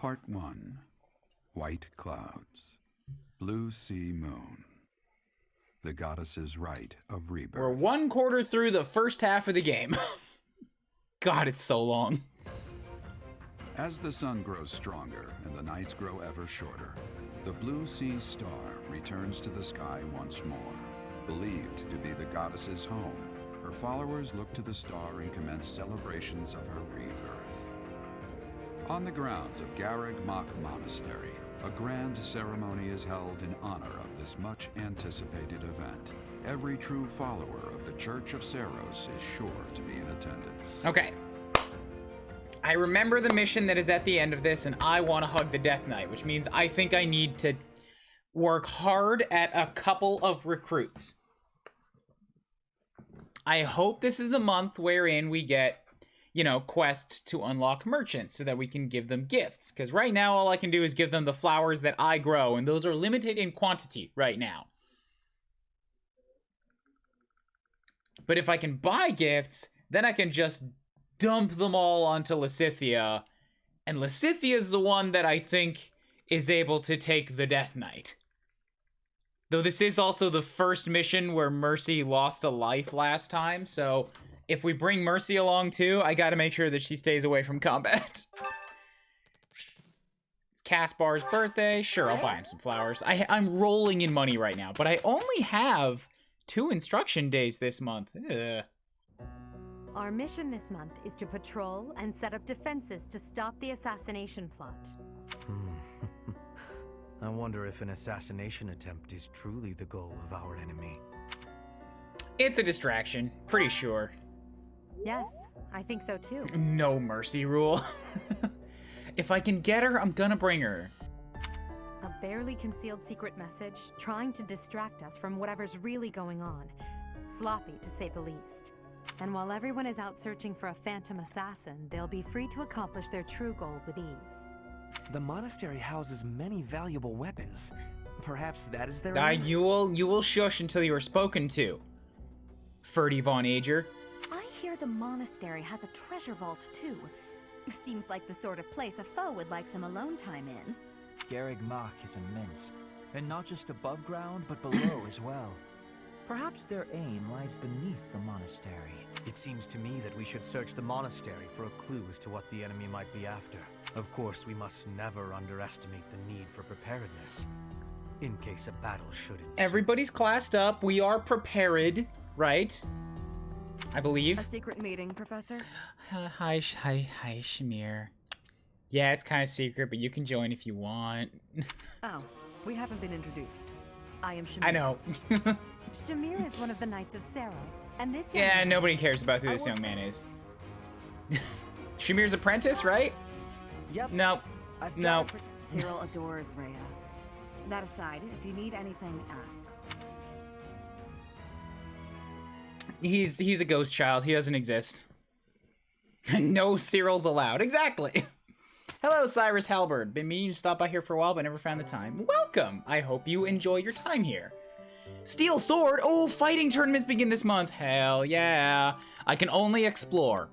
Part 1. White Clouds. Blue Sea Moon. The goddess's rite of rebirth. We're 1/4 through the first half of the game. God, it's so long. As the sun grows stronger and the nights grow ever shorter, the Blue Sea Star returns to the sky once more. Believed to be the goddess's home, her followers look to the star and commence celebrations of her rebirth. On the grounds of Garreg Mach Monastery, a grand ceremony is held in honor of this much-anticipated event. Every true follower of the Church of Seros is sure to be in attendance. Okay. I remember the mission that is at the end of this, and I want to hug the Death Knight, which means I think I need to work hard at a couple of recruits. I hope this is the month wherein we get, you know, quests to unlock merchants so that we can give them gifts. Because right now, all I can do is give them the flowers that I grow, and those are limited in quantity right now. But if I can buy gifts, then I can just dump them all onto Lysithea. And Lysithea is the one that I think is able to take the Death Knight. Though this is also the first mission where Mercy lost a life last time, so if we bring Mercy along too, I gotta make sure that she stays away from combat. It's Caspar's birthday. Sure, I'll buy him some flowers. I'm rolling in money right now, but I only have 2 instruction days this month. Ugh. Our mission this month is to patrol and set up defenses to stop the assassination plot. I wonder if an assassination attempt is truly the goal of our enemy. It's a distraction, pretty sure. Yes, I think so too. No mercy rule. If I can get her, I'm gonna bring her. A barely concealed secret message trying to distract us from whatever's really going on. Sloppy, to say the least. And while everyone is out searching for a phantom assassin, they'll be free to accomplish their true goal with ease. The monastery houses many valuable weapons. Perhaps that is their aim? You will shush until you are spoken to, Ferdy Von Ager. I hear the monastery has a treasure vault too. Seems like the sort of place a foe would like some alone time in. Garreg Mach is immense, and not just above ground, but below as well. Perhaps their aim lies beneath the monastery. It seems to me that we should search the monastery for a clue as to what the enemy might be after. Of course, we must never underestimate the need for preparedness, in case a battle should ensue. Everybody's classed up. We are prepared, right? I believe. A secret meeting, Professor? Hi, Shamir. Yeah, it's kind of secret, but you can join if you want. Oh, we haven't been introduced. I am Shamir. I know. Shamir is one of the Knights of Seros, and this young Yeah, man nobody cares about who this young man is. Shamir's apprentice, right? Yep. Nope. No. Cyril adores Rhea. That aside, if you need anything, ask. He's a ghost child. He doesn't exist. No Cyrils allowed. Exactly. Hello, Cyrus Halberd. Been meaning to stop by here for a while, but never found the time. Welcome. I hope you enjoy your time here. Steel Sword. Oh, fighting tournaments begin this month. Hell yeah. I can only explore.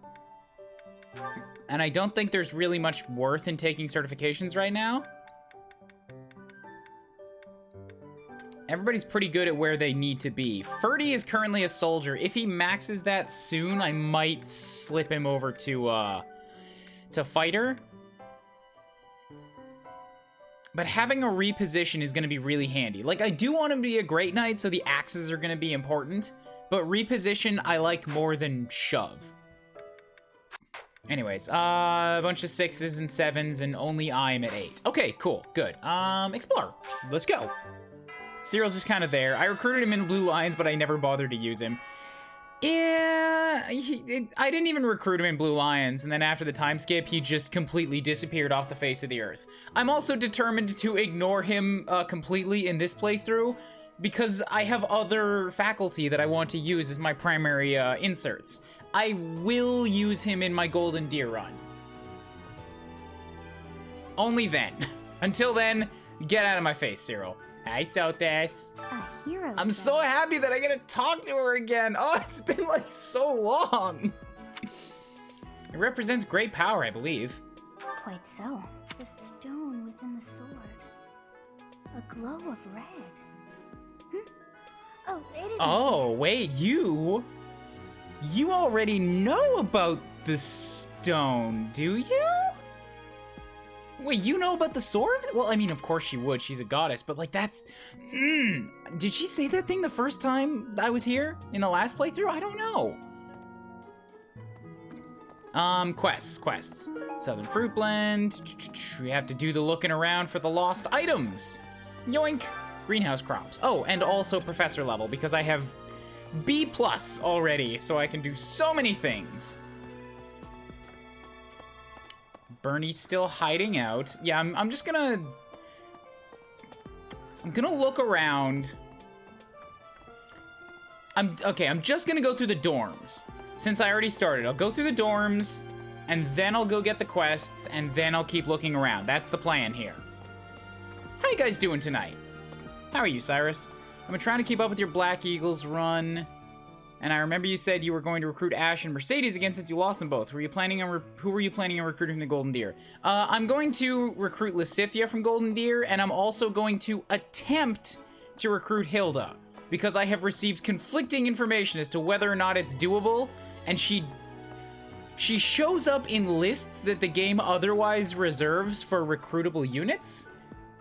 And I don't think there's really much worth in taking certifications right now. Everybody's pretty good at where they need to be. Ferdy is currently a soldier. If he maxes that soon, I might slip him over to fighter. But having a reposition is going to be really handy. Like, I do want him to be a Great Knight, so the axes are going to be important. But reposition, I like more than shove. Anyways, a bunch of 6s and 7s, and only I'm at 8. Okay, cool, good. Explore. Let's go. Cyril's just kind of there. I recruited him in Blue Lions, but I never bothered to use him. Yeah, I didn't even recruit him in Blue Lions, and then after the time skip, he just completely disappeared off the face of the earth. I'm also determined to ignore him completely in this playthrough, because I have other faculty that I want to use as my primary inserts. I will use him in my Golden Deer run. Only then. Until then, get out of my face, Cyril. Hi, Sothis. A hero. I'm so happy that I get to talk to her again. Oh, it's been like so long. It represents great power, I believe. Quite so. The stone within the sword. A glow of red. Oh, it is. Oh, wait, you already know about the stone, do you? Wait, you know about the sword? Well, I mean, of course she would. She's a goddess, but like that's... Did she say that thing the first time I was here in the last playthrough? I don't know. Quests. Southern Fruit Blend. We have to do the looking around for the lost items. Yoink. Greenhouse crops. Oh, and also professor level because I have B+ already, so I can do so many things. Bernie's still hiding out. Yeah, I'm just gonna... I'm gonna look around. I'm just gonna go through the dorms. Since I already started, I'll go through the dorms, and then I'll go get the quests, and then I'll keep looking around. That's the plan here. How you guys doing tonight? How are you, Cyrus? I've been trying to keep up with your Black Eagles run, and I remember you said you were going to recruit Ash and Mercedes again since you lost them both. Who were you planning on recruiting from the Golden Deer? I'm going to recruit Lysithea from Golden Deer, and I'm also going to attempt to recruit Hilda, because I have received conflicting information as to whether or not it's doable, and she shows up in lists that the game otherwise reserves for recruitable units,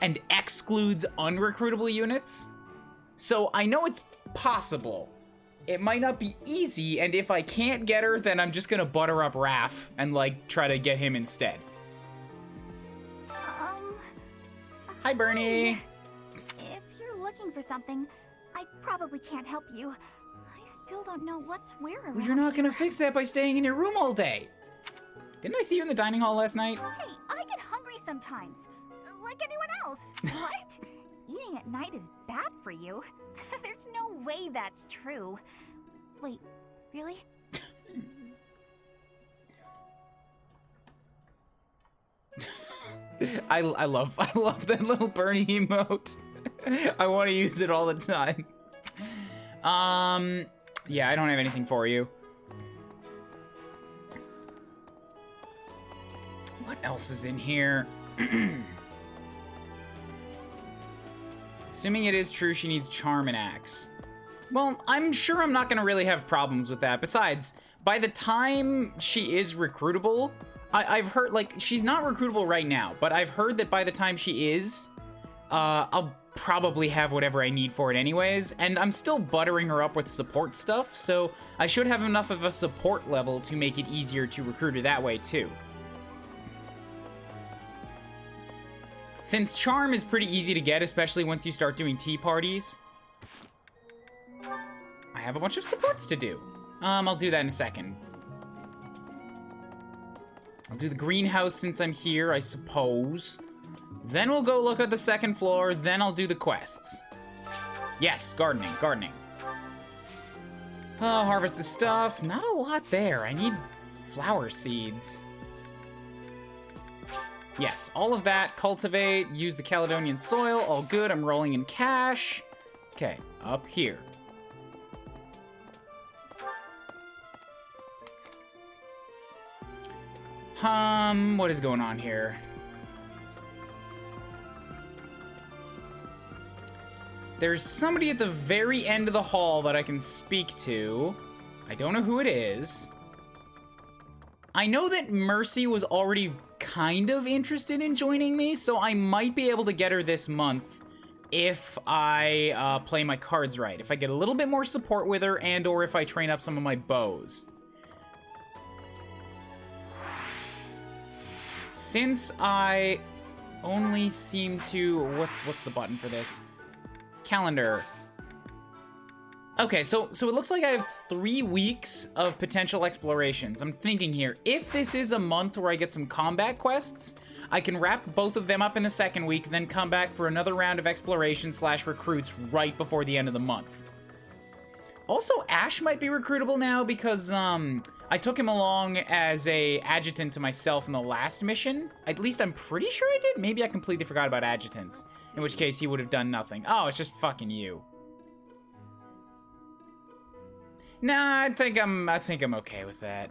and excludes unrecruitable units. So I know it's possible. It might not be easy, and if I can't get her, then I'm just gonna butter up Raph and, like, try to get him instead. Hi, Bernie. If you're looking for something, I probably can't help you. I still don't know what's where around You're not gonna here. fix that by staying in your room all day. Didn't I see you in the dining hall last night? Hey, I get hungry sometimes. Like anyone else. What? Eating at night is bad for you? There's no way that's true. Wait, really? I love that little Bernie emote. I want to use it all the time. Yeah, I don't have anything for you. What else is in here? Assuming it is true she needs charm and axe. Well, I'm sure I'm not gonna really have problems with that. Besides, by the time she is recruitable, I've heard, like, she's not recruitable right now, but I've heard that by the time she is, I'll probably have whatever I need for it anyways, and I'm still buttering her up with support stuff, so I should have enough of a support level to make it easier to recruit her that way too. Since charm is pretty easy to get, especially once you start doing tea parties, I have a bunch of supports to do. I'll do that in a second. I'll do the greenhouse since I'm here, I suppose. Then we'll go look at the second floor, then I'll do the quests. Yes, gardening. Oh, harvest the stuff. Not a lot there. I need flower seeds. Yes, all of that. Cultivate, use the Caledonian soil, all good. I'm rolling in cash. Okay, up here. What is going on here? There's somebody at the very end of the hall that I can speak to. I don't know who it is. I know that Mercy was already kind of interested in joining me, so I might be able to get her this month if I play my cards right. If I get a little bit more support with her and or if I train up some of my bows. Since I only seem to... What's the button for this? Calendar. Okay, so it looks like I have 3 weeks of potential explorations. I'm thinking here, if this is a month where I get some combat quests, I can wrap both of them up in the second week, then come back for another round of exploration / recruits right before the end of the month. Also, Ash might be recruitable now because, I took him along as a adjutant to myself in the last mission. At least I'm pretty sure I did. Maybe I completely forgot about adjutants, in which case he would have done nothing. Oh, it's just fucking you. Nah, I think I'm okay with that.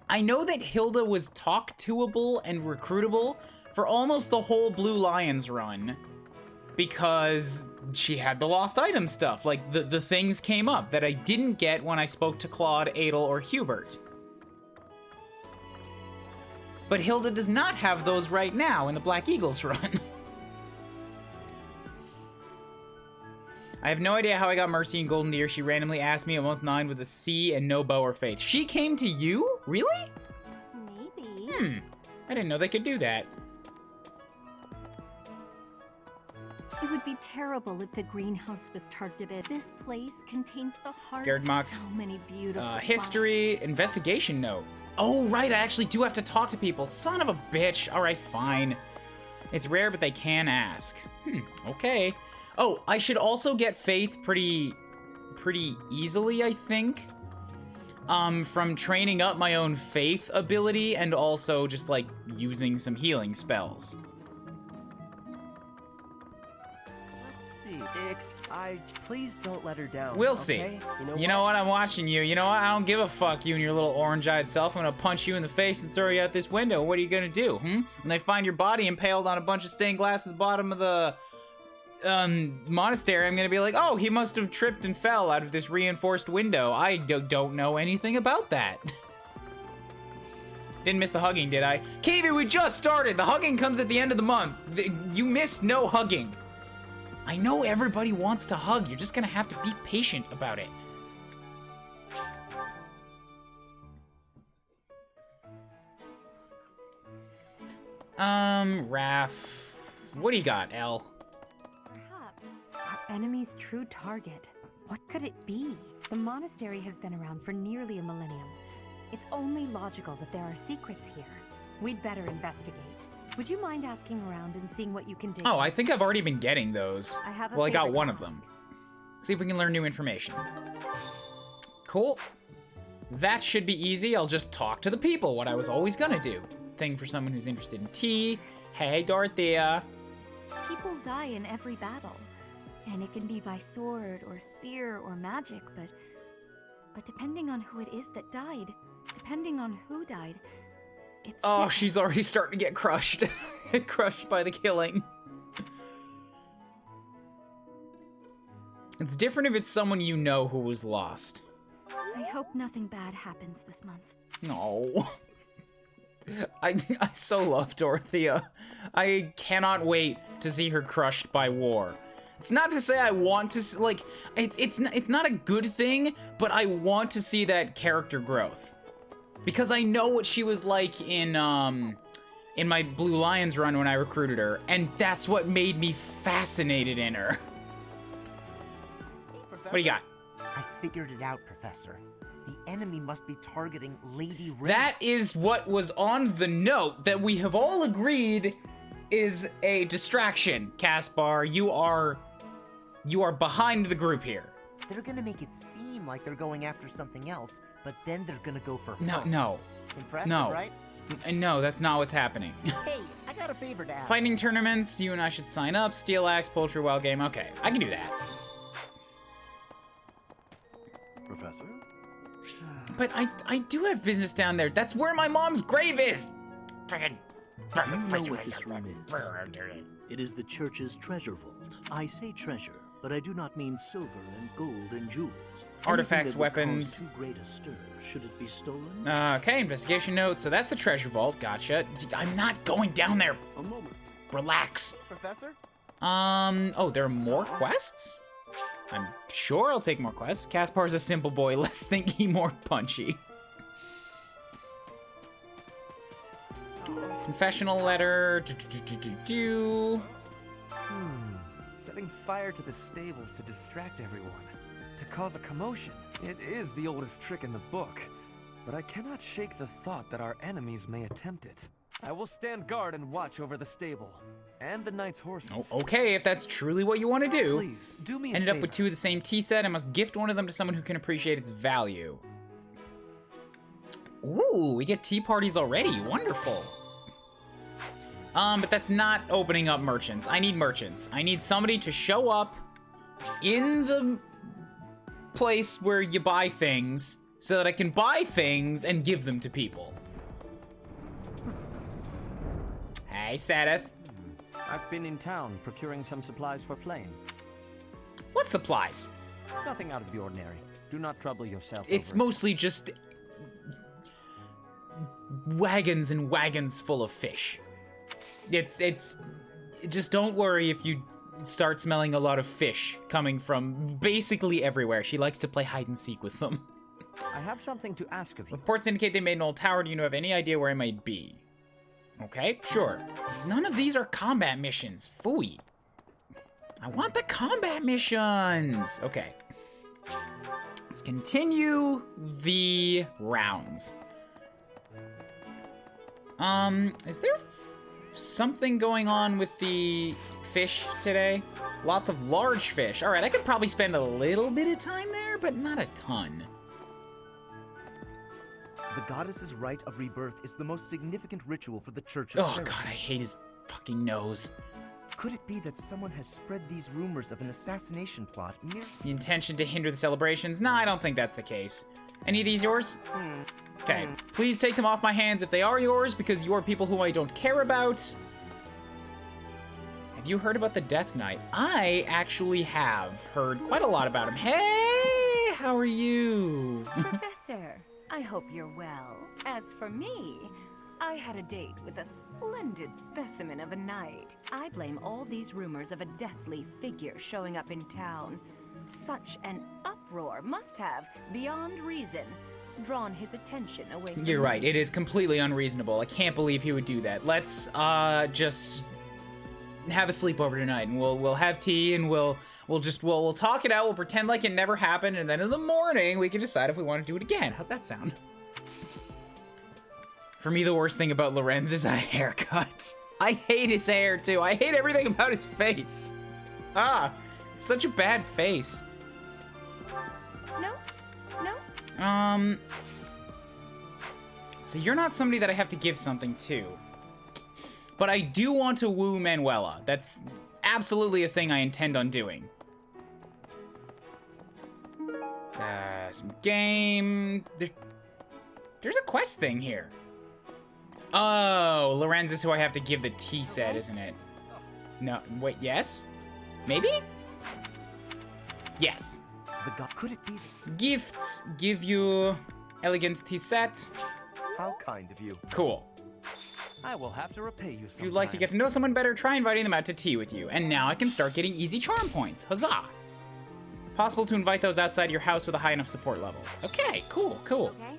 I know that Hilda was talk-toable and recruitable for almost the whole Blue Lions run, because she had the lost item stuff. Like, the things came up that I didn't get when I spoke to Claude, Adel, or Hubert. But Hilda does not have those right now in the Black Eagles run. I have no idea how I got Mercy in Golden Deer. She randomly asked me at month 9 with a C and no bow or faith. She came to you? Really? Maybe. I didn't know they could do that. It would be terrible if the greenhouse was targeted. This place contains the heart Garrick of Mox, so many beautiful history, investigation note. Oh, right, I actually do have to talk to people. Son of a bitch. All right, fine. It's rare, but they can ask. Okay. Oh, I should also get faith pretty easily, I think. From training up my own faith ability and also just, like, using some healing spells. Please don't let her down. We'll see. Okay? You know what? I'm watching you. You know what? I don't give a fuck, you and your little orange-eyed self. I'm gonna punch you in the face and throw you out this window. What are you gonna do, When they find your body impaled on a bunch of stained glass at the bottom of the monastery, I'm gonna be like, oh, he must have tripped and fell out of this reinforced window. I don't know anything about that. Didn't miss the hugging, did I? Kiwi, we just started. The hugging comes at the end of the month. You missed no hugging. I know everybody wants to hug. You're just gonna have to be patient about it. Raph. What do you got, Elle? Perhaps our enemy's true target. What could it be? The monastery has been around for nearly a millennium. It's only logical that there are secrets here. We'd better investigate. Would you mind asking around and seeing what you can dig? Oh, I think I've already been getting those. I got one of them. See if we can learn new information. Cool. That should be easy. I'll just talk to the people, what I was always gonna do. Thing for someone who's interested in tea. Hey, Dorothea. People die in every battle. And it can be by sword or spear or magic, but depending on who it is that died, depending on who died, it's different. She's already starting to get crushed. Crushed by the killing. It's different if it's someone you know who was lost. I hope nothing bad happens this month. No. I so love Dorothea. I cannot wait to see her crushed by war. It's not to say I want to, like, it's not a good thing, but I want to see that character growth. Because I know what she was like in my Blue Lions run when I recruited her, and that's what made me fascinated in her. Hey, What do you got? I figured it out, Professor. The enemy must be targeting Lady Rite. That is what was on the note that we have all agreed is a distraction. Caspar, you are behind the group here. They're gonna make it seem like they're going after something else, but then they're gonna go for No, her. no. Impressive, No. right? No, that's not what's happening. Hey, I got a favor to ask. Fighting tournaments, you and I should sign up. Steel Axe, Poultry, Wild Game. Okay, I can do that. Professor? But I do have business down there. That's where my mom's grave is. Frickin'. You know what this room is. It is the church's treasure vault. I say treasure, but I do not mean silver and gold and jewels. Artifacts, Anything that would weapons. cause too great a stir. Should it be stolen? Okay, investigation note. So that's the treasure vault. Gotcha. I'm not going down there. A moment. Relax. Professor? Oh, there are more quests? I'm sure I'll take more quests. Caspar's a simple boy, less thinky, more punchy. Confessional letter. Setting fire to the stables to distract everyone. To cause a commotion. It is the oldest trick in the book. But I cannot shake the thought that our enemies may attempt it. I will stand guard and watch over the stable. And the knight's horses. Okay, if that's truly what you want to do. Please, do me a Ended favor. up with 2 of the same tea set and must gift one of them to someone who can appreciate its value. Ooh, we get tea parties already. Wonderful. But that's not opening up merchants. I need merchants. I need somebody to show up in the place where you buy things so that I can buy things and give them to people. Hey, Sadeth. I've been in town procuring some supplies for Flame. What supplies? Nothing out of the ordinary. Do not trouble yourself. It's over it. mostly just wagons and wagons full of fish. It's just don't worry if you start smelling a lot of fish coming from basically everywhere. She likes to play hide and seek with them. I have something to ask of you. Reports indicate they made an old tower. Do you have any idea where it might be? Okay, sure. None of these are combat missions. Phooey. I want the combat missions. Okay. Let's continue the rounds. Is there something going on with the fish today? Lots of large fish. All right, I could probably spend a little bit of time there, but not a ton. The goddess's rite of rebirth is the most significant ritual for the Church of Oh Ceres. god, I hate his fucking nose. Could it be that someone has spread these rumors of an assassination plot near... The intention to hinder the celebrations? No, I don't think that's the case. Any of these yours? Okay, please take them off my hands if they are yours, because you are people who I don't care about. Have you heard about the Death Knight? I actually have heard quite a lot about him. Hey, how are you? Professor, I hope you're well. As for me, I had a date with a splendid specimen of a knight. I blame all these rumors of a deathly figure showing up in town. Such an uproar must have, beyond reason, drawn his attention away from You're right, me. it is completely unreasonable. I can't believe he would do that. Let's just have a sleepover tonight, and we'll have tea, and we'll talk it out. We'll pretend like it never happened, and then in the morning we can decide if we want to do it again. How's that sound? For me, the worst thing about Lorenz is a haircut. I hate his hair too. I hate everything about his face. It's such a bad face. No. So you're not somebody that I have to give something to. But I do want to woo Manuela. That's absolutely a thing I intend on doing. Some game. There's a quest thing here. Oh, Lorenz is who I have to give the tea set, isn't it? No, wait, yes? Maybe? Yes. Could it be... Gifts give you elegant tea set. How kind of you. Cool. I will have to repay you sometime. If you'd like to get to know someone better, try inviting them out to tea with you. And now I can start getting easy charm points. Huzzah! Possible to invite those outside your house with a high enough support level. Okay, cool. Okay.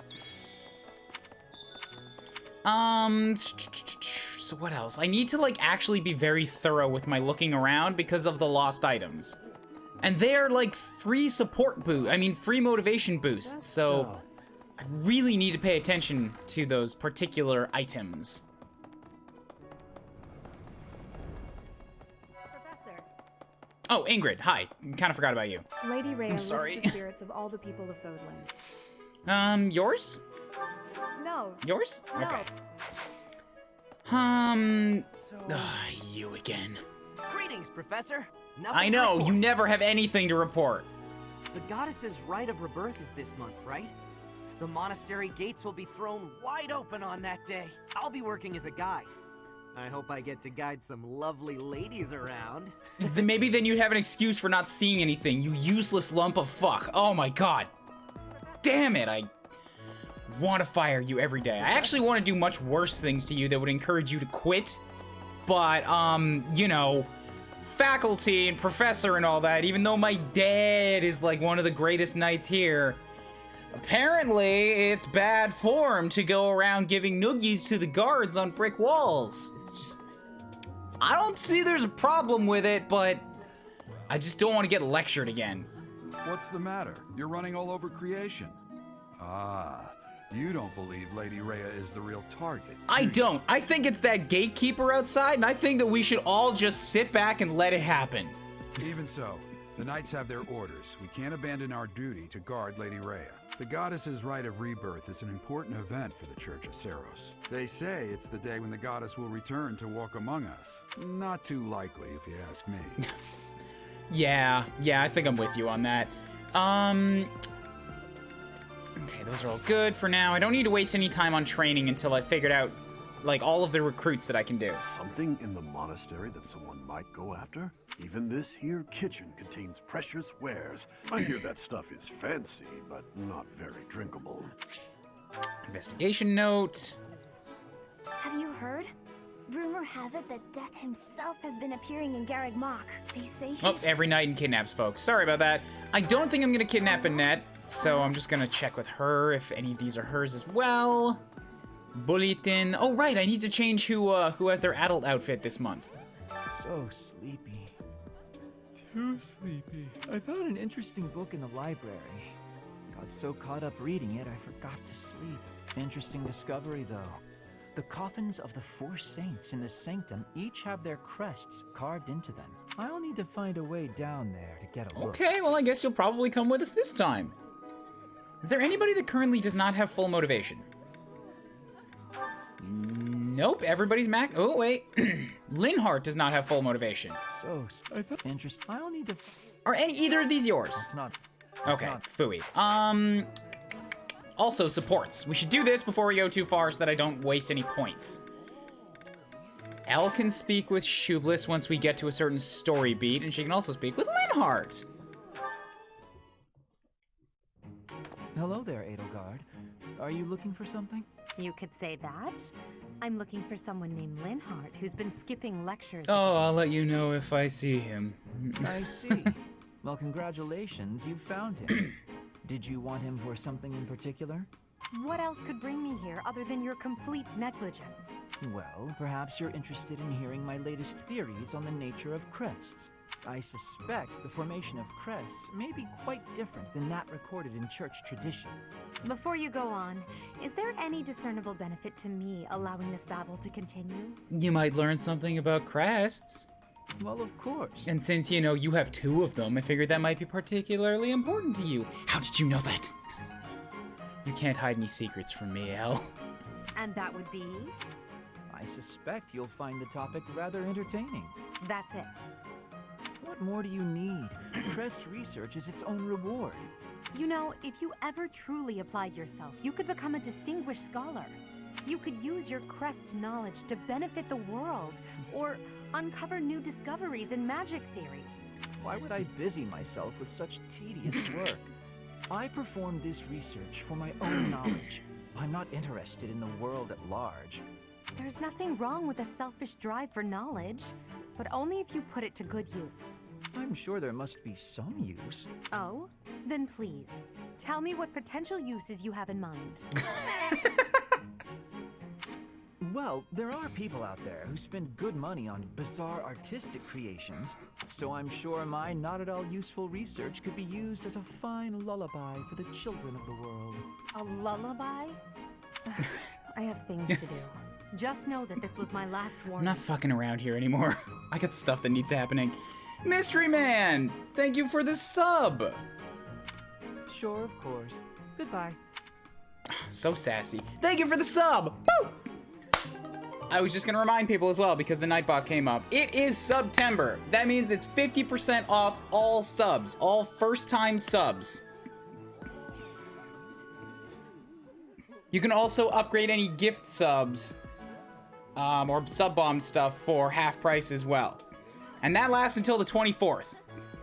So what else? I need to, like, actually be very thorough with my looking around because of the lost items. And they're, like, free motivation boosts, so I really need to pay attention to those particular items. Professor. Oh, Ingrid, hi. Kind of forgot about you. Lady Rhea I'm sorry. lifts the spirits of all the people of Fodlan. Yours? No. Yours? No. Okay. You again. Greetings, Professor. Nothing I to know, report. you never have anything to report. The goddess's rite of rebirth is this month, right? The monastery gates will be thrown wide open on that day. I'll be working as a guide. I hope I get to guide some lovely ladies around. Then maybe then you'd have an excuse for not seeing anything, you useless lump of fuck. Oh my god. Damn it, I want to fire you every day. I actually want to do much worse things to you that would encourage you to quit. But, you know, faculty and professor and all that, even though my dad is like one of the greatest knights here, apparently it's bad form to go around giving noogies to the guards on brick walls. It's just, I don't see there's a problem with it, but I just don't want to get lectured again. What's the matter? You're running all over creation. Ah, you don't believe Lady Rhea is the real target. I don't. I think it's that gatekeeper outside, and I think that we should all just sit back and let it happen. Even so, the knights have their orders. We can't abandon our duty to guard Lady Rhea. The goddess's rite of rebirth is an important event for the Church of Ceres. They say it's the day when the goddess will return to walk among us. Not too likely, if you ask me. Yeah, I think I'm with you on that. Okay, those are all good for now. I don't need to waste any time on training until I figured out, like, all of the recruits that I can do. Something in the monastery that someone might go after? Even this here kitchen contains precious wares. I hear that stuff is fancy, but not very drinkable. Investigation note. Have you heard? Rumor has it that Death himself has been appearing in Garreg Mach. They say he... Oh, every night and kidnaps folks. Sorry about that. I don't think I'm gonna kidnap Annette, so I'm just gonna check with her if any of these are hers as well. Bulletin. Oh, right, I need to change who has their adult outfit this month. So sleepy. Too sleepy. I found an interesting book in the library. Got so caught up reading it, I forgot to sleep. Interesting discovery, though. The coffins of the 4 saints in the sanctum each have their crests carved into them. I'll need to find a way down there to get a look. Okay, well, I guess you'll probably come with us this time. Is there anybody that currently does not have full motivation? Nope, everybody's max. Oh, wait. Linhart does not have full motivation. So, interesting. I'll need to... Are either of these yours? It's not... Okay, phooey. Also, supports. We should do this before we go too far so that I don't waste any points. Elle can speak with Shublis once we get to a certain story beat, and she can also speak with Linhart. Hello there, Edelgard. Are you looking for something? You could say that. I'm looking for someone named Linhart who's been skipping lectures. Oh, I'll let you know if I see him. I see. Well, congratulations, you found him. Did you want him for something in particular? What else could bring me here other than your complete negligence? Well, perhaps you're interested in hearing my latest theories on the nature of crests. I suspect the formation of crests may be quite different than that recorded in church tradition. Before you go on, is there any discernible benefit to me allowing this babble to continue? You might learn something about crests. Well, of course. And since, you know, you have 2 of them, I figured that might be particularly important to you. How did you know that? You can't hide any secrets from me, Elle. And that would be? I suspect you'll find the topic rather entertaining. That's it. What more do you need? Crest research is its own reward. You know, if you ever truly applied yourself, you could become a distinguished scholar. You could use your crest knowledge to benefit the world, or uncover new discoveries in magic theory. Why would I busy myself with such tedious work? I perform this research for my own knowledge. I'm not interested in the world at large. There's nothing wrong with a selfish drive for knowledge, but only if you put it to good use. I'm sure there must be some use. Oh? Then please, tell me what potential uses you have in mind. Well, there are people out there who spend good money on bizarre artistic creations, so I'm sure my not at all useful research could be used as a fine lullaby for the children of the world. A lullaby? I have things to do. Just know that this was my last warning. I'm not fucking around here anymore. I got stuff that needs happening. Mystery Man! Thank you for the sub! Sure, of course. Goodbye. So sassy. Thank you for the sub! Woo! I was just gonna remind people as well because the Nightbot came up. It is September. That means it's 50% off all subs, all first-time subs. You can also upgrade any gift subs or sub-bomb stuff for half price as well. And that lasts until the 24th.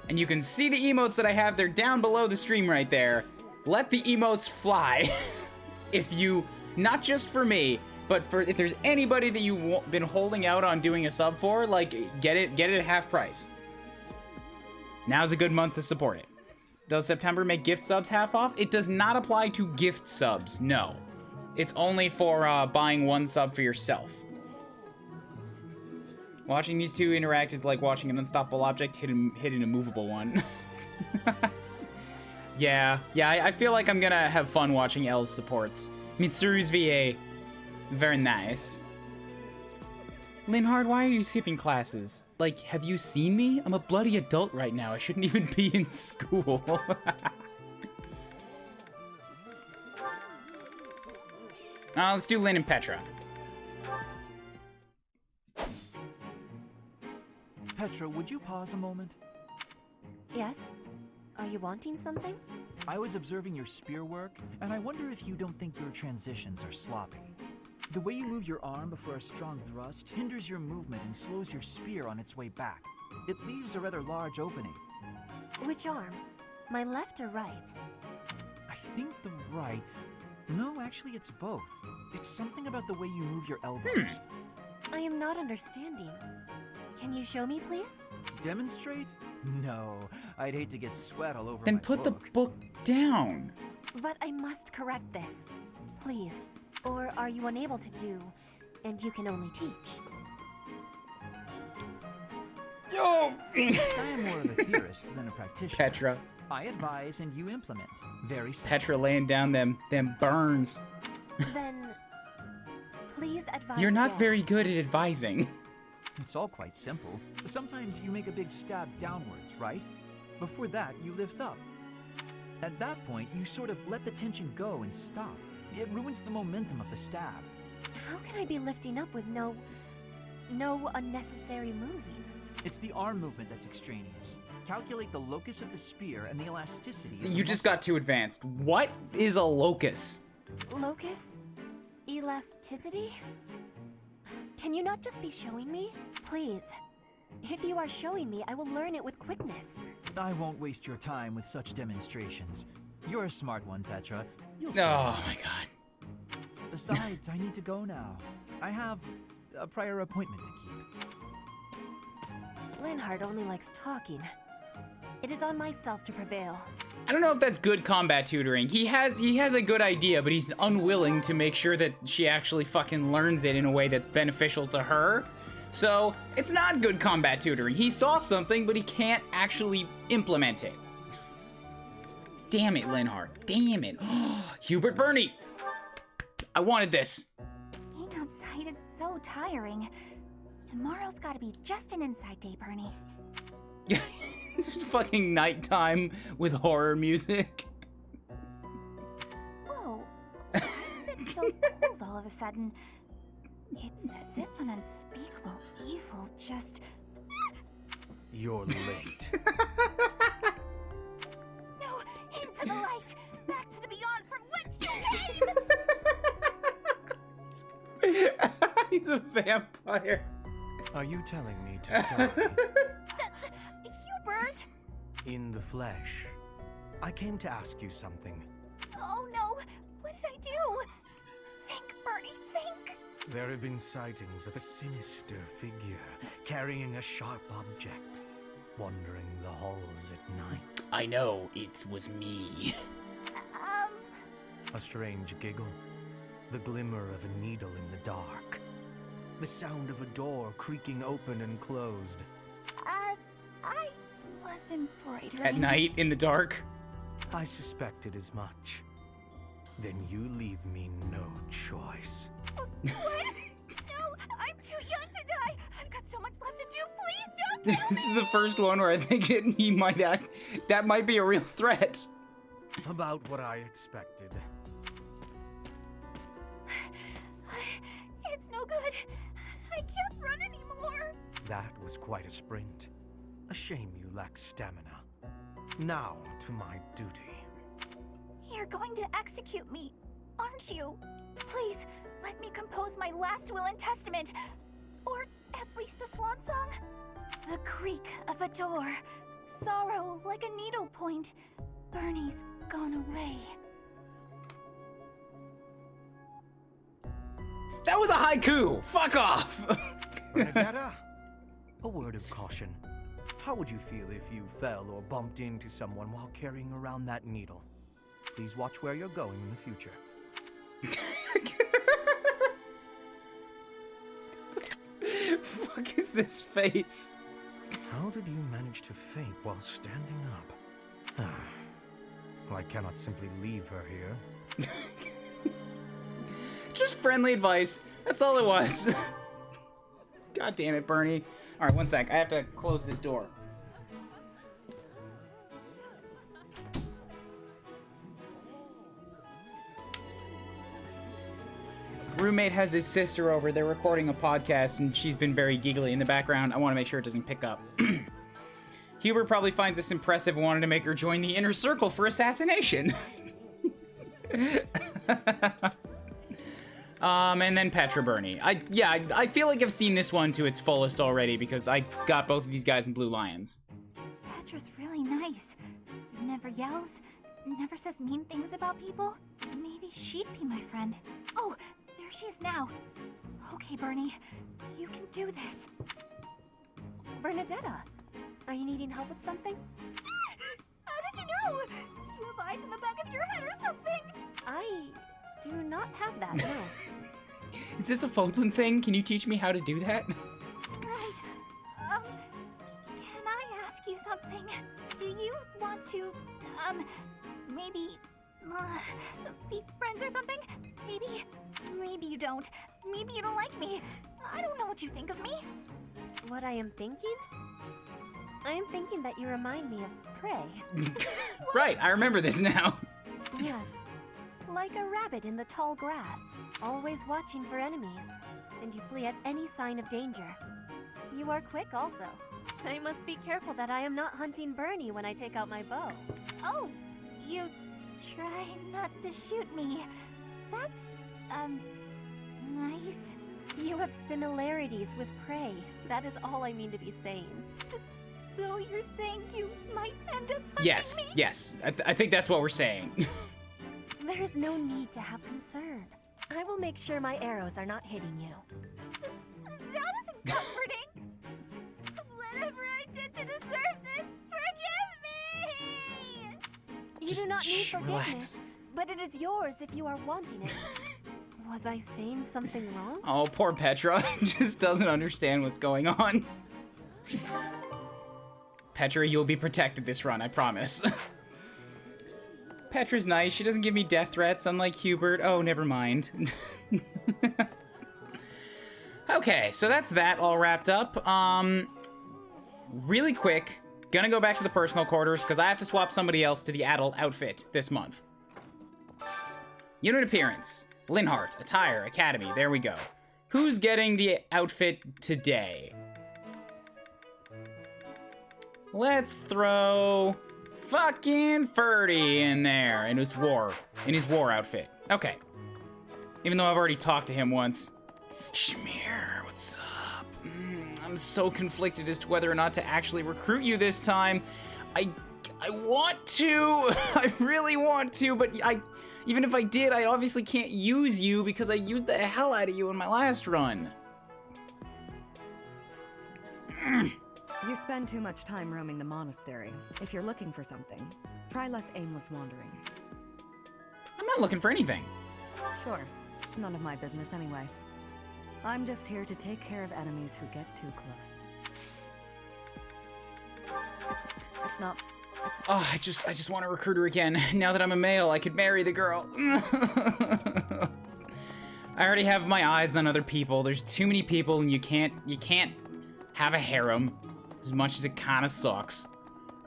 And you can see the emotes that I have. They're down below the stream right there. Let the emotes fly. If you, not just for me, but for if there's anybody that you've been holding out on doing a sub for, like, get it at half price. Now's a good month to support it. Does September make gift subs half off? It does not apply to gift subs, no. It's only for buying 1 sub for yourself. Watching these 2 interact is like watching an unstoppable object hit an immovable one. Yeah, I feel like I'm gonna have fun watching L's supports. Mitsuru's VA, very nice. Linhard, why are you skipping classes? Like, have you seen me? I'm a bloody adult right now. I shouldn't even be in school. Let's do Lynn and Petra. Petra, would you pause a moment? Yes? Are you wanting something? I was observing your spear work, and I wonder if you don't think your transitions are sloppy. The way you move your arm before a strong thrust hinders your movement and slows your spear on its way back. It leaves a rather large opening. Which arm? My left or right? I think the right... No, actually it's both. It's something about the way you move your elbows. I am not understanding. Can you show me, please? Demonstrate? No, I'd hate to get sweat all over Then my put book. the book down. But I must correct this. Please. Or are you unable to do, and you can only teach? Yo! I am more of a theorist than a practitioner. Petra. I advise and you implement. Very simple. Petra laying down them burns. Then, please advise You're not again. very good at advising. It's all quite simple. Sometimes you make a big stab downwards, right? Before that, you lift up. At that point, you sort of let the tension go and stop. It ruins the momentum of the stab. How can I be lifting up with no unnecessary moving? It's the arm movement that's extraneous. Calculate the locus of the spear and the elasticity of the You just got too advanced. What is a locus? Locus? Elasticity? Can you not just be showing me? Please. If you are showing me, I will learn it with quickness. I won't waste your time with such demonstrations. You're a smart one, Petra. You'll see. Oh my god. Besides, I need to go now. I have a prior appointment to keep. Linhardt only likes talking. It is on myself to prevail. I don't know if that's good combat tutoring. He has a good idea, but he's unwilling to make sure that she actually fucking learns it in a way that's beneficial to her. So, it's not good combat tutoring. He saw something, but he can't actually implement it. Damn it, Linhardt. Damn it. Hubert Burney! I wanted this. Being outside is so tiring. Tomorrow's gotta be just an inside day, Bernie. Yeah, it's fucking nighttime with horror music. Whoa, why is it so cold all of a sudden? It's as if an unspeakable evil just... You're late. No, into the light! Back to the beyond from whence you came! He's a vampire. Are you telling me to die Hubert! in the flesh? I came to ask you something. Oh no, what did I do? Think, Bernie, think! There have been sightings of a sinister figure carrying a sharp object, wandering the halls at night. I know, it was me. A strange giggle, the glimmer of a needle in the dark, the sound of a door creaking open and closed. I was embroidering. At night, in the dark. I suspected as much. Then you leave me no choice. What? No, I'm too young to die. I've got so much left to do. Please don't kill me. This is the first one where I think he might act. That might be a real threat. About what I expected. It's no good. I can't run anymore. That was quite a sprint. A shame you lack stamina. Now to my duty. You're going to execute me, aren't you? Please, let me compose my last will and testament. Or at least a swan song. The creak of a door. Sorrow like a needle point. Bernie's gone away. That was a haiku! Fuck off! Bernadetta, a word of caution. How would you feel if you fell or bumped into someone while carrying around that needle? Please watch where you're going in the future. Fuck is this face? How did you manage to faint while standing up? Well, I cannot simply leave her here. Just friendly advice. That's all it was. God damn it, Bernie. All right, one sec. I have to close this door. Roommate has his sister over. They're recording a podcast, and she's been very giggly in the background. I want to make sure it doesn't pick up. Hubert probably finds this impressive and wanted to make her join the inner circle for assassination. And then Petra Bernie. I feel like I've seen this one to its fullest already because I got both of these guys in Blue Lions. Petra's really nice. Never yells, never says mean things about people. Maybe she'd be my friend. Oh, there she is now. Okay, Bernie, you can do this. Bernadetta, are you needing help with something? How did you know? Do you have eyes in the back of your head or something? I do not have that, no. Is this a Fodlan thing? Can you teach me how to do that? Right. Can I ask you something? Do you want to, maybe, be friends or something? Maybe you don't. Maybe you don't like me. I don't know what you think of me. What I am thinking? I am thinking that you remind me of prey. Right, I remember this now. Yes. Like a rabbit in the tall grass, always watching for enemies, and you flee at any sign of danger. You are quick also. I must be careful that I am not hunting Bernie when I take out my bow. Oh, you try not to shoot me. That's, nice. You have similarities with prey. That is all I mean to be saying. So you're saying you might end up hunting me? Yes. I think that's what we're saying. There is no need to have concern. I will make sure my arrows are not hitting you. That isn't comforting. Whatever I did to deserve this, forgive me! You do not need forgiveness, relax. but it is yours if you are wanting it. Was I saying something wrong? Oh, poor Petra. Just doesn't understand what's going on. Petra, you'll be protected this run, I promise. Petra's nice. She doesn't give me death threats, unlike Hubert. Oh, never mind. Okay, so that's that all wrapped up. Really quick, gonna go back to the personal quarters because I have to swap somebody else to the adult outfit this month. Unit appearance. Linhart, attire, academy. There we go. Who's getting the outfit today? Let's throw fucking Ferdy in there in his war outfit. Okay. Even though I've already talked to him once. Schmear, what's up? I'm so conflicted as to whether or not to actually recruit you this time. I want to. I really want to, but even if I did, I obviously can't use you because I used the hell out of you in my last run. You spend too much time roaming the monastery. If you're looking for something, try less aimless wandering. I'm not looking for anything. Sure, it's none of my business anyway. I'm just here to take care of enemies who get too close. It's not. Oh, I just want to recruit her again. Now that I'm a male, I could marry the girl. I already have my eyes on other people. There's too many people, and you can't have a harem. As much as it kind of sucks.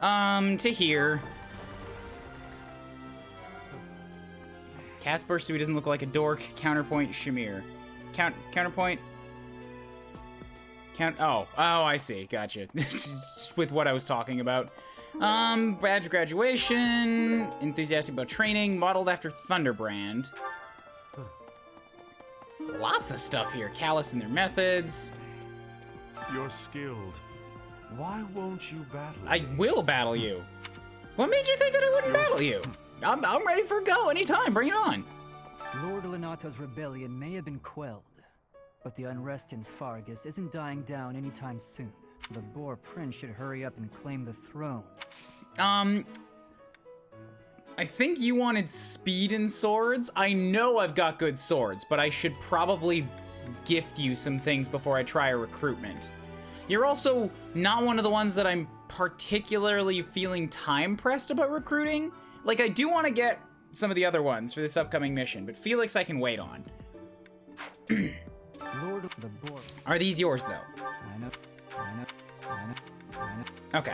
To here. Casper, so he doesn't look like a dork. Counterpoint, Shamir. Counterpoint. Oh, I see. Gotcha. Just with what I was talking about. Badge of graduation. Enthusiastic about training. Modeled after Thunderbrand. Lots of stuff here. Callous in their methods. You're skilled. Why won't you battle me? I will battle you. What made you think that I wouldn't battle you? I'm ready for a go anytime. Bring it on. Lord Lenato's rebellion may have been quelled, but the unrest in Fargus isn't dying down anytime soon. The Boar Prince should hurry up and claim the throne. I think you wanted speed and swords. I know I've got good swords, but I should probably gift you some things before I try a recruitment. You're also not one of the ones that I'm particularly feeling time pressed about recruiting. Like, I do want to get some of the other ones for this upcoming mission, but Felix I can wait on. Lord of the Boar. Are these yours, though? Okay.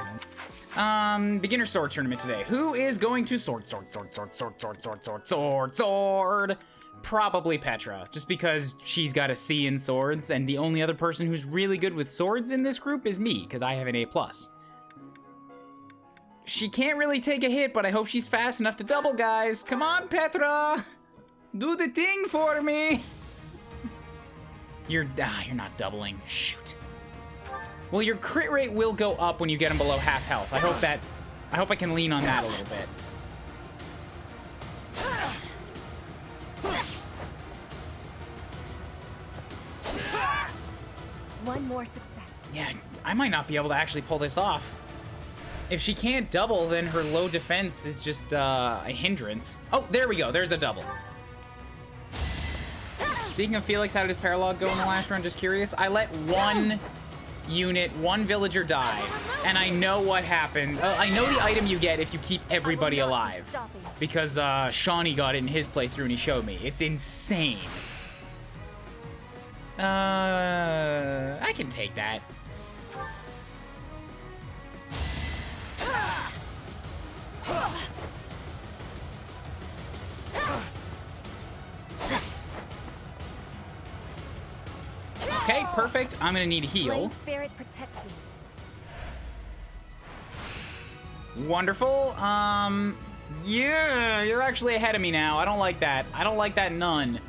Beginner sword tournament today. Who is going to sword? Probably Petra, just because she's got a C in swords, and the only other person who's really good with swords in this group is me, because I have an A+. She can't really take a hit, but I hope she's fast enough to double, guys. Come on, Petra. Do the thing for me. You're not doubling. Shoot. Well, your crit rate will go up when you get them below half health. I hope I can lean on that a little bit. One more success. Yeah, I might not be able to actually pull this off. If she can't double, then her low defense is just a hindrance. Oh, there we go. There's a double. Speaking of Felix, how did his paralog go in the last run? Just curious. I let one villager die, and I know what happened. I know the item you get if you keep everybody alive, because Shawnee got it in his playthrough and he showed me. It's insane. I can take that. Okay, perfect. I'm gonna need a heal. Flame spirit protects me. Wonderful. Yeah, you're actually ahead of me now. I don't like that. I don't like that none.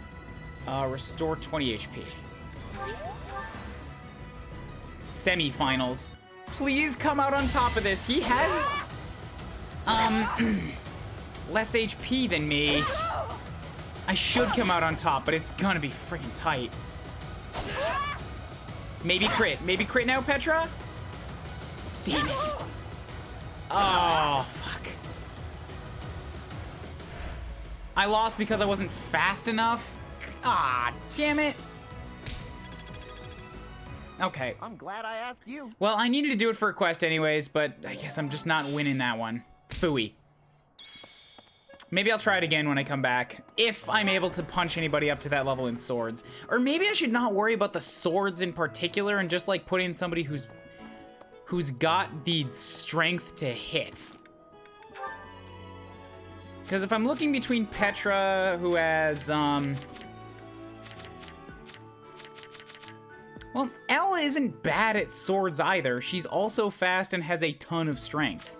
Restore 20 HP. Semifinals. Please come out on top of this. He has, less HP than me. I should come out on top, but it's gonna be freaking tight. Maybe crit. Maybe crit now, Petra? Damn it. Oh, fuck. I lost because I wasn't fast enough? Ah, damn it. Okay. I'm glad I asked you. Well, I needed to do it for a quest anyways, but I guess I'm just not winning that one. Phooey. Maybe I'll try it again when I come back, if I'm able to punch anybody up to that level in swords. Or maybe I should not worry about the swords in particular and just like put in somebody who's got the strength to hit. Because if I'm looking between Petra, who has, well, Elle isn't bad at swords either. She's also fast and has a ton of strength.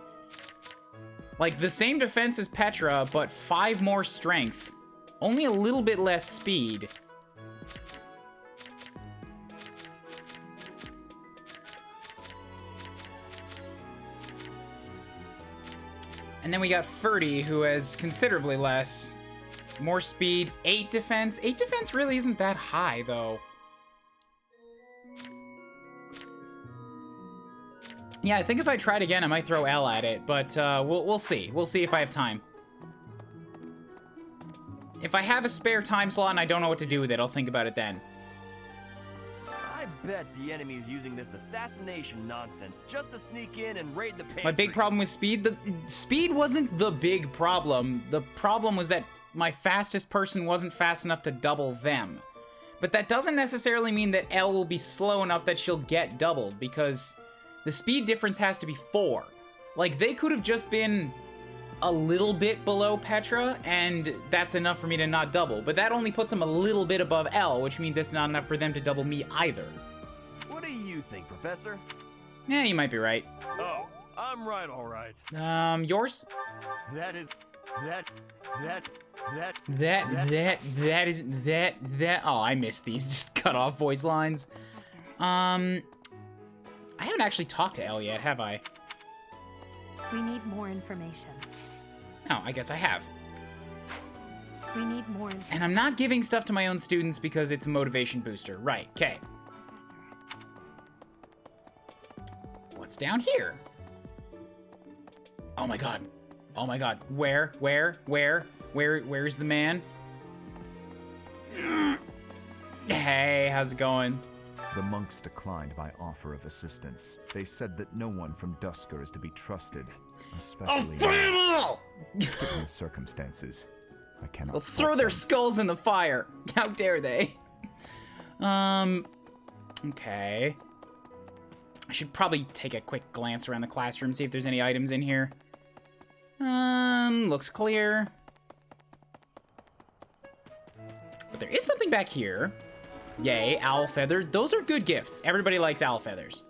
Like, the same defense as Petra, but 5 more strength. Only a little bit less speed. And then we got Ferdy, who has considerably less. More speed, 8 defense. 8 defense really isn't that high, though. Yeah, I think if I tried again, I might throw L at it, but we'll see. We'll see if I have time. If I have a spare time slot and I don't know what to do with it, I'll think about it then. I bet the enemy is using this assassination nonsense just to sneak in and raid the pantry. My big problem with speed? The speed wasn't the big problem. The problem was that my fastest person wasn't fast enough to double them. But that doesn't necessarily mean that L will be slow enough that she'll get doubled, because the speed difference has to be 4. Like, they could have just been a little bit below Petra, and that's enough for me to not double. But that only puts them a little bit above L, which means it's not enough for them to double me either. What do you think, Professor? Yeah, you might be right. Oh, I'm right, all right. Yours? That is... Oh, I missed these. Just cut off voice lines. I haven't actually talked to Elle yet, have I? We need more information. Oh, I guess I have. We need more information. And I'm not giving stuff to my own students because it's a motivation booster. Right, okay. What's down here? Oh my god. Oh my god. Where's the man? Hey, how's it going? The monks declined my offer of assistance. They said that no one from Dusker is to be trusted, especially now. Given the circumstances, I cannot. Well, throw their skulls in the fire. How dare they? Okay. I should probably take a quick glance around the classroom, see if there's any items in here. Looks clear. But there is something back here. Yay, owl feather. Those are good gifts. Everybody likes owl feathers.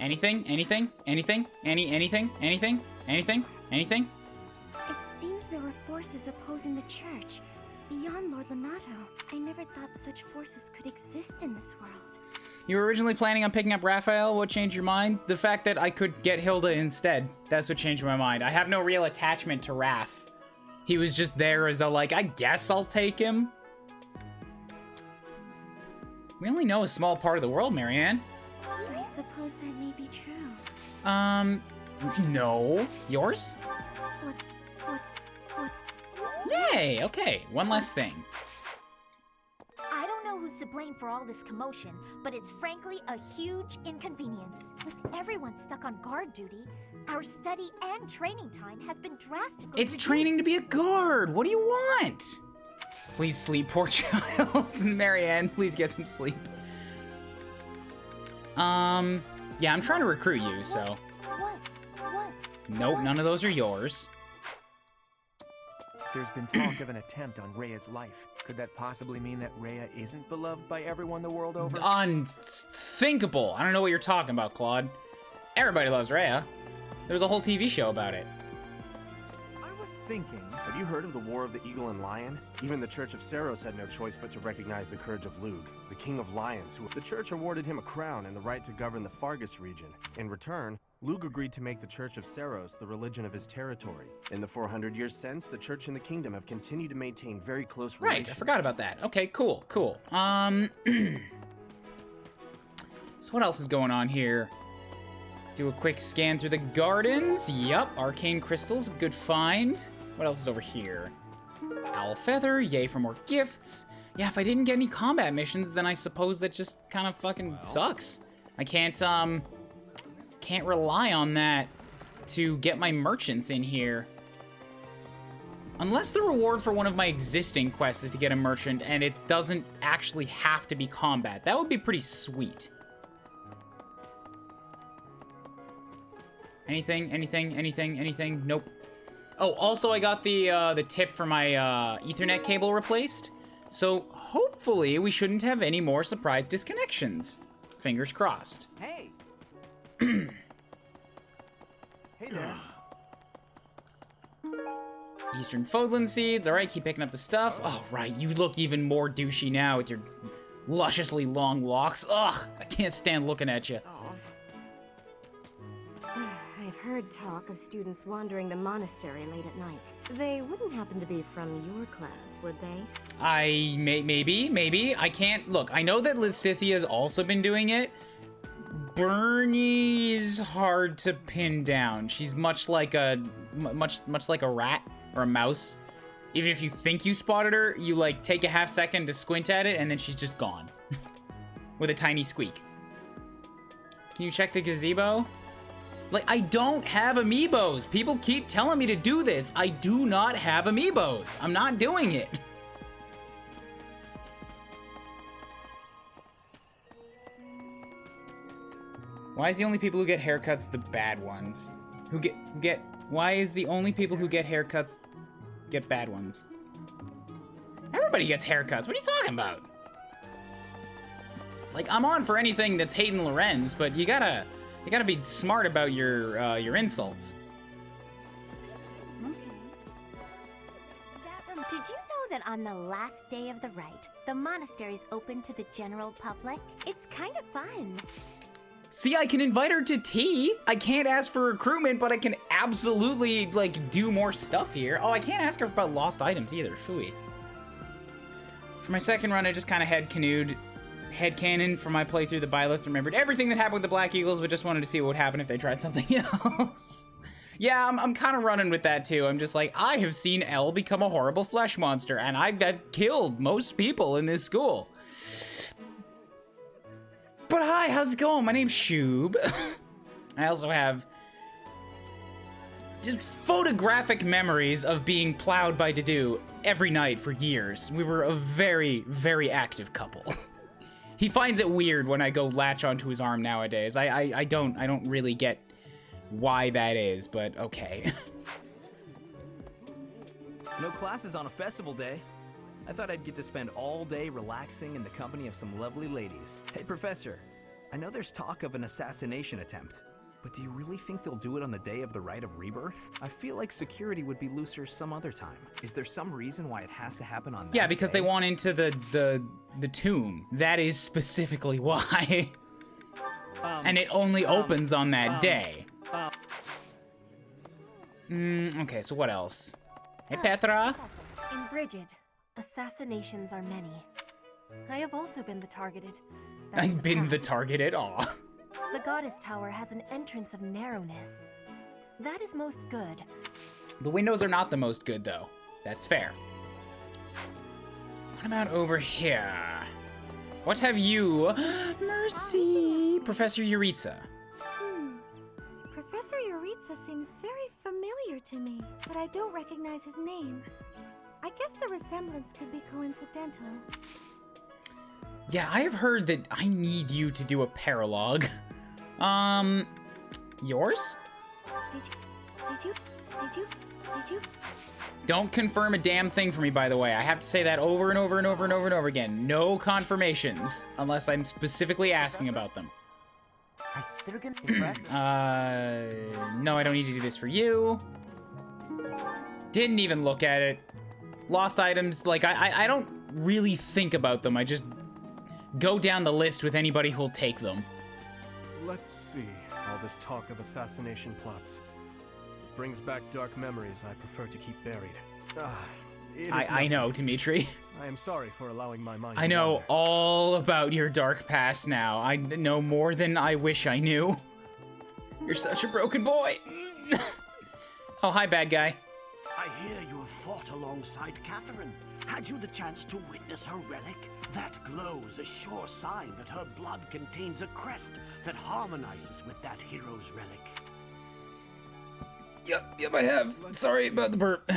Anything? Anything? Anything? Anything? Anything? Anything? Anything? It seems there were forces opposing the church, beyond Lord Lonato. I never thought such forces could exist in this world. You were originally planning on picking up Raphael. What changed your mind? The fact that I could get Hilda instead. That's what changed my mind. I have no real attachment to Raph. He was just there as a, like, I guess I'll take him. We only know a small part of the world, Marianne. I suppose that may be true. No. Yours? What's... Yes. Yay, okay. One less thing. I don't know who's to blame for all this commotion, but it's frankly a huge inconvenience. With everyone stuck on guard duty, our study and training time has been drastically It's reduced. training to be a guard. What do you want? Please sleep, poor child. Marianne, please get some sleep. Yeah, I'm trying to recruit you, so. What? Nope, none of those are yours. There's been talk of an attempt on Rhea's life. Could that possibly mean that Rhea isn't beloved by everyone the world over? Unthinkable. I don't know what you're talking about, Claude. Everybody loves Rhea. There was a whole TV show about it. I was thinking, have you heard of the War of the Eagle and Lion? Even the Church of Seros had no choice but to recognize the courage of Lug, the King of Lions, who the Church awarded him a crown and the right to govern the Fargus region. In return, Lug agreed to make the Church of Seros the religion of his territory. In the 400 years since, the Church and the Kingdom have continued to maintain very close relations. Right, I forgot about that. Okay, cool. So what else is going on here? Do a quick scan through the gardens. Yup, arcane crystals, good find. What else is over here? Owl feather, yay for more gifts. Yeah, if I didn't get any combat missions, then I suppose that just kind of fucking sucks. I can't rely on that to get my merchants in here. Unless the reward for one of my existing quests is to get a merchant and it doesn't actually have to be combat. That would be pretty sweet. Anything? Nope. Oh, also I got the tip for my Ethernet cable replaced. So hopefully we shouldn't have any more surprise disconnections. Fingers crossed. Hey! Hey there. Eastern Fodland seeds. All right, keep picking up the stuff. Oh, right. You look even more douchey now with your lusciously long locks. Ugh, I can't stand looking at you. I've heard talk of students wandering the monastery late at night. They wouldn't happen to be from your class, would they? Maybe. I can't, look, I know that Lysithea's also been doing it. Bernie's hard to pin down. She's much like a rat or a mouse. Even if you think you spotted her, you like take a half second to squint at it and then she's just gone. With a tiny squeak. Can you check the gazebo? Like, I don't have amiibos. People keep telling me to do this. I do not have amiibos. I'm not doing it. Why is the only people who get haircuts the bad ones? Why is the only people who get haircuts get bad ones? Everybody gets haircuts. What are you talking about? Like, I'm on for anything that's Hayden Lorenz, but you gotta be smart about your insults. Okay. Did you know that on the last day of the Rite, the monastery's open to the general public? It's kind of fun. See, I can invite her to tea. I can't ask for recruitment, but I can absolutely, like, do more stuff here. Oh, I can't ask her about lost items either. Phooey. For my second run, I just kind of headcanon for my playthrough the Byleth. Remembered everything that happened with the Black Eagles, but just wanted to see what would happen if they tried something else. Yeah, I'm kind of running with that, too. I'm just like, I have seen Elle become a horrible flesh monster, and I've killed most people in this school. But hi, how's it going? My name's Shoob. I also have just photographic memories of being plowed by Dedue every night for years. We were a very, very active couple. He finds it weird when I go latch onto his arm nowadays. I don't really get why that is, but okay. No classes on a festival day. I thought I'd get to spend all day relaxing in the company of some lovely ladies. Hey, Professor, I know there's talk of an assassination attempt, but do you really think they'll do it on the day of the Rite of Rebirth? I feel like security would be looser some other time. Is there some reason why it has to happen on that Yeah, because day? they want into the tomb. That is specifically why. And it only opens on that day. Okay, so what else? Hey, Petra. In Brigid, assassinations are many. I have also been the targeted. That's I've been the past. targeted. Aw. The Goddess Tower has an entrance of narrowness. That is most good. The windows are not the most good, though. That's fair. What about over here? What have you? Mercy! Professor Yuritsa. Professor Yuritsa seems very familiar to me, but I don't recognize his name. I guess the resemblance could be coincidental. Yeah, I have heard that I need you to do a paralogue. Yours? Did you? Don't confirm a damn thing for me, by the way. I have to say that over and over and over and over and over again. No confirmations, unless I'm specifically asking about them. They're gonna impress No, I don't need to do this for you. Didn't even look at it. Lost items, like, I don't really think about them. I just go down the list with anybody who'll take them. Let's see. All this talk of assassination plots. It brings back dark memories I prefer to keep buried. I know, Dimitri. I am sorry for allowing my mind I to know wander. all about your dark past now. I know more than I wish I knew. You're such a broken boy. Oh, hi, bad guy. I hear you have fought alongside Catherine. Had you the chance to witness her relic? That glow is a sure sign that her blood contains a crest that harmonizes with that hero's relic. Yep, I have. Sorry about the burp.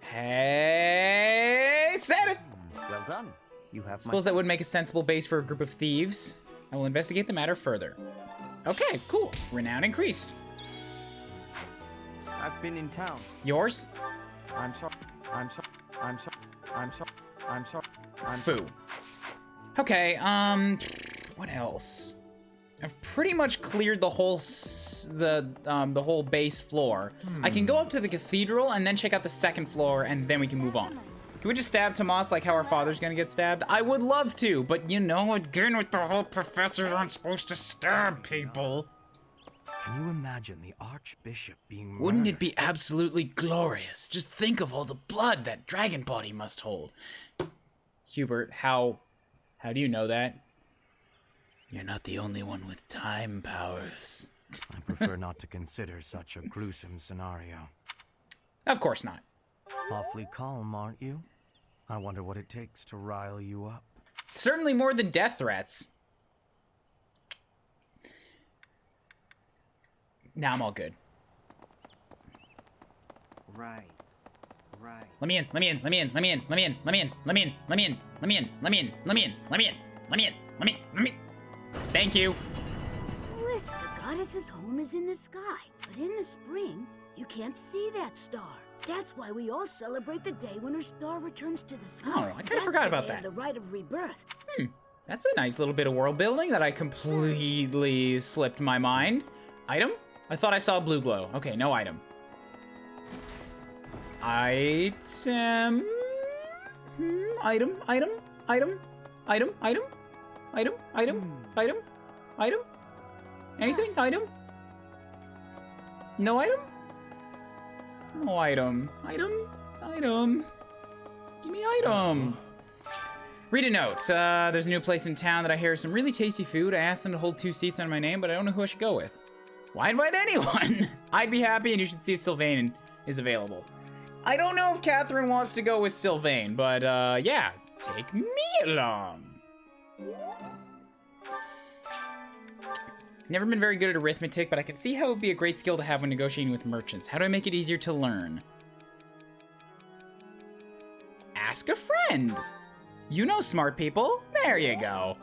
Hey, Seth! Well done. You have Suppose that would make a sensible base for a group of thieves. I will investigate the matter further. Okay, cool. Renown increased. I've been in town. Yours? I'm sorry. I'm sorry. I'm sorry. I'm sorry. I'm sorry. I'm Foo. sorry. Okay, what else? I've pretty much cleared the whole the whole base floor. I can go up to the cathedral and then check out the second floor, and then we can move on. Can we just stab Tomas like how our father's gonna get stabbed? I would love to, but you know, again with the whole professors aren't supposed to stab people. Can you imagine the Archbishop being murdered? Wouldn't it be absolutely glorious? Just think of all the blood that dragon body must hold. Hubert, how do you know that? You're not the only one with time powers. I prefer not to consider such a gruesome scenario. Of course not. Awfully calm, aren't you? I wonder what it takes to rile you up. Certainly more than death threats. Nah, I'm all good. Right. Let me in. Thank you. Listen, the goddess's home is in the sky, but in the spring, you can't see that star. That's why we all celebrate the day when her star returns to the sky. Oh, I kinda forgot about That's that. the Rite of Rebirth. That's a nice little bit of world building that I completely slipped my mind. Item? I thought I saw a blue glow. Okay, no item. Item? Item? Anything? Item? No item? No item. Item? Give me item. Read a note. There's a new place in town that I hear some really tasty food. I asked them to hold 2 seats under my name, but I don't know who I should go with. Why invite anyone? I'd be happy, and you should see if Sylvain is available. I don't know if Catherine wants to go with Sylvain, but yeah, take me along. Never been very good at arithmetic, but I can see how it would be a great skill to have when negotiating with merchants. How do I make it easier to learn? Ask a friend. You know smart people. There you go.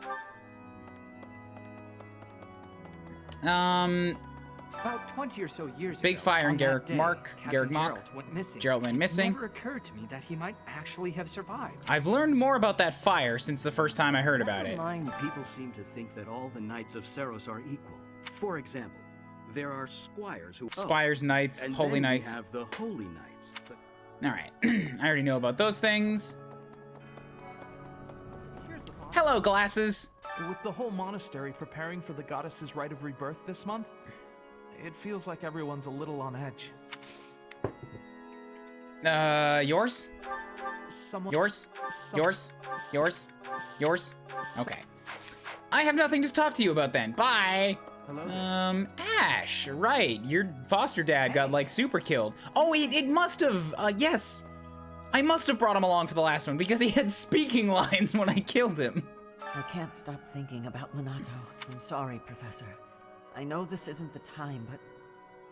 About 20 or so years Big ago, fire on and that Garrick day, Mark, Captain Garrick Mock. Gerald went missing. Gerald went missing. It never occurred to me that he might actually have survived. I've learned more about that fire since the first time I heard about it. People seem to think that all the knights of Seros are equal. For example, there are squires who... Squires, knights, and holy then knights. We have the holy knights. Alright, I already know about those things. Hello, glasses! With the whole monastery preparing for the goddess's rite of rebirth this month, it feels like everyone's a little on edge. Yours? Yours? Yours? Yours? Yours? Okay. I have nothing to talk to you about then. Bye! Ash, right. Your foster dad got, like, super killed. Oh, it must have, yes. I must have brought him along for the last one because he had speaking lines when I killed him. I can't stop thinking about Lonato. I'm sorry, Professor. I know this isn't the time, but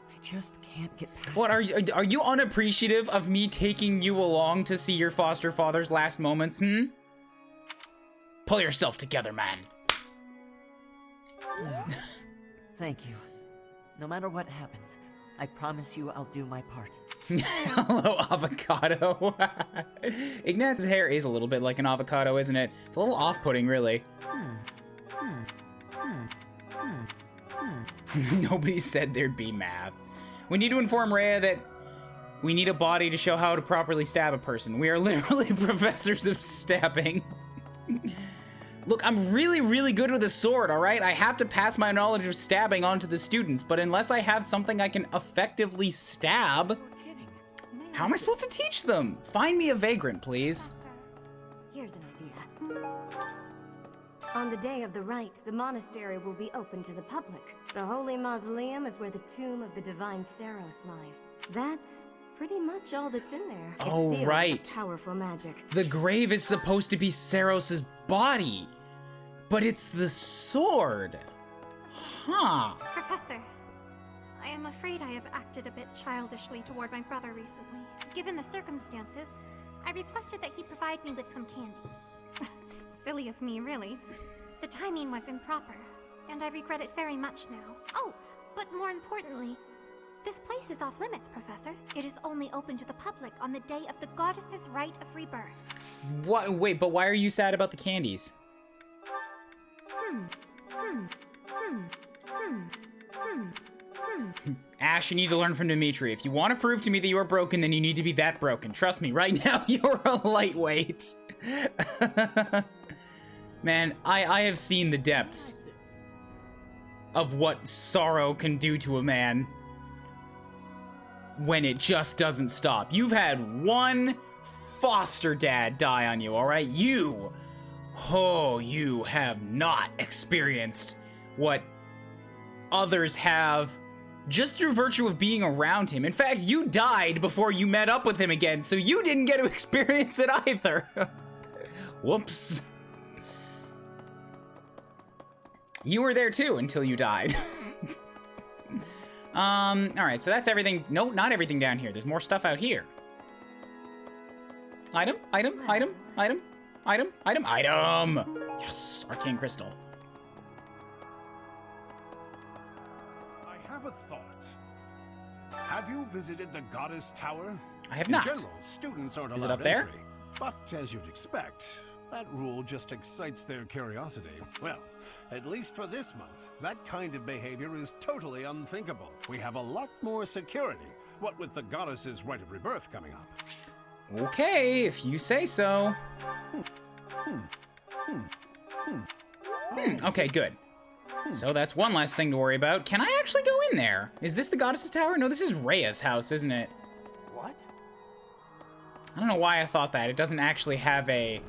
I just can't get past What, it. are you unappreciative of me taking you along to see your foster father's last moments, Pull yourself together, man. Thank you. No matter what happens, I promise you I'll do my part. Hello, avocado. Ignat's hair is a little bit like an avocado, isn't it? It's a little off-putting, really. Nobody said there'd be math. We need to inform Rhea that we need a body to show how to properly stab a person. We are literally professors of stabbing. Look, I'm really, really good with a sword, all right? I have to pass my knowledge of stabbing on to the students, but unless I have something I can effectively stab, how am I supposed to teach them? Find me a vagrant, please. Here's an idea. On the day of the rite, the monastery will be open to the public. The Holy Mausoleum is where the tomb of the divine Seros lies. That's pretty much all that's in there. Oh, it's sealed right. with powerful magic. The grave is supposed to be Seros's body, but it's the sword. Huh. Professor, I am afraid I have acted a bit childishly toward my brother recently. Given the circumstances, I requested that he provide me with some candies. Silly of me, really. The timing was improper, and I regret it very much now. Oh, but more importantly, this place is off limits, Professor. It is only open to the public on the day of the goddess's rite of rebirth. What? Wait, but why are you sad about the candies? Ash, you need to learn from Dimitri. If you want to prove to me that you are broken, then you need to be that broken. Trust me, right now, you're a lightweight. Man, I have seen the depths of what sorrow can do to a man when it just doesn't stop. You've had one foster dad die on you, all right? You have not experienced what others have just through virtue of being around him. In fact, you died before you met up with him again, so you didn't get to experience it either. Whoops. You were there too until you died. Alright, so that's everything. No, not everything down here. There's more stuff out here. Item, item, item, item, item, item, item! Yes, arcane crystal. I have a thought. Have you visited the Goddess Tower? I have not. In general, students aren't allowed Is it up there? entry, but as you'd expect, that rule just excites their curiosity. Well, at least for this month, that kind of behavior is totally unthinkable. We have a lot more security, what with the Goddess's Rite of Rebirth coming up. Okay, if you say so. Okay, good. So that's one less thing to worry about. Can I actually go in there? Is this the Goddess's Tower? No, this is Rhea's house, isn't it? What? I don't know why I thought that. It doesn't actually have a...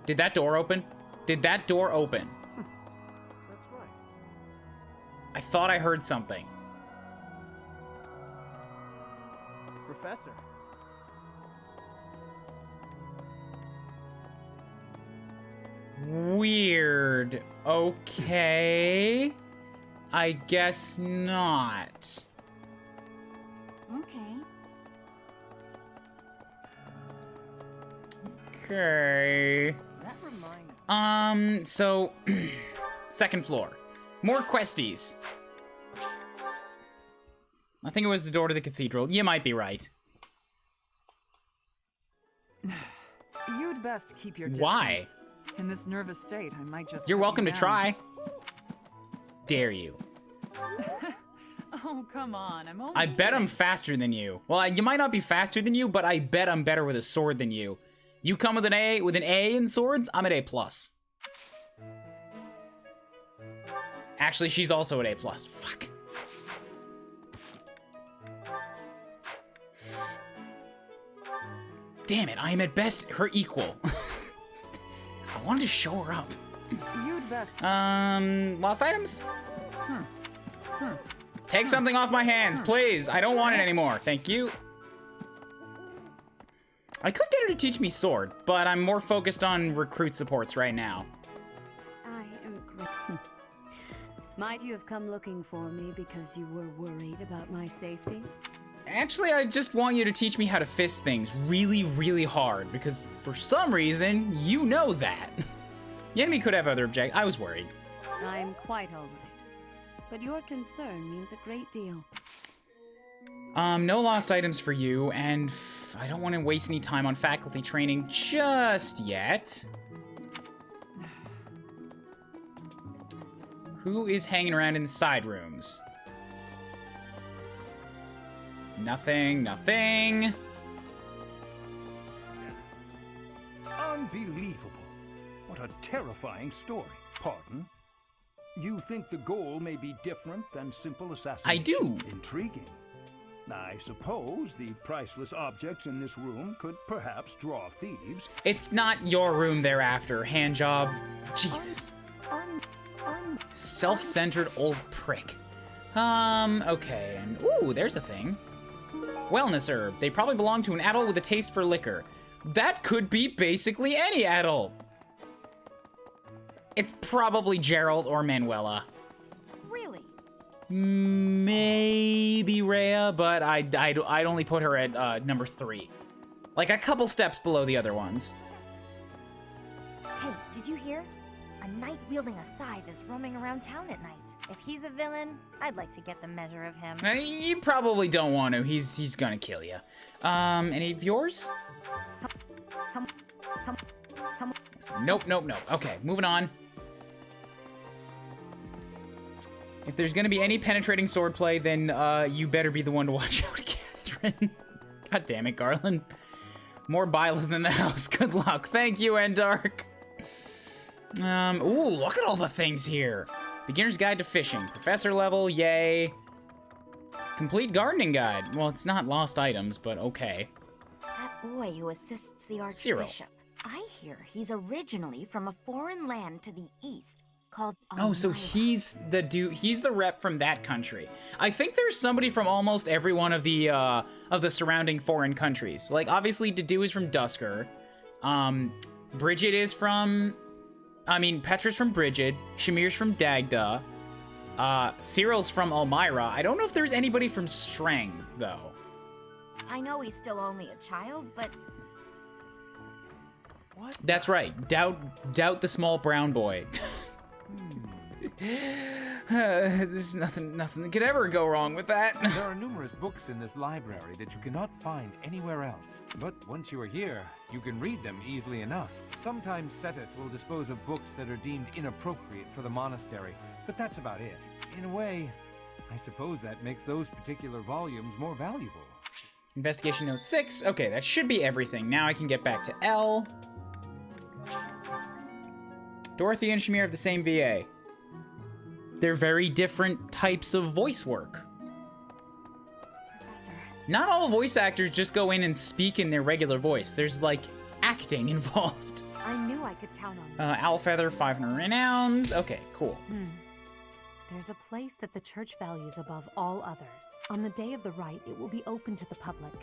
Did that door open? Did that door open? That's right. I thought I heard something. Professor. Weird. Okay. I guess not. Okay. Okay. That reminds So second floor. More questies. I think it was the door to the cathedral. You might be right. You'd best keep your distance. Why? In this nervous state, I might just. You're cut welcome you to down. try. Dare you. Oh, come on. I'm only I bet I'm kidding. faster than you. Well, you might not be faster than you, but I bet I'm better with a sword than you. You come with an A in swords, I'm at A+. Actually, she's also at A+. Fuck. Damn it, I am at best her equal. I wanted to show her up. You'd best. Lost items? Take something off my hands, please. I don't want it anymore. Thank you. I could get her to teach me sword, but I'm more focused on recruit supports right now. I am great. Might you have come looking for me because you were worried about my safety? Actually, I just want you to teach me how to fist things really, really hard, because for some reason, you know that. The enemy could have other objectives. I was worried. I'm quite all right. But your concern means a great deal. No lost items for you, and I don't want to waste any time on faculty training just yet. Who is hanging around in the side rooms? Nothing, nothing. Unbelievable. What a terrifying story. Pardon? You think the goal may be different than simple assassination? I do. Intriguing. I suppose the priceless objects in this room could perhaps draw thieves. It's not your room thereafter, handjob. Jesus. Self-centered old prick. Okay, and ooh, there's a thing. Wellness herb. They probably belong to an adult with a taste for liquor. That could be basically any adult. It's probably Gerald or Manuela. Really? Maybe Rhea, but I'd only put her at number 3. Like a couple steps below the other ones. Hey, did you hear? A knight wielding a scythe is roaming around town at night. If he's a villain, I'd like to get the measure of him. You probably don't want to. He's gonna kill you. Any of yours? Nope. Okay, moving on. If there's gonna be any penetrating swordplay, then you better be the one to watch out, Catherine. God damn it, Garland. More bile than the house. Good luck. Thank you, Endark. Ooh, look at all the things here. Beginner's Guide to Fishing. Professor level, yay. Complete gardening guide. Well, it's not lost items, but okay. That boy who assists the Cyril. archbishop. I hear he's originally from a foreign land to the east called Oh, so he's the dude. He's the rep from that country. I think there's somebody from almost every one of the surrounding foreign countries. Like, obviously, Dedu is from Dusker. Bridget is from... Petra's from Bridget. Shamir's from Dagda. Cyril's from Elmira. I don't know if there's anybody from Strang, though. I know he's still only a child, but... What? That's right. Doubt the small brown boy. There's nothing that could ever go wrong with that. There are numerous books in this library that you cannot find anywhere else. But once you are here, you can read them easily enough. Sometimes Seteth will dispose of books that are deemed inappropriate for the monastery, but that's about it. In a way, I suppose that makes those particular volumes more valuable. Investigation note 6. Okay, that should be everything. Now I can get back to L. Dorothy and Shamir have the same VA. They're very different types of voice work. Professor. Not all voice actors just go in and speak in their regular voice. There's, like, acting involved. I knew I could count on you. Owlfeather, 500 renowns. Okay, cool. There's a place that the church values above all others. On the day of the rite, it will be open to the public.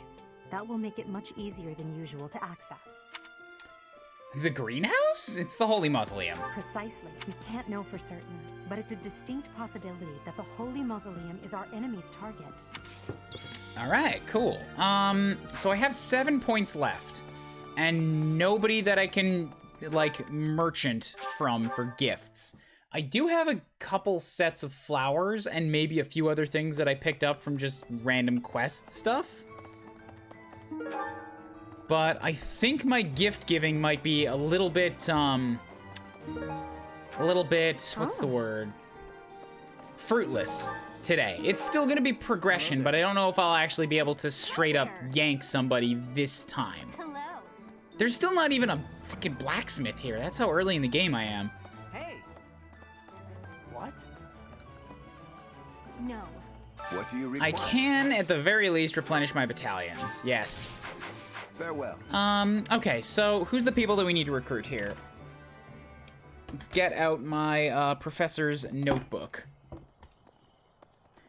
That will make it much easier than usual to access. The greenhouse? It's the Holy Mausoleum. Precisely. We can't know for certain, but it's a distinct possibility that the Holy Mausoleum is our enemy's target. All right, cool. So I have 7 points left, and nobody that I can, like, merchant from for gifts. I do have a couple sets of flowers and maybe a few other things that I picked up from just random quest stuff. But I think my gift giving might be a little bit, what's the word? Fruitless today. It's still gonna be progression, but I don't know if I'll actually be able to straight up yank somebody this time. There's still not even a fucking blacksmith here. That's how early in the game I am. What? No. What do you require? I can, at the very least, replenish my battalions. Yes. Farewell. Okay, so who's the people that we need to recruit here? Let's get out my professor's notebook. I'm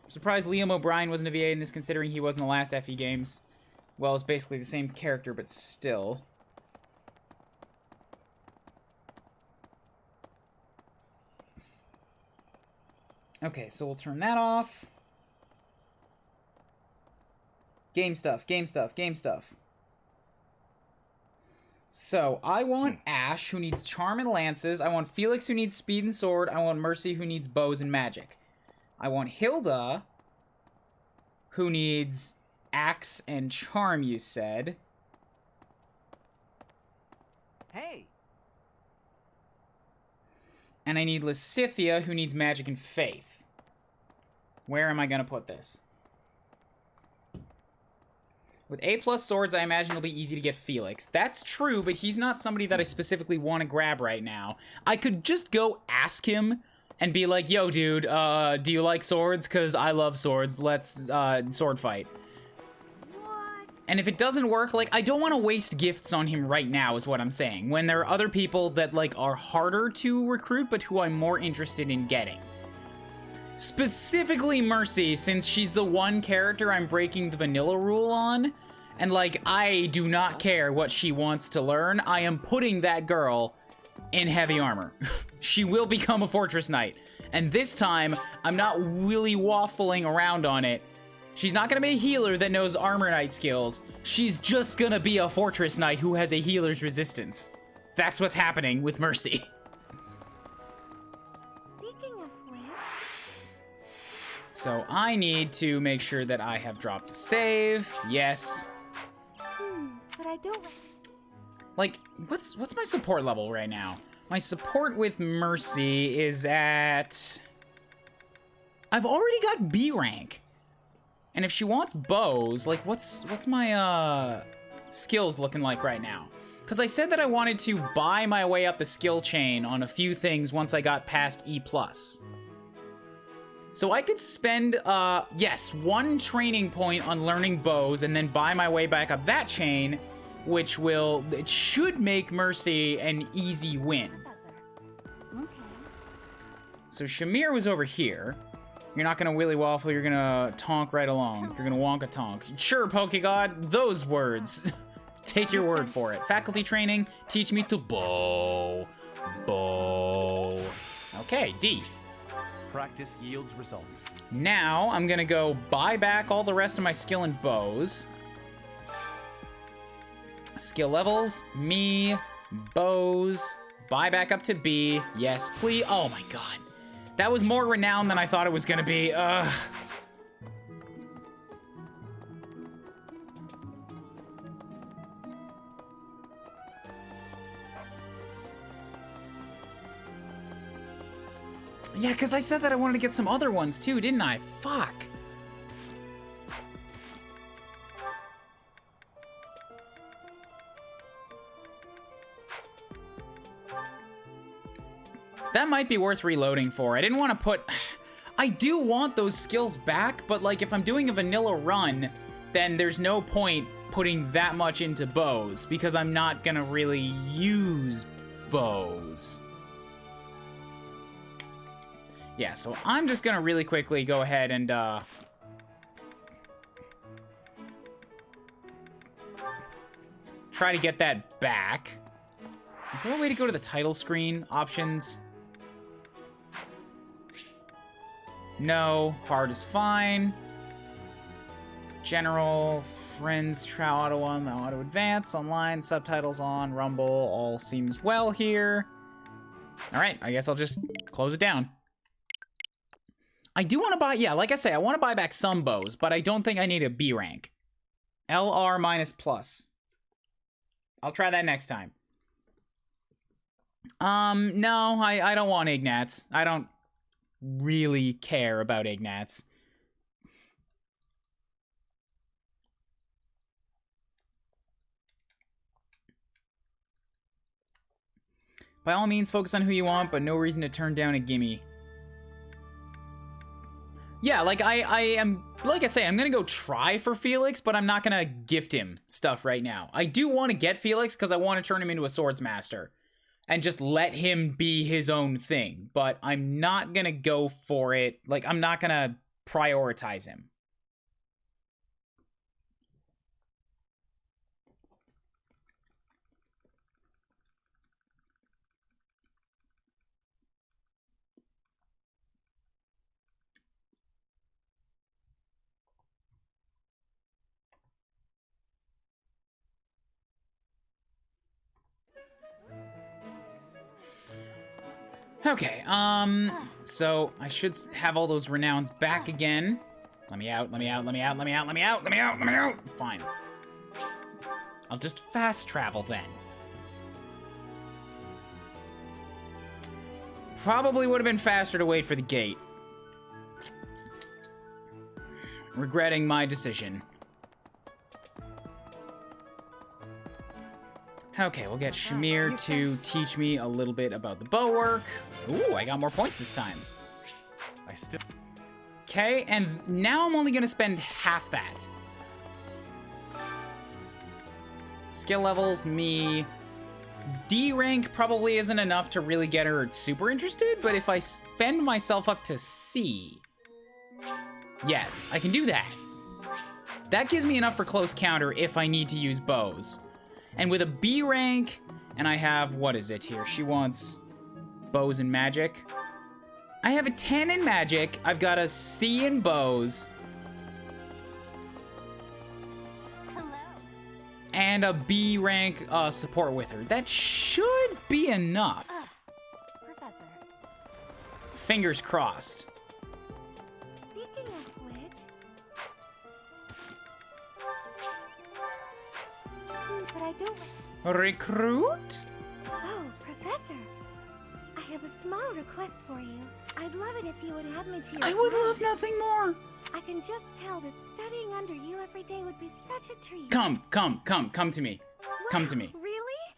surprised Liam O'Brien wasn't a VA in this, considering he was in the last FE games. Well, it's basically the same character, but still. Okay, so we'll turn that off. Game stuff, game stuff, game stuff. So, I want Ash, who needs Charm and Lances. I want Felix, who needs Speed and Sword. I want Mercy, who needs Bows and Magic. I want Hilda, who needs Axe and Charm, you said. Hey! And I need Lysithea, who needs Magic and Faith. Where am I going to put this? With A+ swords, I imagine it'll be easy to get Felix. That's true, but he's not somebody that I specifically want to grab right now. I could just go ask him and be like, yo, dude, do you like swords? Because I love swords. Let's sword fight. And if it doesn't work, like, I don't want to waste gifts on him right now, is what I'm saying. When there are other people that, like, are harder to recruit, but who I'm more interested in getting. Specifically Mercy, since she's the one character I'm breaking the vanilla rule on. And, like, I do not care what she wants to learn. I am putting that girl in heavy armor. She will become a Fortress Knight. And this time, I'm not willy waffling around on it. She's not gonna be a healer that knows Armor Knight skills. She's just gonna be a Fortress Knight who has a healer's resistance. That's what's happening with Mercy. Speaking of which... So I need to make sure that I have dropped a save. Yes. But I don't... Like, what's my support level right now? My support with Mercy is at... I've already got B rank. And if she wants bows, like, what's my, skills looking like right now? Because I said that I wanted to buy my way up the skill chain on a few things once I got past E+. So I could spend, yes, 1 training point on learning bows and then buy my way back up that chain, which will, it should make Mercy an easy win. Okay. So Shamir was over here. You're not gonna willy waffle, you're gonna tonk right along. You're gonna wonka tonk. Sure, Pokegod, those words. Take your word for it. Faculty training, teach me to bow. Bow. Okay, D. Practice yields results. Now, I'm gonna go buy back all the rest of my skill and bows. Skill levels, me, bows, buy back up to B. Yes, please. Oh my god. That was more renowned than I thought it was gonna be. Ugh. Yeah, because I said that I wanted to get some other ones too, didn't I? Fuck. That might be worth reloading for. I didn't want to put... I do want those skills back, but like if I'm doing a vanilla run, then there's no point putting that much into bows because I'm not gonna really use bows. Yeah, so I'm just gonna really quickly go ahead and try to get that back. Is there a way to go to the title screen options? No, hard is fine. General, friends, trial auto on, auto advance, online, subtitles on, Rumble, all seems well here. All right, I guess I'll just close it down. I do want to buy, yeah, like I say, I want to buy back some bows, but I don't think I need a B rank. LR minus plus. I'll try that next time. No, I don't want Ignats. I don't really care about Ignats. By all means, focus on who you want, but no reason to turn down a gimme. Yeah, like, I am, like I say, I'm gonna go try for Felix, but I'm not gonna gift him stuff right now. I do want to get Felix, because I want to turn him into a swords master. And just let him be his own thing. But I'm not gonna go for it. Like, I'm not gonna prioritize him. Okay, so I should have all those renowns back again. Let me out, let me out, let me out, let me out, let me out, let me out, let me out. Fine. I'll just fast travel then. Probably would have been faster to wait for the gate. Regretting my decision. Okay, we'll get Shamir to teach me a little bit about the bow work. Ooh, I got more points this time. Okay, and now I'm only gonna spend half that. Skill levels, me. D rank probably isn't enough to really get her super interested, but if I spend myself up to C, yes, I can do that. That gives me enough for close counter if I need to use bows. And with a B rank, and I have, what is it here? She wants bows and magic. I have a 10 in magic. I've got a C in bows. Hello. And a B rank support with her. That should be enough. Professor. Fingers crossed. Speaking of which... But I don't... Recruit? Oh, Professor. I have a small request for you. I'd love it if you would add me to your I would class. love nothing more. I can just tell that studying under you every day would be such a treat. Come to me. Come to me. Really?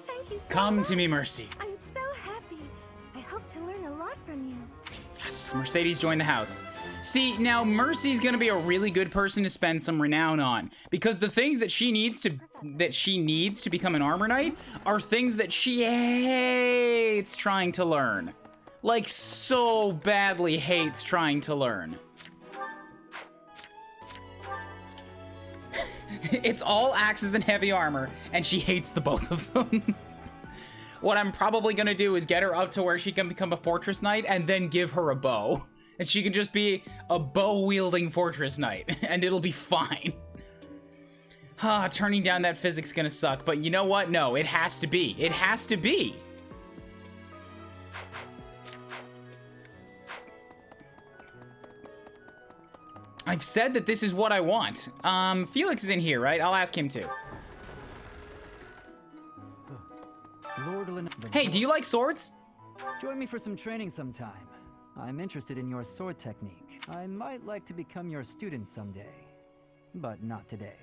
Thank you so Come much. to me, Mercy. I'm so happy. I hope to learn a lot from you. Yes, Mercedes joined the house. See, now Mercy's gonna be a really good person to spend some renown on, because the things that she needs to become an armor knight are things that she hates trying to learn. Like, so badly hates trying to learn. It's all axes and heavy armor, and she hates the both of them. What I'm probably gonna do is get her up to where she can become a fortress knight and then give her a bow. And she can just be a bow-wielding fortress knight, and it'll be fine. Turning down that physic's gonna suck, but you know what? No, it has to be. It has to be. I've said that this is what I want. Felix is in here, right? I'll ask him to. Hey, do you like swords? Join me for some training sometime. I'm interested in your sword technique. I might like to become your student someday, but not today.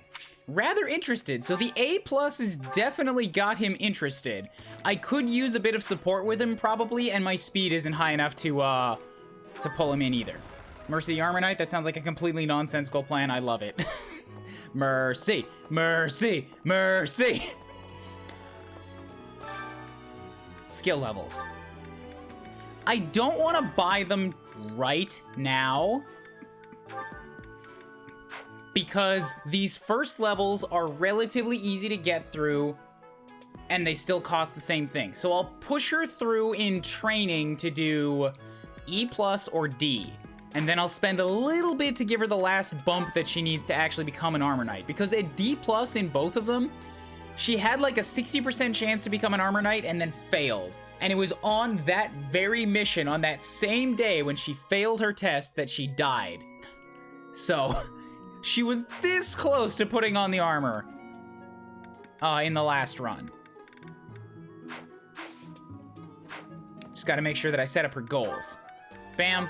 Rather interested, so the A+ has definitely got him interested. I could use a bit of support with him probably, and my speed isn't high enough to pull him in either. Mercy the Armor Knight, that sounds like a completely nonsensical plan. I love it. Mercy, mercy, mercy. Skill levels. I don't want to buy them right now, because these first levels are relatively easy to get through and they still cost the same thing. So I'll push her through in training to do E+ or D. And then I'll spend a little bit to give her the last bump that she needs to actually become an Armor Knight. Because at D+ in both of them, she had like a 60% chance to become an Armor Knight and then failed. And it was on that very mission, on that same day when she failed her test, that she died. So, she was this close to putting on the armor in the last run. Just gotta make sure that I set up her goals. Bam.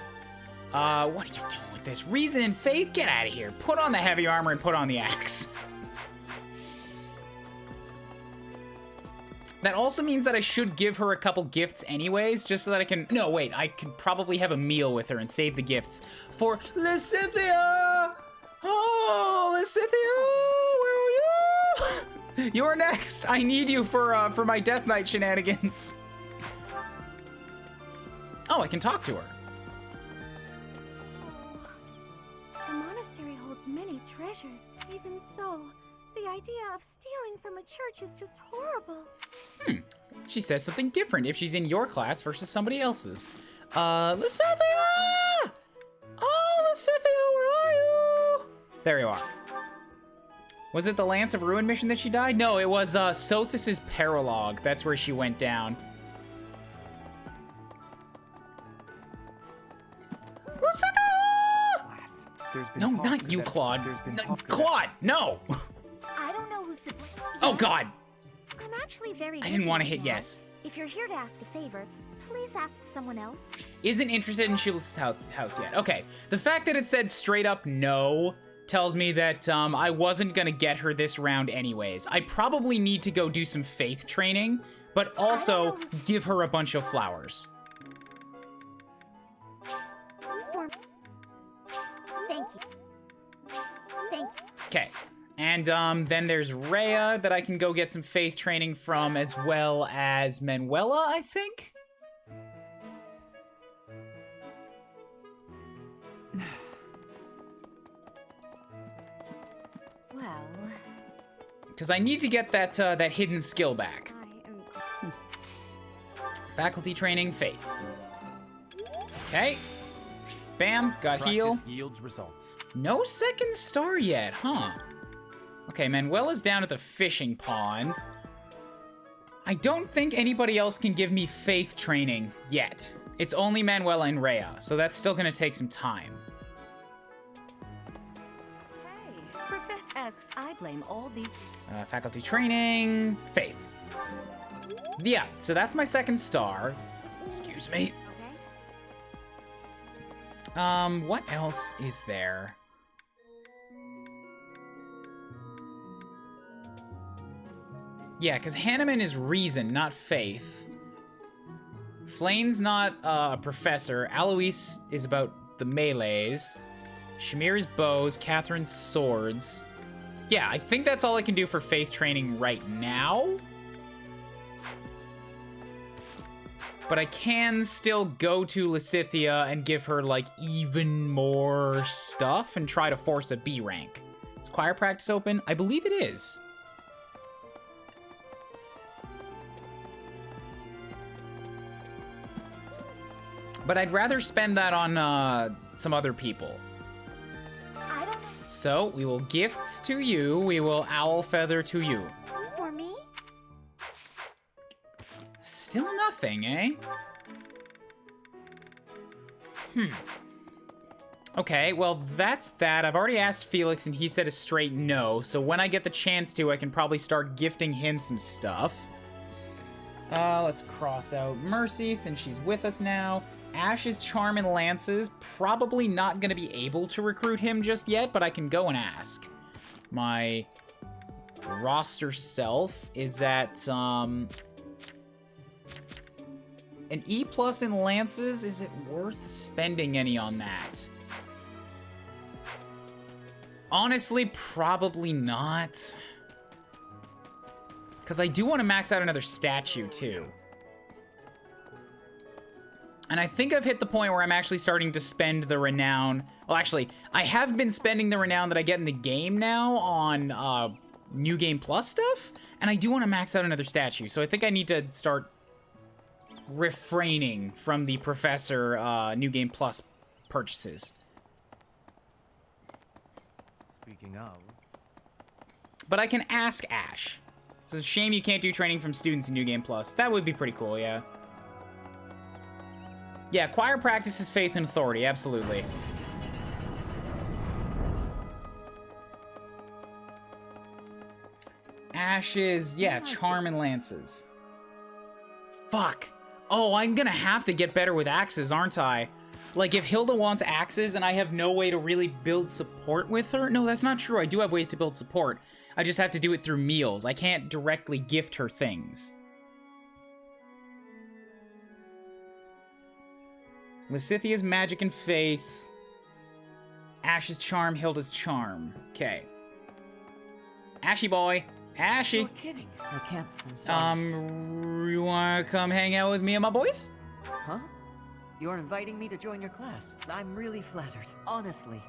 What are you doing with this? Reason and faith? Get out of here. Put on the heavy armor and put on the axe. That also means that I should give her a couple gifts anyways, just so that I can... No, wait, I could probably have a meal with her and save the gifts for Lysithea! Oh, Lysithea, where are you? You're next. I need you for my Death Knight shenanigans. Oh, I can talk to her. The monastery holds many treasures. Even so, the idea of stealing from a church is just horrible. She says something different if she's in your class versus somebody else's. Lysithea! Oh, Lysithea, where are you? There you are. Was it the Lance of Ruin mission that she died? No, it was Sothis' Paralogue. That's where she went down. Lysithea! No, not you, Claude. No, Claude, no! I don't know who's to blame. Oh, God! I'm actually very I didn't want to busy hit right now. yes. If you're here to ask a favor, please ask someone else. Isn't interested in Shield's house yet. Okay, the fact that it said straight up no tells me that I wasn't gonna get her this round anyways. I probably need to go do some faith training, but also give her a bunch of flowers. Thank you. Thank you. Okay, and then there's Rhea that I can go get some faith training from, as well as Manuela, I think? Well... Because I need to get that, that hidden skill back. Faculty training, faith. Okay. Bam, got heal. Practice yields results. No second star yet, huh? Okay, Manuela's down at the fishing pond. I don't think anybody else can give me faith training yet. It's only Manuela and Rhea, so that's still gonna take some time. Profess as I blame all these... Faculty training, faith. Yeah, so that's my second star. Excuse me. What else is there? Yeah, because Hanneman is reason, not faith. Flane's not a professor. Alois is about the melees. Shamir's bows, Catherine's swords. Yeah, I think that's all I can do for faith training right now. But I can still go to Lysithea and give her, like, even more stuff and try to force a B rank. Is choir practice open? I believe it is. But I'd rather spend that on some other people. So, we will gifts to you. We will owl feather to you. For me? Still nothing, eh? Okay, well, that's that. I've already asked Felix, and he said a straight no. So when I get the chance to, I can probably start gifting him some stuff. Let's cross out Mercy, since she's with us now. Ash's Charm and Lances. Probably not going to be able to recruit him just yet, but I can go and ask. My roster self is at, an E+ in Lances. Is it worth spending any on that? Honestly, probably not. Because I do want to max out another statue, too. And I think I've hit the point where I'm actually starting to spend the renown. Well, actually, I have been spending the renown that I get in the game now on New Game Plus stuff. And I do want to max out another statue. So I think I need to start refraining from the Professor New Game Plus purchases. Speaking of... But I can ask Ash. It's a shame you can't do training from students in New Game Plus. That would be pretty cool, yeah. Yeah, choir practices faith and authority, absolutely. Ashes, yeah, charm and lances. Fuck. Oh, I'm gonna have to get better with axes, aren't I? Like, if Hilda wants axes and I have no way to really build support with her... No, that's not true. I do have ways to build support. I just have to do it through meals. I can't directly gift her things. Lysithea's magic and faith. Ash's charm, Hilda's charm. Okay. Ashy boy. Ashy. You're kidding. I can't. I'm sorry. You wanna come hang out with me and my boys? Huh? You're inviting me to join your class. I'm really flattered, honestly.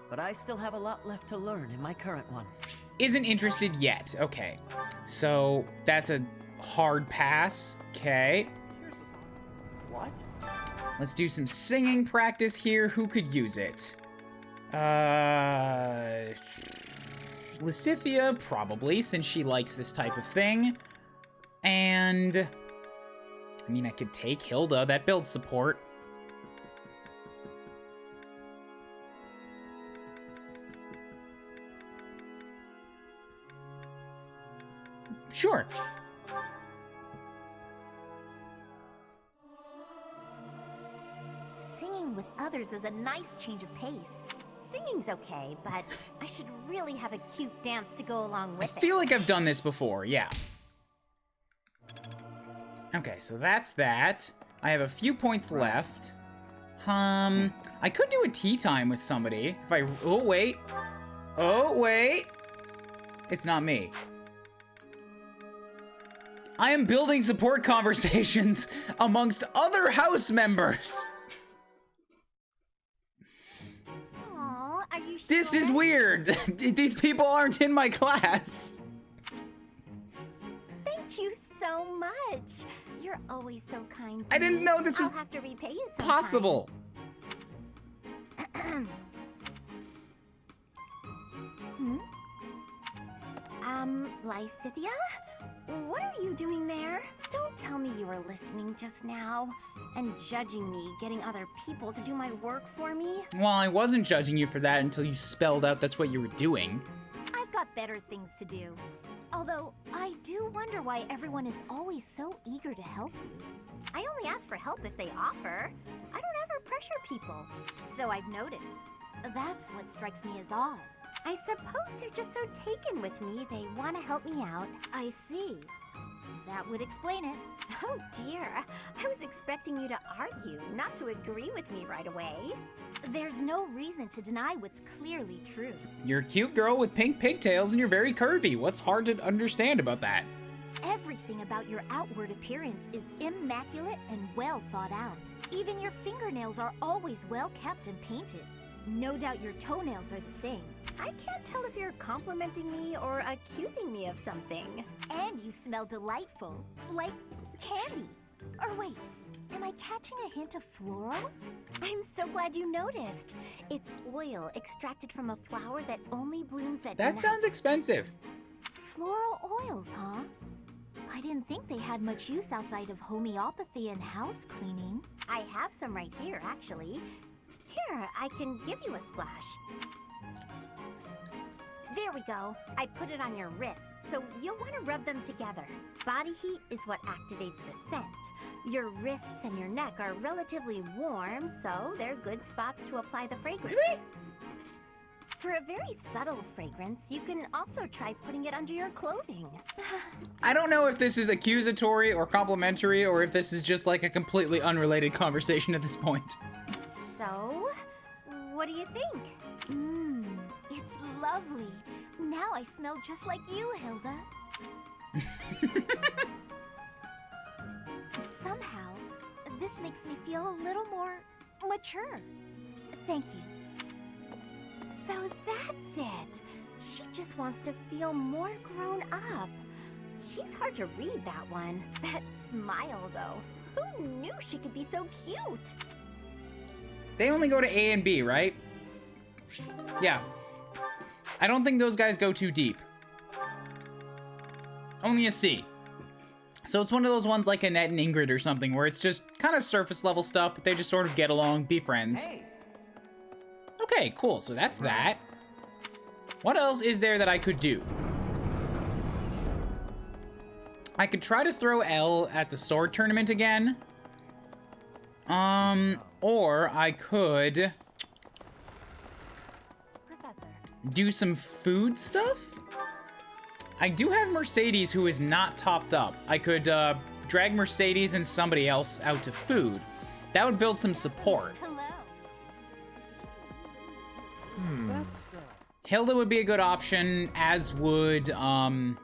But I still have a lot left to learn in my current one. Isn't interested yet. Okay. So, that's a hard pass. Okay. What? Let's do some singing practice here. Who could use it? Lysithea, probably, since she likes this type of thing. And... I mean, I could take Hilda. That builds support. Sure. Singing with others is a nice change of pace. Singing's okay, but I should really have a cute dance to go along with it. I feel like I've done this before, yeah. Okay, so that's that. I have a few points left. I could do a tea time with somebody. If I... Oh, wait. Oh, wait. It's not me. I am building support conversations amongst other house members. Aww, are you sure? This is weird. These people aren't in my class. Thank you so much. You're always so kind to I didn't me. know this was I'll have to repay you sometime. possible. Lysithea? What are you doing there? Don't tell me you were listening just now and judging me getting other people to do my work for me. Well, I wasn't judging you for that until you spelled out that's what you were doing. I've got better things to do. Although, I do wonder why everyone is always so eager to help you. I only ask for help if they offer. I don't ever pressure people. So I've noticed. That's what strikes me as odd. I suppose they're just so taken with me, they want to help me out. I see. That would explain it. Oh dear, I was expecting you to argue, not to agree with me right away. There's no reason to deny what's clearly true. You're a cute girl with pink pigtails and you're very curvy. What's hard to understand about that? Everything about your outward appearance is immaculate and well thought out. Even your fingernails are always well kept and painted. No doubt your toenails are the same. I can't tell if you're complimenting me or accusing me of something. And you smell delightful, like candy. Or wait, am I catching a hint of floral? I'm so glad you noticed. It's oil extracted from a flower that only blooms at night. That sounds expensive. Floral oils, huh? I didn't think they had much use outside of homeopathy and house cleaning. I have some right here, actually. Here, I can give you a splash. There we go. I put it on your wrists, so you'll want to rub them together. Body heat is what activates the scent. Your wrists and your neck are relatively warm, so they're good spots to apply the fragrance. Really? For a very subtle fragrance, you can also try putting it under your clothing. I don't know if this is accusatory or complimentary or if this is just like a completely unrelated conversation at this point. So, what do you think? It's lovely. Now I smell just like you, Hilda. Somehow, this makes me feel a little more mature. Thank you. So that's it. She just wants to feel more grown up. She's hard to read, that one. That smile, though. Who knew she could be so cute? They only go to A and B, right? Yeah. I don't think those guys go too deep. Only a C. So it's one of those ones like Annette and Ingrid or something, where it's just kind of surface level stuff, but they just sort of get along, be friends. Okay, cool. So that's that. What else is there that I could do? I could try to throw Elle at the sword tournament again. Or I could do some food stuff. I do have Mercedes who is not topped up. I could drag Mercedes and somebody else out to food. That would build some support. Hilda would be a good option, as would, no,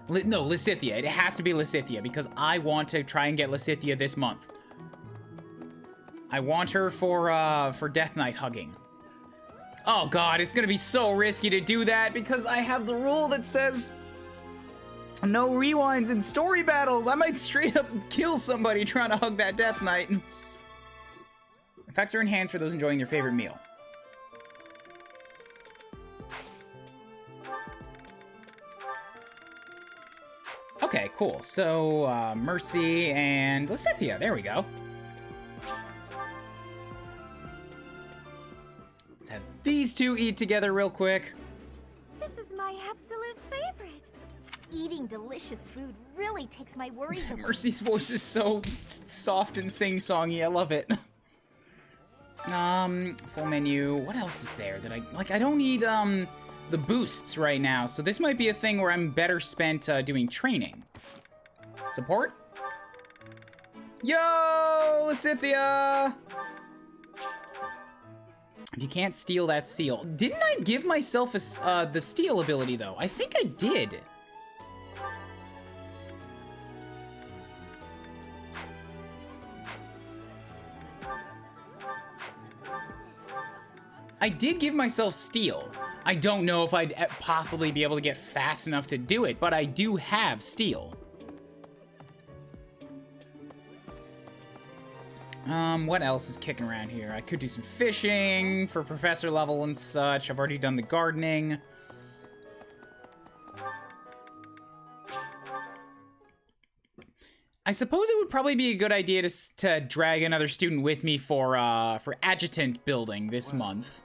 Lysithea. It has to be Lysithea, because I want to try and get Lysithea this month. I want her for Death Knight hugging. Oh god, it's gonna be so risky to do that, because I have the rule that says no rewinds in story battles. I might straight up kill somebody trying to hug that Death Knight. Effects are enhanced for those enjoying their favorite meal. Okay, cool. So, Mercy and Lysithea. There we go. Let's have these two eat together real quick. This is my absolute favorite. Eating delicious food really takes my worries away. Mercy's voice is so soft and sing-songy. I love it. Full menu. What else is there that I don't need, the boosts right now, so this might be a thing where I'm better spent doing training. Support? Yo, Lysithea! If you can't steal that seal. Didn't I give myself the steal ability, though? I think I did. I did give myself steal. I don't know if I'd possibly be able to get fast enough to do it, but I do have steal. What else is kicking around here? I could do some fishing for professor level and such. I've already done the gardening. I suppose it would probably be a good idea to drag another student with me for adjutant building this month.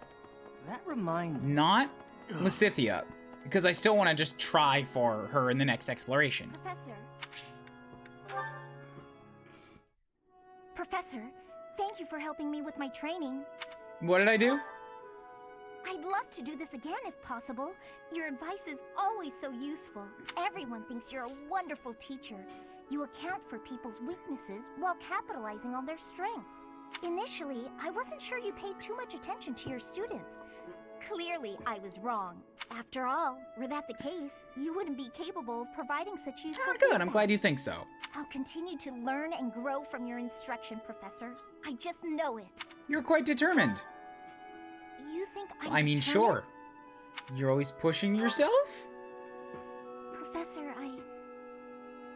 That reminds Not Lysithea, because I still want to just try for her in the next exploration. Professor, thank you for helping me with my training. What did I do? I'd love to do this again if possible. Your advice is always so useful. Everyone thinks you're a wonderful teacher. You account for people's weaknesses while capitalizing on their strengths. Initially, I wasn't sure you paid too much attention to your students. Clearly, I was wrong. After all, were that the case, you wouldn't be capable of providing such useful Good, feedback. I'm glad you think so. I'll continue to learn and grow from your instruction, Professor. I just know it. You're quite determined. You think I'm I mean, determined? sure. You're always pushing yourself? Professor,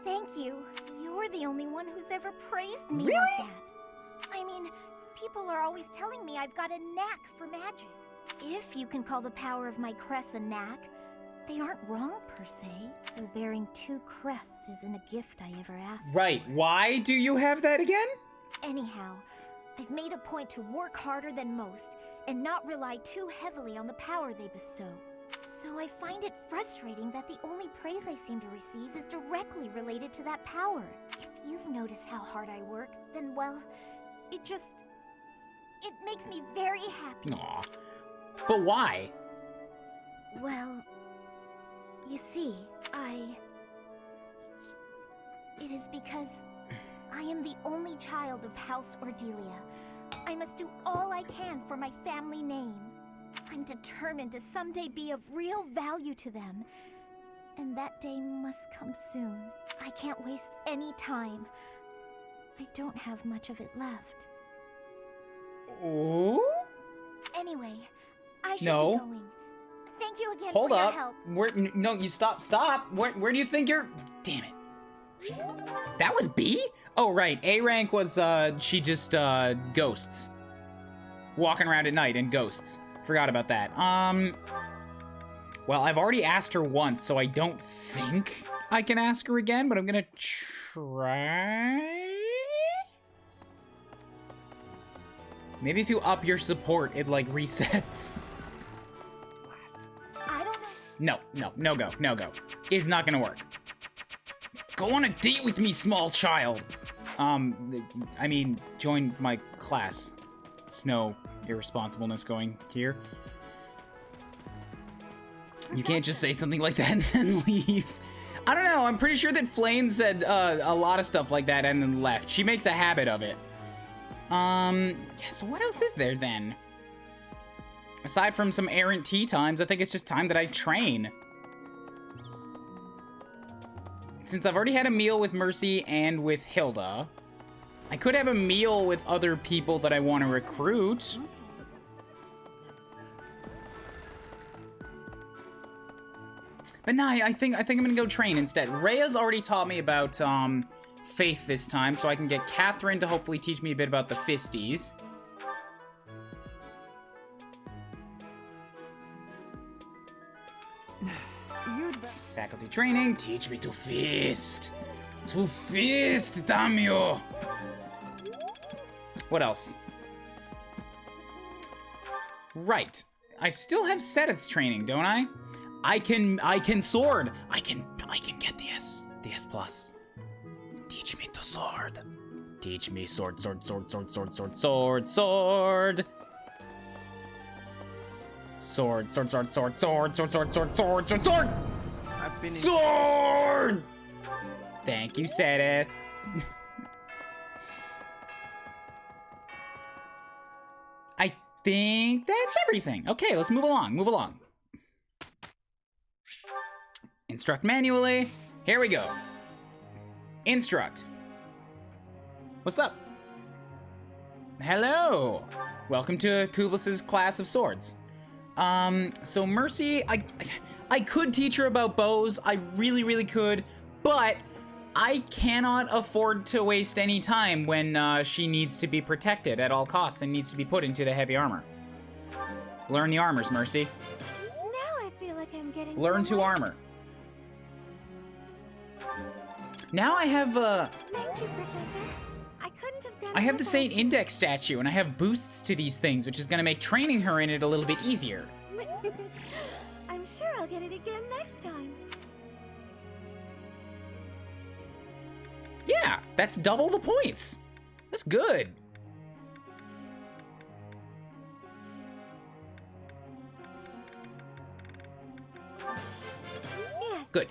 thank you. You're the only one who's ever praised me Really? like that. I mean, people are always telling me I've got a knack for magic. If you can call the power of my crest a knack, they aren't wrong per se, though bearing 2 crests isn't a gift I ever asked Right, why do you have that again? Anyhow, I've made a point to work harder than most and not rely too heavily on the power they bestow. So I find it frustrating that the only praise I seem to receive is directly related to that power. If you've noticed how hard I work, then well, it makes me very happy. Aw. But why? Well, you see, it is because I am the only child of House Ordelia. I must do all I can for my family name. I'm determined to someday be of real value to them. And that day must come soon. I can't waste any time. I don't have much of it left. Ooh? Anyway, I should No. be going. Thank you again Hold for your up. help. No, you stop. Where do you think you're... Damn it. That was B? Oh, right. A rank was, she just, ghosts. Walking around at night and ghosts. Forgot about that. Well, I've already asked her once, so I don't think I can ask her again, but I'm gonna try. Maybe if you up your support, it like resets. I don't know. No go. Is not gonna work. Go on a date with me, small child. I mean, join my class. There's no irresponsibleness going here. You can't just say something like that and then leave. I don't know, I'm pretty sure that Flame said a lot of stuff like that and then left. She makes a habit of it. Yeah, so what else is there then? Aside from some errant tea times, I think it's just time that I train. Since I've already had a meal with Mercy and with Hilda, I could have a meal with other people that I want to recruit. But nah, I think I'm gonna go train instead. Rhea's already taught me about faith this time, so I can get Catherine to hopefully teach me a bit about the fisties. Faculty training, teach me to fist. To fist, Damio. What else? Right. I still have Seteth's training, don't I? I can sword. I can get the S plus. Teach me to sword. Teach me sword. Sword. I've been sword. Thank you, Seteth. I think that's everything. Okay, let's move along. Instruct manually. Here we go. Instruct. What's up? Hello. Welcome to Kublas's class of swords. So Mercy, I could teach her about bows. I really could, but I cannot afford to waste any time when she needs to be protected at all costs and needs to be put into the heavy armor. Learn the armors, Mercy. Now I feel like I'm getting Learn to armor. Now I have Thank you, Professor. I couldn't have done I have the without Saint you. Index statue, and I have boosts to these things, which is gonna make training her in it a little bit easier. I'm sure I'll get it again next time. Yeah, that's double the points. That's good. Yes. Good.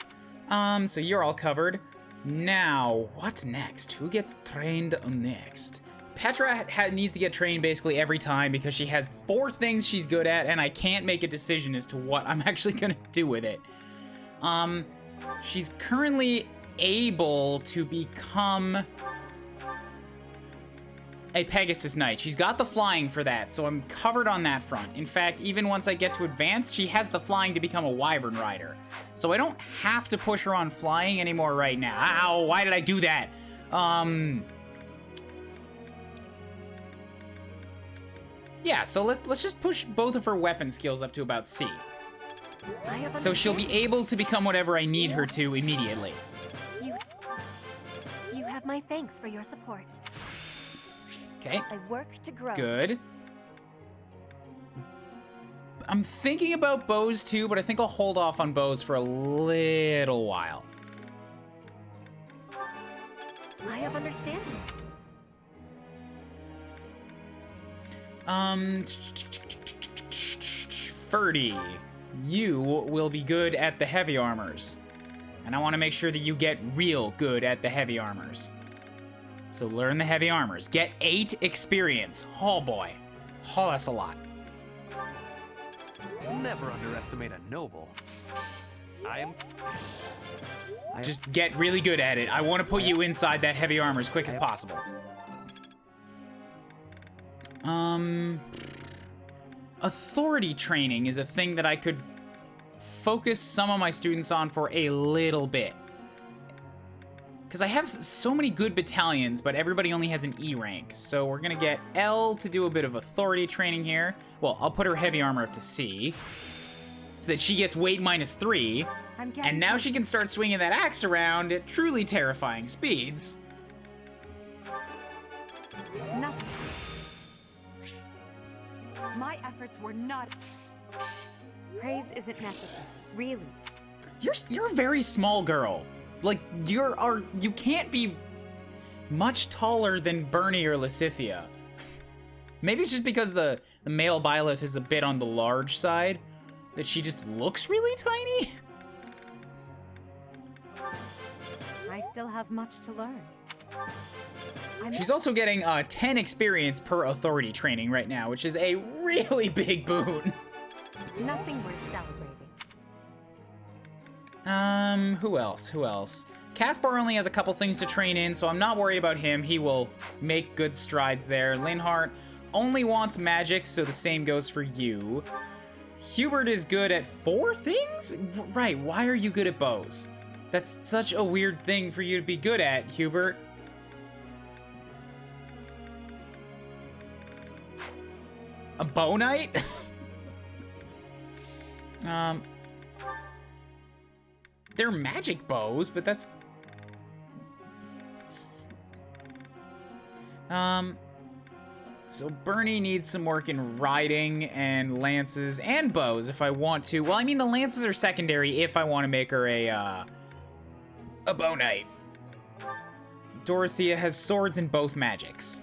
So you're all covered. Now, what's next? Who gets trained next? Petra needs to get trained basically every time because she has 4 things she's good at, and I can't make a decision as to what I'm actually gonna do with it. She's currently able to become a Pegasus Knight. She's got the flying for that, so I'm covered on that front. In fact, even once I get to advanced, she has the flying to become a Wyvern Rider. So I don't have to push her on flying anymore right now. Ow, why did I do that? Yeah, so let's just push both of her weapon skills up to about C. So she'll be able to become whatever I need her to immediately. You have my thanks for your support. Okay. I work to grow. Good. I'm thinking about bows too, but I think I'll hold off on bows for a little while. I have understanding. Ferdy, you will be good at the heavy armors. And I want to make sure that you get real good at the heavy armors. So learn the heavy armors. Get 8 experience. Oh boy. Oh, that's a lot. Never underestimate a noble. Just get really good at it. I want to put you inside that heavy armor as quick as possible. Authority training is a thing that I could focus some of my students on for a little bit. Because I have so many good battalions, but everybody only has an E rank. So we're going to get L to do a bit of authority training here. Well, I'll put her heavy armor up to C, so that she gets weight -3. I'm getting And now close. she can start swinging that axe around at truly terrifying speeds. Nothing. My efforts were not. Praise isn't necessary, really. You're a very small girl. Like, you can't be much taller than Bernie or Lysithea. Maybe it's just because the male Byleth is a bit on the large side that she just looks really tiny. I still have much to learn. She's also getting 10 experience per authority training right now, which is a really big boon. Nothing worth celebrating. Who else? Caspar only has a couple things to train in, so I'm not worried about him. He will make good strides there. Linhardt only wants magic, so the same goes for you. Hubert is good at 4 things? Right, why are you good at bows? That's such a weird thing for you to be good at, Hubert. A bow knight? They're magic bows, but that's... So Bernie needs some work in riding and lances and bows if I want to. Well, I mean, the lances are secondary if I want to make her a bow knight. Dorothea has swords in both magics.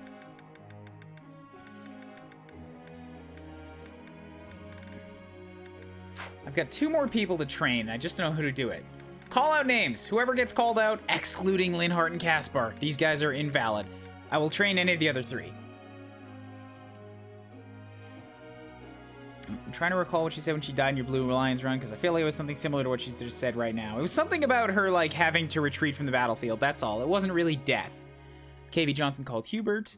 I've got 2 more people to train. I just don't know who to do it. Call out names. Whoever gets called out, excluding Linhardt and Caspar. These guys are invalid. I will train any of the other 3. I'm trying to recall what she said when she died in your Blue Lions run, because I feel like it was something similar to what she just said right now. It was something about her, like, having to retreat from the battlefield. That's all. It wasn't really death. KV Johnson called Hubert.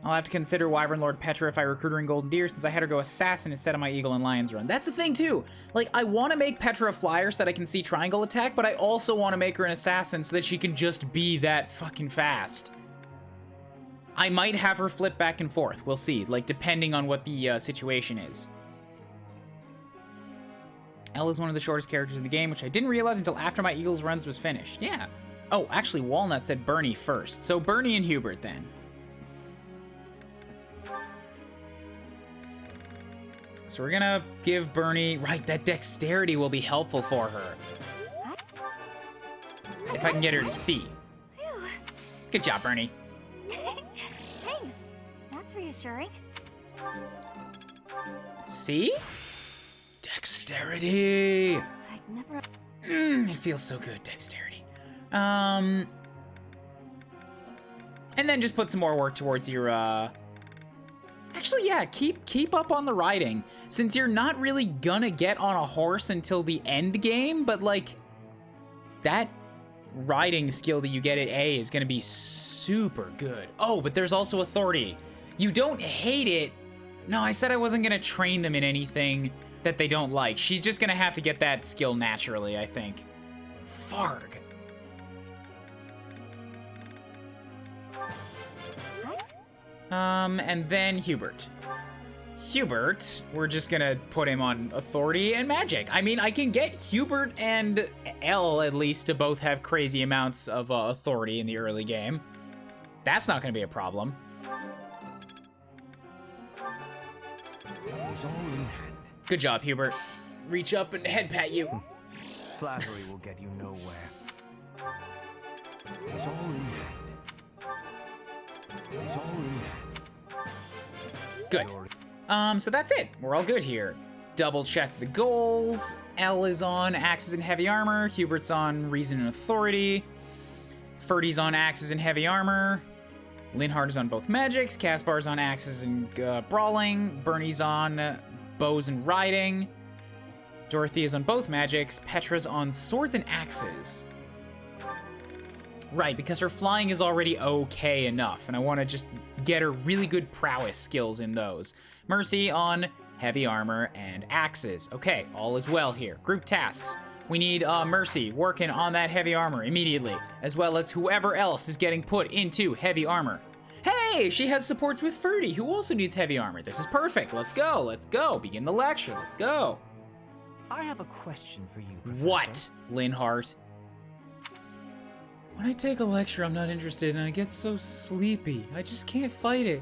I'll have to consider Wyvern Lord Petra if I recruit her in Golden Deer, since I had her go Assassin instead of my Eagle and Lions run. That's the thing, too. Like, I want to make Petra a flyer so that I can see triangle attack, but I also want to make her an Assassin so that she can just be that fucking fast. I might have her flip back and forth. We'll see, like, depending on what the situation is. Elle is one of the shortest characters in the game, which I didn't realize until after my Eagles runs was finished. Yeah. Oh, actually, Walnut said Bernie first. So Bernie and Hubert, then. So we're gonna give Bernie... Right, that dexterity will be helpful for her. If I can get her to see. Good job, Bernie. Thanks. That's reassuring. See? Dexterity. I'd never... It feels so good, dexterity. And then just put some more work towards your, Actually, yeah, keep up on the riding. Since you're not really gonna get on a horse until the end game, but, like, that riding skill that you get at A is gonna be super good. Oh, but there's also authority. You don't hate it. No, I said I wasn't gonna train them in anything that they don't like. She's just gonna have to get that skill naturally, I think. Farg. And then Hubert. Hubert, we're just gonna put him on authority and magic. I mean, I can get Hubert and Elle at least to both have crazy amounts of authority in the early game. That's not gonna be a problem. It's all in hand. Good job, Hubert. Reach up and head pat you. Flattery will get you nowhere. It's all in hand. It's all in hand. Good. So that's it. We're all good here. Double check the goals. Elle is on axes and heavy armor. Hubert's on reason and authority. Ferdy's on axes and heavy armor. Linhardt is on both magics. Caspar's on axes and brawling. Bernie's on bows and riding. Dorothy is on both magics. Petra's on swords and axes. Right, because her flying is already okay enough, and I want to just get her really good prowess skills in those. Mercy on heavy armor and axes. Okay, all is well here. Group tasks. We need Mercy working on that heavy armor immediately, as well as whoever else is getting put into heavy armor. Hey, she has supports with Ferdy, who also needs heavy armor. This is perfect. Let's go. Let's go. Begin the lecture. Let's go. I have a question for you, Professor. What, Linhart? When I take a lecture I'm not interested in, I get so sleepy. I just can't fight it.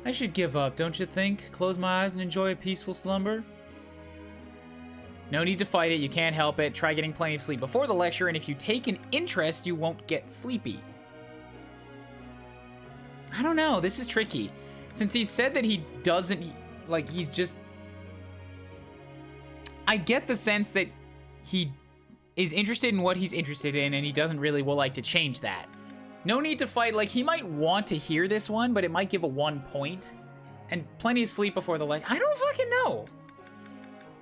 I should give up, don't you think? Close my eyes and enjoy a peaceful slumber? No need to fight it, you can't help it. Try getting plenty of sleep before the lecture, and if you take an interest, you won't get sleepy. I don't know, this is tricky. Since he said that he doesn't, like, he's just... I get the sense that he is interested in what he's interested in, and he doesn't really like to change that. No need to fight, like, he might want to hear this one, but it might give a 1 point. And plenty of sleep before the lecture. I don't fucking know.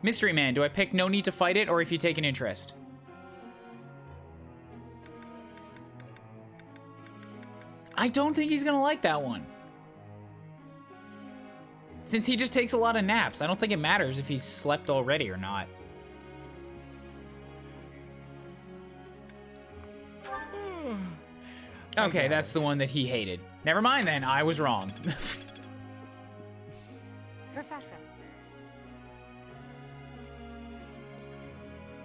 Mystery Man, do I pick no need to fight it, or if you take an interest? I don't think he's gonna like that one. Since he just takes a lot of naps, I don't think it matters if he's slept already or not. Okay, that's the one that he hated. Never mind then, I was wrong. Professor.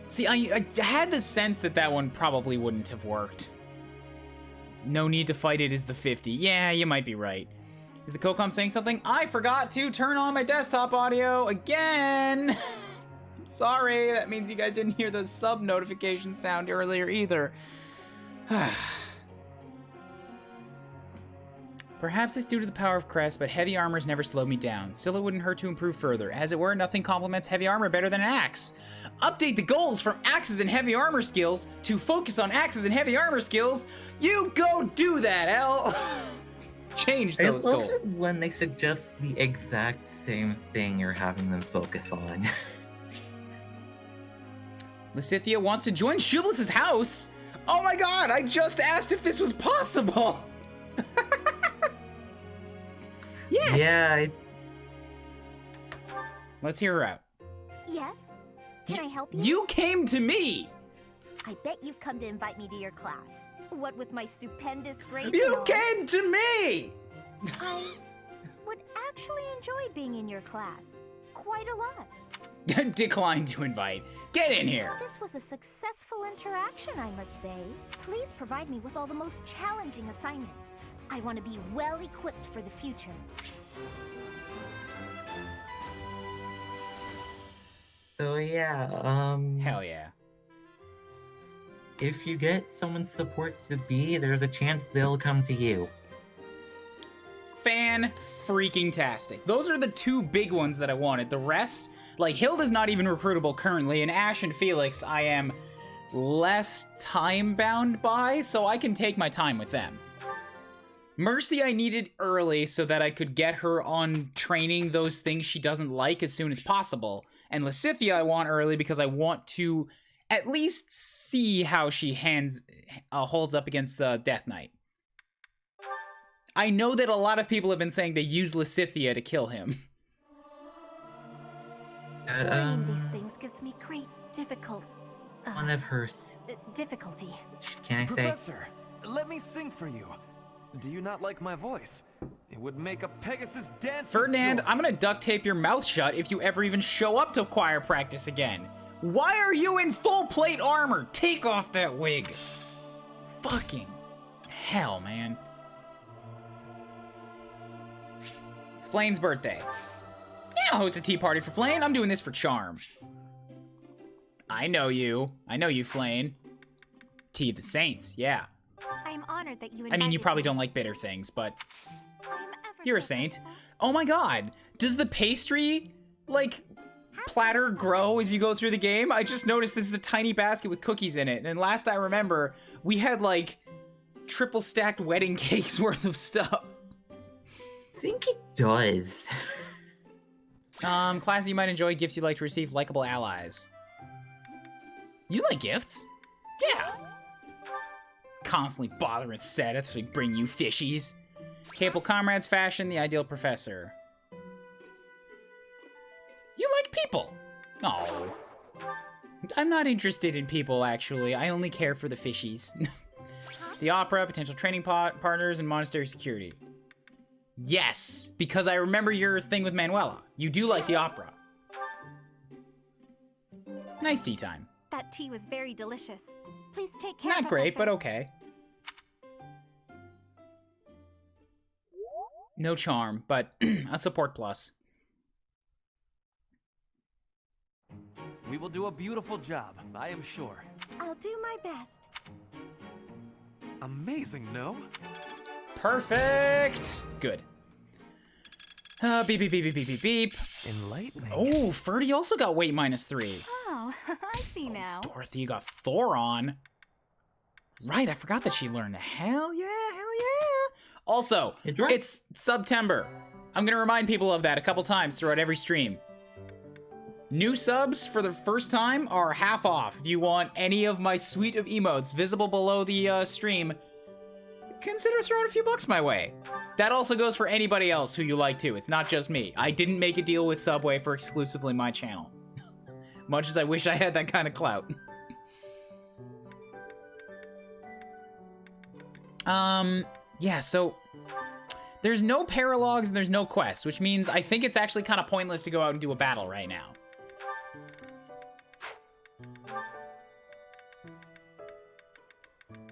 See, I had the sense that that one probably wouldn't have worked. No need to fight it is the 50. Yeah, you might be right. Is the COCOM saying something? I forgot to turn on my desktop audio again. I'm sorry, that means you guys didn't hear the sub notification sound earlier either. Perhaps it's due to the power of Crest, but heavy armor's never slowed me down. Still, it wouldn't hurt to improve further. As it were, nothing complements heavy armor better than an axe. Update the goals from axes and heavy armor skills to focus on axes and heavy armor skills. You go do that, L. Change those goals. I love goals. it when they suggest the exact same thing you're having them focus on. Lysithea wants to join Shublis's house. Oh my god, I just asked if this was possible. Yes. Yeah. Let's hear her out. Yes? Can I help you? You came to me! I bet you've come to invite me to your class. What with my stupendous grades You and all. came to me! I would actually enjoy being in your class. Quite a lot. Decline to invite. Get in here. This was a successful interaction, I must say. Please provide me with all the most challenging assignments. I want to be well equipped for the future. So yeah, Hell yeah. If you get someone's support to be, there's a chance they'll come to you. Fan-freaking-tastic. Those are the two big ones that I wanted. The rest, like, Hilda's not even recruitable currently, and Ash and Felix I am less time-bound by, so I can take my time with them. Mercy I needed early so that I could get her on training those things she doesn't like as soon as possible. And Lysithea I want early because I want to at least see how she holds up against the Death Knight. I know that a lot of people have been saying they use Lysithea to kill him. Learning these things gives me great one of her... difficulty. Can I say? Professor, let me sing for you. Do you not like my voice? It would make a Pegasus dance. Ferdinand, I'm gonna duct tape your mouth shut if you ever even show up to choir practice again. Why are you in full plate armor? Take off that wig. Fucking hell, man. It's Flane's birthday. Yeah, I'll host a tea party for Flane. I'm doing this for charm. I know you, Flane. Tea of the Saints, yeah. I am honored that you I mean, you probably don't like bitter things, but you're a saint. Oh my god, does the pastry, like, platter grow as you go through the game? I just noticed this is a tiny basket with cookies in it, and last I remember, we had, like, triple stacked wedding cakes worth of stuff. I think it does. Classes you might enjoy, gifts you like to receive, likable allies. You like gifts? Yeah. Constantly bothering Seth to bring you fishies. Capable comrades fashion, the ideal professor. You like people. Oh. I'm not interested in people, actually. I only care for the fishies. The opera, potential training partners, and monastery security. Yes, because I remember your thing with Manuela. You do like the opera. Nice tea time. That tea was very delicious. Please take care, Not great, but Professor. okay. No charm, but a support plus. We will do a beautiful job, I am sure. I'll do my best. Amazing, no? Perfect! Good. Beep, beep, beep, beep, beep, beep, beep. Enlightening. Oh, Ferdy also got weight -3. Oh, I see now. Dorothy, you got Thoron. Right, I forgot that she learned. Hell yeah, hell yeah. Also, it's September. I'm gonna remind people of that a couple times throughout every stream. New subs for the first time are half off. If you want any of my suite of emotes visible below the stream, consider throwing a few bucks my way. That also goes for anybody else who you like too. It's not just me. I didn't make a deal with Subway for exclusively my channel. Much as I wish I had that kind of clout. Yeah, so there's no paralogs and there's no quests, which means I think it's actually kind of pointless to go out and do a battle right now.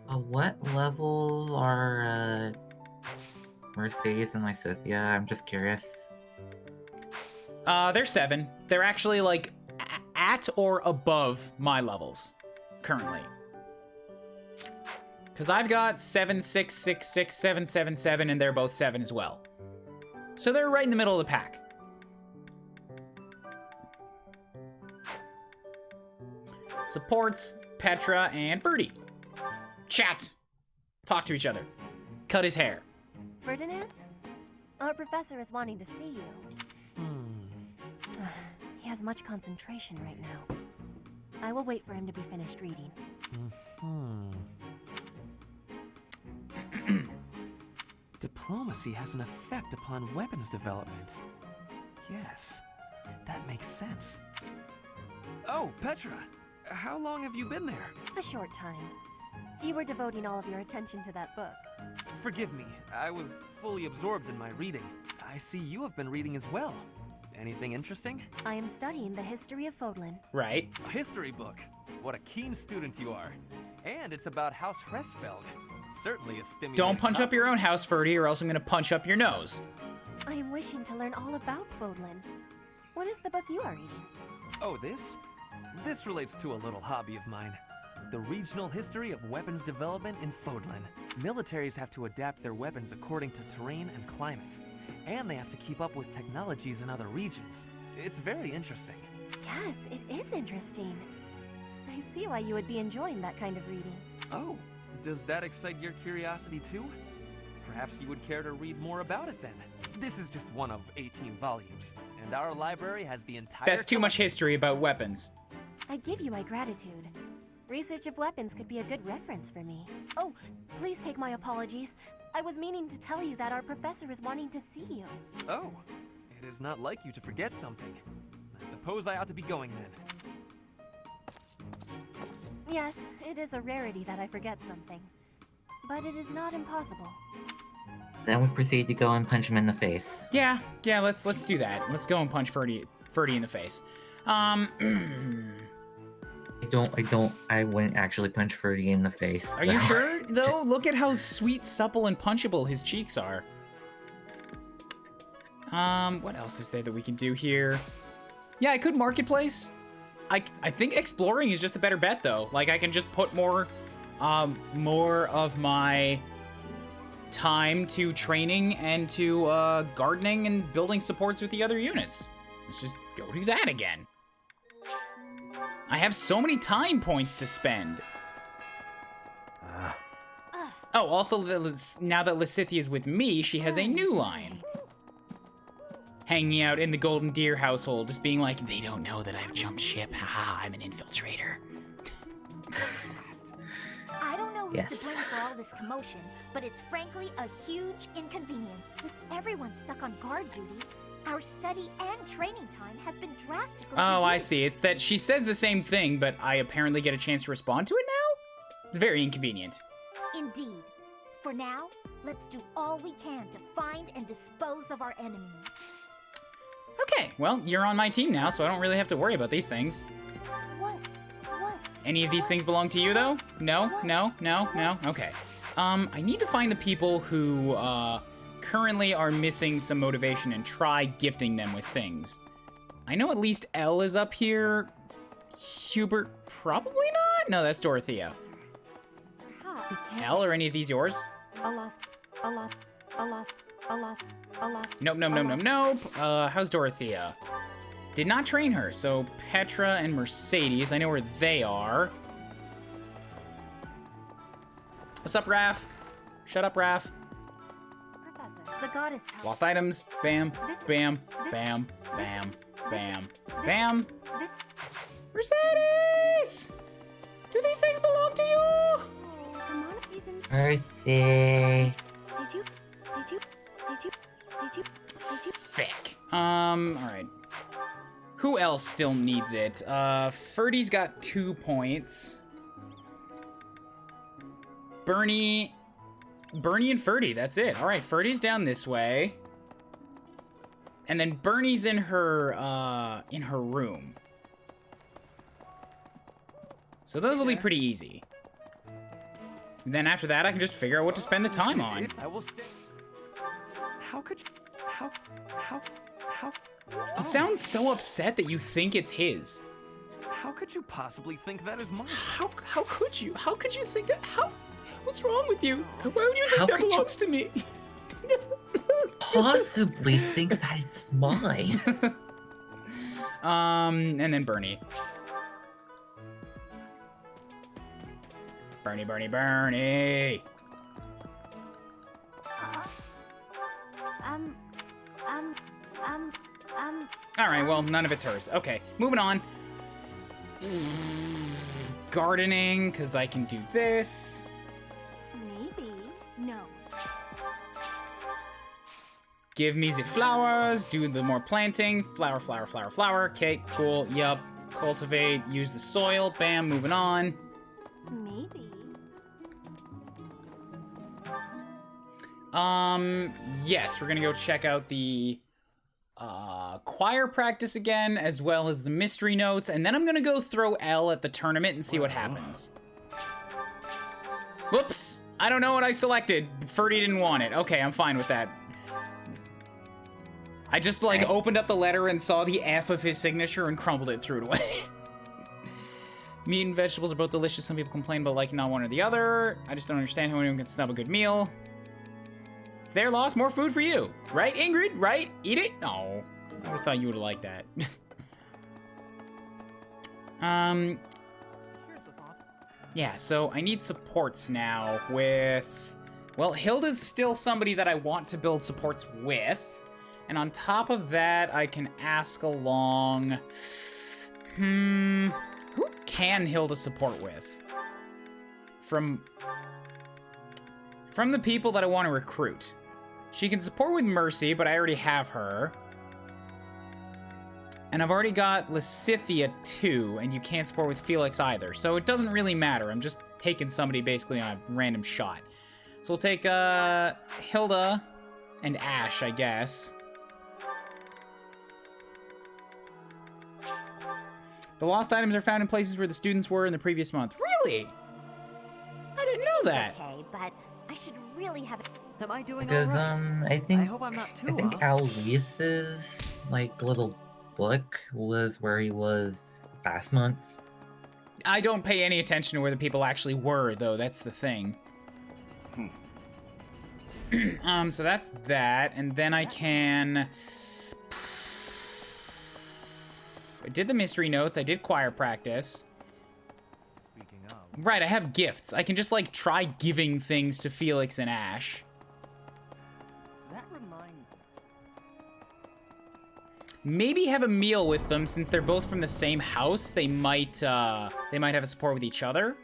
What level are Mercedes and Lysithea? I'm just curious. They're 7. They're actually like at or above my levels currently. Because I've got 7, 6, 6, 6, 7, 7, 7, and they're both 7 as well. So they're right in the middle of the pack. Supports Petra and Ferdy. Chat. Talk to each other. Cut his hair. Ferdinand? Our professor is wanting to see you. He has much concentration right now. I will wait for him to be finished reading. Diplomacy has an effect upon weapons development. Yes, that makes sense. Oh, Petra, how long have you been there? A short time. You were devoting all of your attention to that book. Forgive me, I was fully absorbed in my reading. I see you have been reading as well. Anything interesting? I am studying the history of Fodlan. Right. A history book. What a keen student you are. And it's about House Hresfelg. Certainly a stimulating Don't punch topic. up your own house, Ferdy, or else I'm gonna punch up your nose. I am wishing to learn all about Fodlan. What is the book you are reading? Oh, this? This relates to a little hobby of mine. The regional history of weapons development in Fodlan. Militaries have to adapt their weapons according to terrain and climate. And they have to keep up with technologies in other regions. It's very interesting. Yes, it is interesting. I see why you would be enjoying that kind of reading. Oh, does that excite your curiosity too? Perhaps you would care to read more about it then. This is just one of 18 volumes, and our library has the entire That's too much history about weapons. I give you my gratitude. Research of weapons could be a good reference for me. Oh, please take my apologies. I was meaning to tell you that our professor is wanting to see you. Oh, it is not like you to forget something. I suppose I ought to be going then. Yes, it is a rarity that I forget something. But it is not impossible. Then we proceed to go and punch him in the face. Yeah, let's do that. Let's go and punch Ferdy in the face. I wouldn't actually punch Ferdy in the face. Are you sure, though? Look at how sweet, supple, and punchable his cheeks are. What else is there that we can do here? Yeah, I could marketplace. I think exploring is just a better bet, though. Like, I can just put more of my time to training and to gardening and building supports with the other units. Let's just go do that again. I have so many time points to spend. Oh, also, now that Lysithea is with me, she has a new line. Hanging out in the Golden Deer household, just being like, they don't know that I've jumped ship. Haha, I'm an infiltrator. I don't know who's to blame for all this commotion, but it's frankly a huge inconvenience. With everyone stuck on guard duty, our study and training time has been drastically Oh, I reduced. see. It's that she says the same thing, but I apparently get a chance to respond to it now? It's very inconvenient. Indeed. For now, let's do all we can to find and dispose of our enemy. Okay, well, you're on my team now, so I don't really have to worry about these things. What Any of these things belong to you, though? No? No? No? No? Okay. I need to find the people who, currently are missing some motivation and try gifting them with things. I know at least Elle is up here. Hubert, probably not? No, that's Dorothea. Elle, are any of these yours? Nope, nope, nope, nope, nope. How's Dorothea? Did not train her, so Petra and Mercedes, I know where they are. What's up, Raph? Shut up, Raph. Professor, the goddess tower. Lost items. Bam, bam, bam, bam, bam, bam. Mercedes! Do these things belong to you? Mercy. Did you? Fick. Alright. Who else still needs it? Ferdy's got 2 points. Bernie and Ferdy, that's it. Alright, Ferdy's down this way. And then Bernie's in her room. So those will be pretty easy. And then after that, I can just figure out what to spend the time on. I will stay. How could you? How? He sounds so upset that you think it's his. How could you possibly think that is mine? How could you? How could you think that? How? What's wrong with you? Why would you think that belongs to me? Possibly think that it's mine. And then Bernie. Bernie. Alright, well, none of it's hers. Okay, moving on. Gardening, because I can do this. Maybe. No. Give me the flowers, do the more planting. Flower. Okay, cool, yup. Cultivate, use the soil. Bam, moving on. Maybe. Yes, we're gonna go check out the choir practice again, as well as the mystery notes, and then I'm gonna go throw Elle at the tournament and see what happens. Whoops! I don't know what I selected. Ferdy didn't want it. Okay, I'm fine with that. I just, like, opened up the letter and saw the F of his signature and crumbled it, threw it away. Meat and vegetables are both delicious. Some people complain about liking not one or the other. I just don't understand how anyone can snub a good meal. If they're lost, more food for you. Right, Ingrid? Right? Eat it? No. I would've thought you would've liked that. Yeah, so I need supports now with... Well, Hilda's still somebody that I want to build supports with. And on top of that, I can ask along... Who can Hilda support with? From the people that I want to recruit. She can support with Mercy, but I already have her. And I've already got Lysithea too, and you can't support with Felix either. So it doesn't really matter. I'm just taking somebody basically on a random shot. So we'll take Hilda and Ash, I guess. The lost items are found in places where the students were in the previous month. Really? I didn't know that. Okay, but I should really have it. Am I doing Because, all right? I think hope I'm not too I think off. Aloysius, like, little book was where he was last month. I don't pay any attention to where the people actually were, though. That's the thing. So that's that, and then I can... I did the mystery notes, I did choir practice. Speaking of... Right, I have gifts. I can just, like, try giving things to Felix and Ash. That reminds me. Maybe have a meal with them, since they're both from the same house. They might have a support with each other.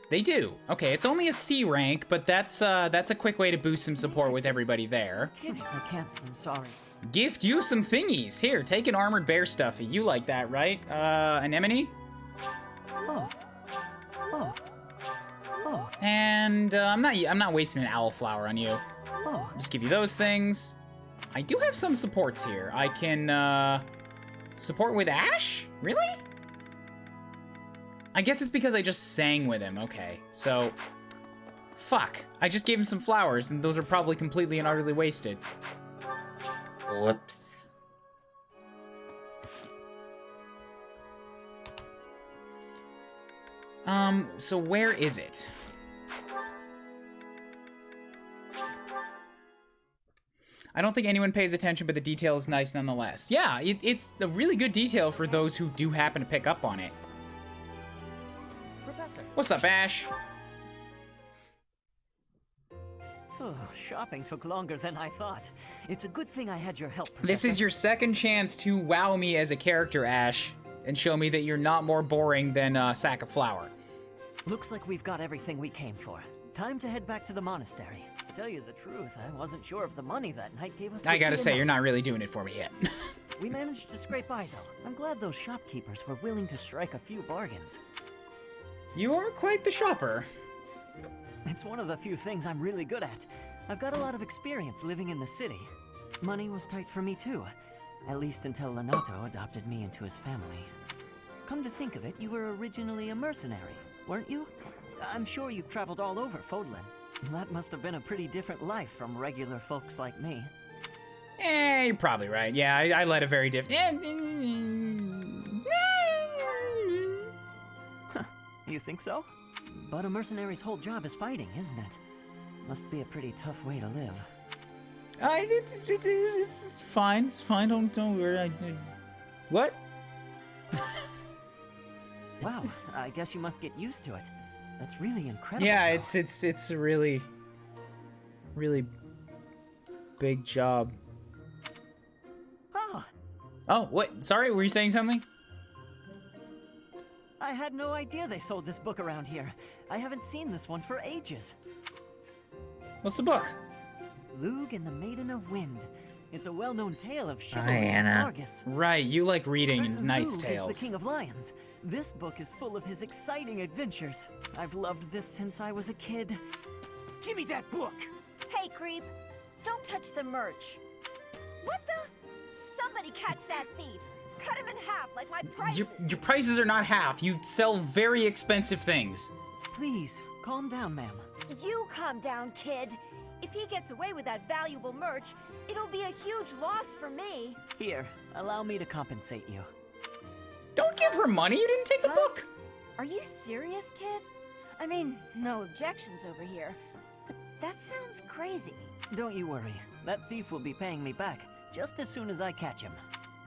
They do. Okay, it's only a C rank, but that's a quick way to boost some support with everybody there. I can't. I'm sorry. Gift you some thingies. Here, take an armored bear stuffy. You like that, right? Anemone? And I'm not wasting an owl flower on you. Just give you those things. I do have some supports here. I can support with Ash? Really? I guess it's because I just sang with him. Okay, so... Fuck. I just gave him some flowers, and those are probably completely and utterly wasted. Whoops. So where is it? I don't think anyone pays attention, but the detail is nice nonetheless. Yeah, it's a really good detail for those who do happen to pick up on it. Professor. What's up, Ash? Oh, shopping took longer than I thought. It's a good thing I had your help, Professor. This is your second chance to wow me as a character, Ash, and show me that you're not more boring than a sack of flour. Looks like we've got everything we came for. Time to head back to the monastery. To tell you the truth, I wasn't sure if the money that night gave us... I gotta say, you're not really doing it for me yet. We managed to scrape by, though. I'm glad those shopkeepers were willing to strike a few bargains. You are quite the shopper. It's one of the few things I'm really good at. I've got a lot of experience living in the city. Money was tight for me, too. At least until Lenato adopted me into his family. Come to think of it, you were originally a mercenary, weren't you? I'm sure you've traveled all over Fodlan. That must have been a pretty different life from regular folks like me. You're probably right. Yeah, I led a very different... You think so? But a mercenary's whole job is fighting, isn't it? Must be a pretty tough way to live. It's fine. It's fine. Don't worry. What? Wow, I guess you must get used to it. That's really incredible. Yeah, though. it's a really big job. Oh, what? Sorry, were you saying something? I had no idea they sold this book around here. I haven't seen this one for ages. What's the book? Lug and the Maiden of Wind. It's a well-known tale of chivalry Anna. and Argus. Right, you like reading Knight's Lug Tales. is the King of Lions. This book is full of his exciting adventures. I've loved this since I was a kid. Give me that book! Hey, creep. Don't touch the merch. What the? Somebody catch that thief. Cut him in half like my prices. Your prices are not half. You sell very expensive things. Please, calm down, ma'am. You calm down, kid. If he gets away with that valuable merch, it'll be a huge loss for me. Here, allow me to compensate you. Don't give her money. You didn't take the book. Are you serious, kid? I mean, no objections over here, but that sounds crazy. Don't you worry. That thief will be paying me back just as soon as I catch him.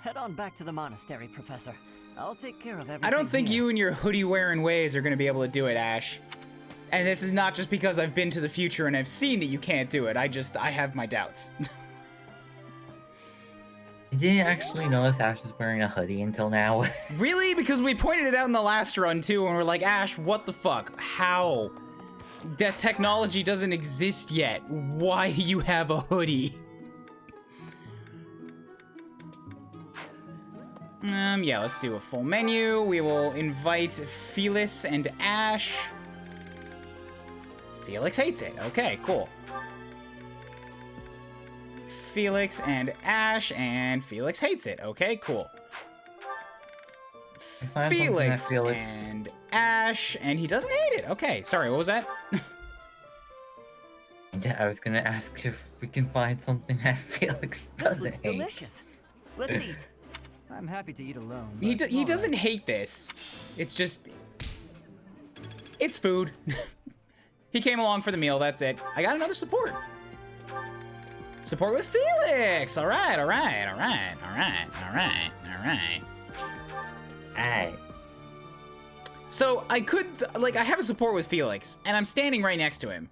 Head on back to the monastery, Professor. I'll take care of everything. I don't think here. you and your hoodie-wearing ways are going to be able to do it, Ash. And this is not just because I've been to the future and I've seen that you can't do it. I have my doubts. I didn't actually notice Ash was wearing a hoodie until now. Really? Because we pointed it out in the last run, too, and we're like, Ash, what the fuck? How? That technology doesn't exist yet. Why do you have a hoodie? Yeah, let's do a full menu. We will invite Felix and Ash. Felix hates it. Okay, cool. Felix and Ash, and Felix hates it. Okay, cool. Felix and Ash, and he doesn't hate it. Okay, sorry, what was that? I was gonna ask if we can find something that Felix doesn't This looks hate. delicious. Let's eat. I'm happy to eat alone. He but doesn't hate this. It's just... It's food. He came along for the meal, that's it. I got another support. Support with Felix! Alright, alright, alright, alright, alright, alright. Alright. So, I could... Like, I have a support with Felix, and I'm standing right next to him.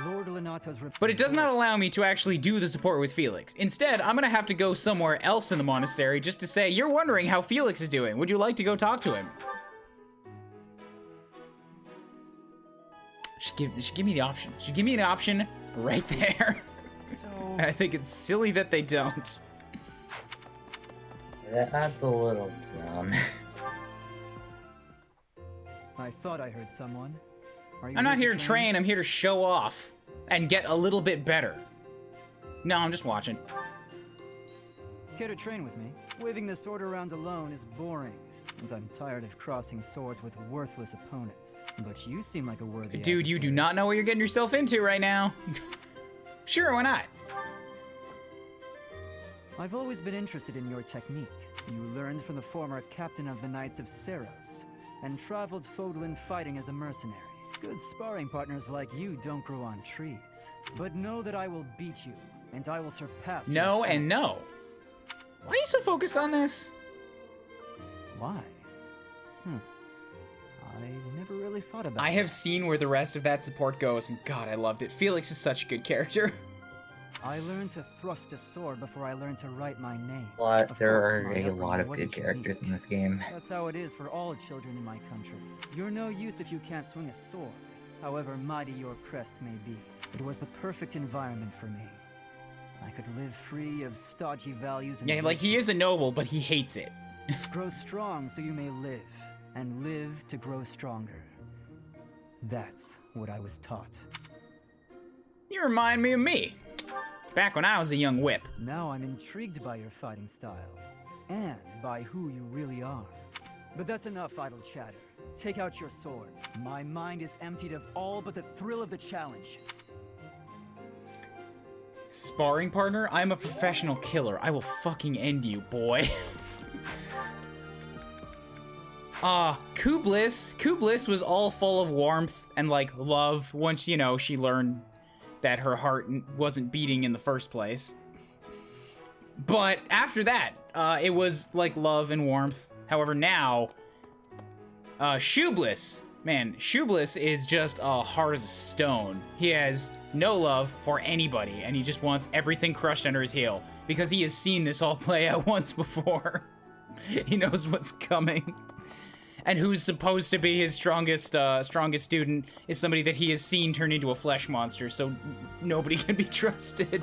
Lord Lenato's But it does not allow me to actually do the support with Felix. Instead, I'm gonna have to go somewhere else in the monastery just to say, you're wondering how Felix is doing. Would you like to go talk to him? Should give me the option. Should give me an option right there. So... I think it's silly that they don't. That's a little dumb. I thought I heard someone. I'm not here to train, I'm here to show off. And get a little bit better. No, I'm just watching. Care to train with me? Waving the sword around alone is boring. and I'm tired of crossing swords with worthless opponents. But you seem like a worthy Dude, you do adversary. not know what you're getting yourself into right now. Sure, why not? I've always been interested in your technique. You learned from the former captain of the Knights of Seros, and traveled Fodlan fighting as a mercenary. Good sparring partners like you don't grow on trees. But know that I will beat you, and I will surpass your No strength. and no. Why are you so focused on this? Why? I never really thought about I have seen where the rest of that support goes, and God, I loved it. Felix is such a good character. I learned to thrust a sword before I learned to write my name. There Of course, are my a upbringing lot of wasn't good characters unique. in this game. That's how it is for all children in my country. You're no use if you can't swing a sword, however mighty your crest may be. It was the perfect environment for me. I could live free of stodgy values and Yeah, like he is a noble, but he hates it. Grow strong so you may live, and live to grow stronger. That's what I was taught. You remind me of me. Back when I was a young whip. Now I'm intrigued by your fighting style, and by who you really are. But that's enough idle chatter. Take out your sword. My mind is emptied of all but the thrill of the challenge. Sparring partner? I'm a professional killer. I will fucking end you, boy. Kublis was all full of warmth and, like, love once, you know, she learned that her heart wasn't beating in the first place. But after that, it was, like, love and warmth. However, now, Shublis, man, Shublis is just hard as a stone. He has no love for anybody, and he just wants everything crushed under his heel, because he has seen this all play out once before. He knows what's coming. And who's supposed to be his strongest student is somebody that he has seen turn into a flesh monster, so nobody can be trusted.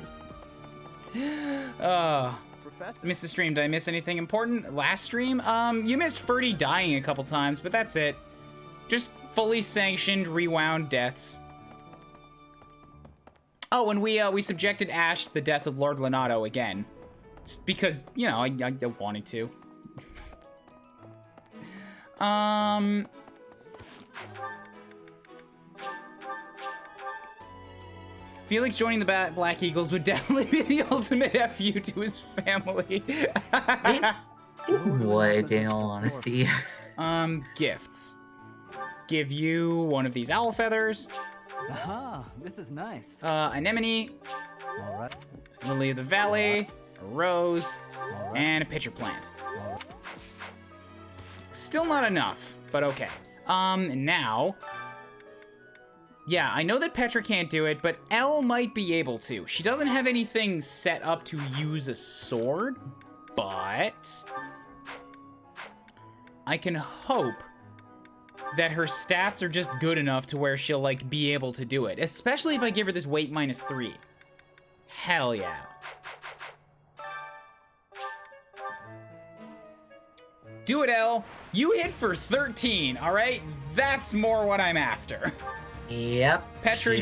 Professor? Missed the stream. Did I miss anything important? Last stream? You missed Ferdy dying a couple times, but that's it. Just fully sanctioned, rewound deaths. Oh, Oh, and we subjected Ash to the death of Lord Lenato again. Just because, you know, I wanted to. Felix joining the Black Eagles would definitely be the ultimate FU to his family. Would, in all honesty. Gifts. Let's give you one of these owl feathers. Aha, this is nice. Anemone. All right. Lily of the Valley. A rose. And a pitcher plant. Still not enough, but okay. And now... Yeah, I know that Petra can't do it, but Elle might be able to. She doesn't have anything set up to use a sword, but... I can hope that her stats are just good enough to where she'll, like, be able to do it. Especially if I give her this weight -3. Hell yeah. Do it, Elle. You hit for 13, all right? That's more what I'm after. Yep. Petra,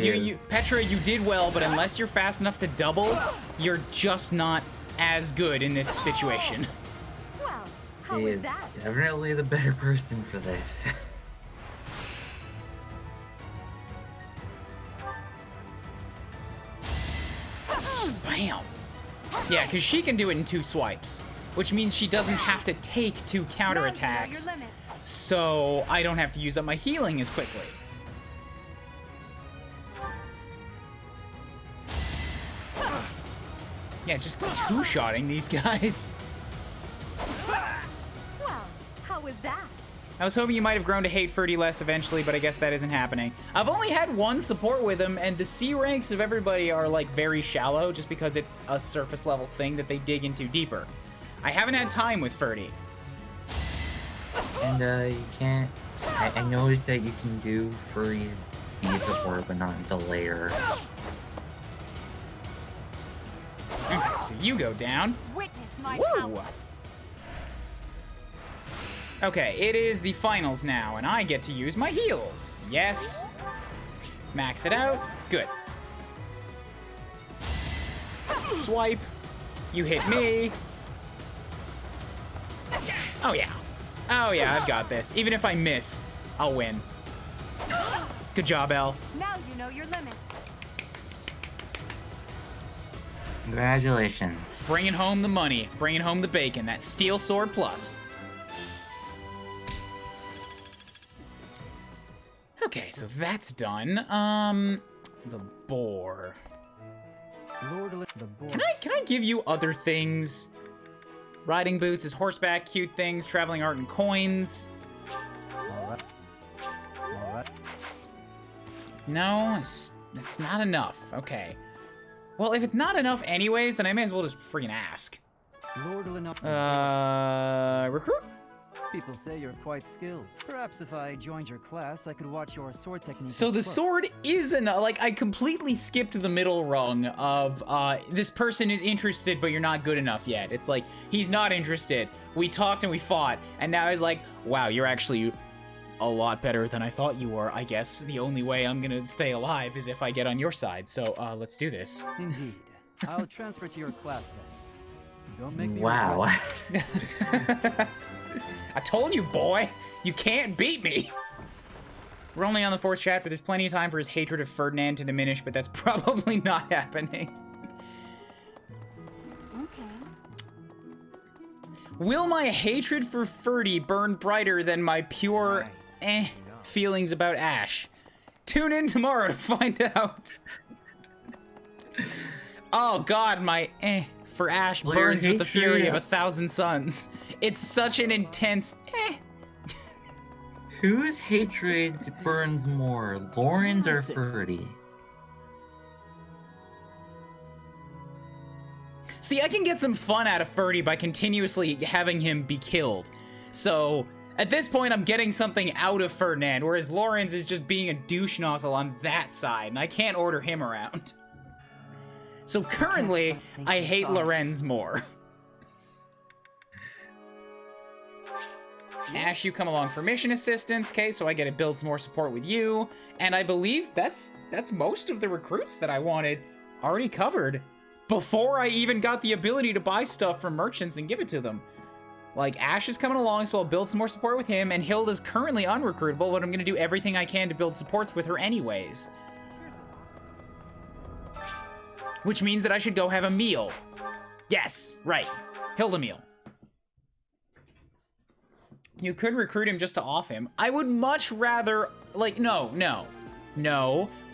Petra, you did well, but unless you're fast enough to double, you're just not as good in this situation. Well, how She was is that? definitely the better person for this. Bam. Yeah, because she can do it in 2 swipes, which means she doesn't have to take 2 counterattacks, so I don't have to use up my healing as quickly. Yeah, just 2-shotting these guys. Well, how was that? I was hoping you might have grown to hate Ferdy less eventually, but I guess that isn't happening. I've only had 1 support with him, and the C ranks of everybody are, like, very shallow, just because it's a surface level thing that they dig into deeper. I haven't had time with Ferdy. And, you can't... I noticed that you can do Furry's B support, but not until later. Okay, so you go down. Witness my Woo! power. Okay, it is the finals now, and I get to use my heals. Yes. Max it out. Good. Swipe. You hit me. Oh, yeah. Oh yeah, I've got this. Even if I miss, I'll win. Good job, Elle. Now you know your limits. Congratulations. Bringing home the money, bringing home the bacon. That steel sword plus. Okay, so that's done. The boar. Can I give you other things? Riding boots, his horseback, cute things, traveling art and coins. No, that's not enough. Okay. Well, if it's not enough anyways, then I may as well just freaking ask. Recruit? People say you're quite skilled. Perhaps if I joined your class, I could watch your sword technique. So the sword is enough. Like, I completely skipped the middle rung of, this person is interested, but you're not good enough yet. It's like, he's not interested. We talked and we fought, and now he's like, wow, you're actually a lot better than I thought you were. I guess the only way I'm gonna stay alive is if I get on your side. So, let's do this. Indeed. I'll transfer to your class then. Don't make me Wow. I told you, boy, you can't beat me. We're only on the 4th chapter. There's plenty of time for his hatred of Ferdinand to diminish, but that's probably not happening. Okay. Will my hatred for Ferdy burn brighter than my pure feelings about Ash? Tune in tomorrow to find out. Oh god, my for Ash burns with the fury of 1,000 suns. It's such an intense Whose hatred burns more, Lauren's or Ferdy? See, I can get some fun out of Ferdy by continuously having him be killed. So, at this point, I'm getting something out of Ferdinand, whereas Lawrence is just being a douche nozzle on that side, and I can't order him around. So currently, I hate Lorenz more. Ash, you come along for mission assistance, okay, so I get to build some more support with you. And I believe that's most of the recruits that I wanted already covered before I even got the ability to buy stuff from merchants and give it to them. Like, Ash is coming along, so I'll build some more support with him, and Hilda's currently unrecruitable, but I'm gonna do everything I can to build supports with her anyways. Which means that I should go have a meal. Yes, right. Hilda meal. You could recruit him just to off him. I would much rather, like, no.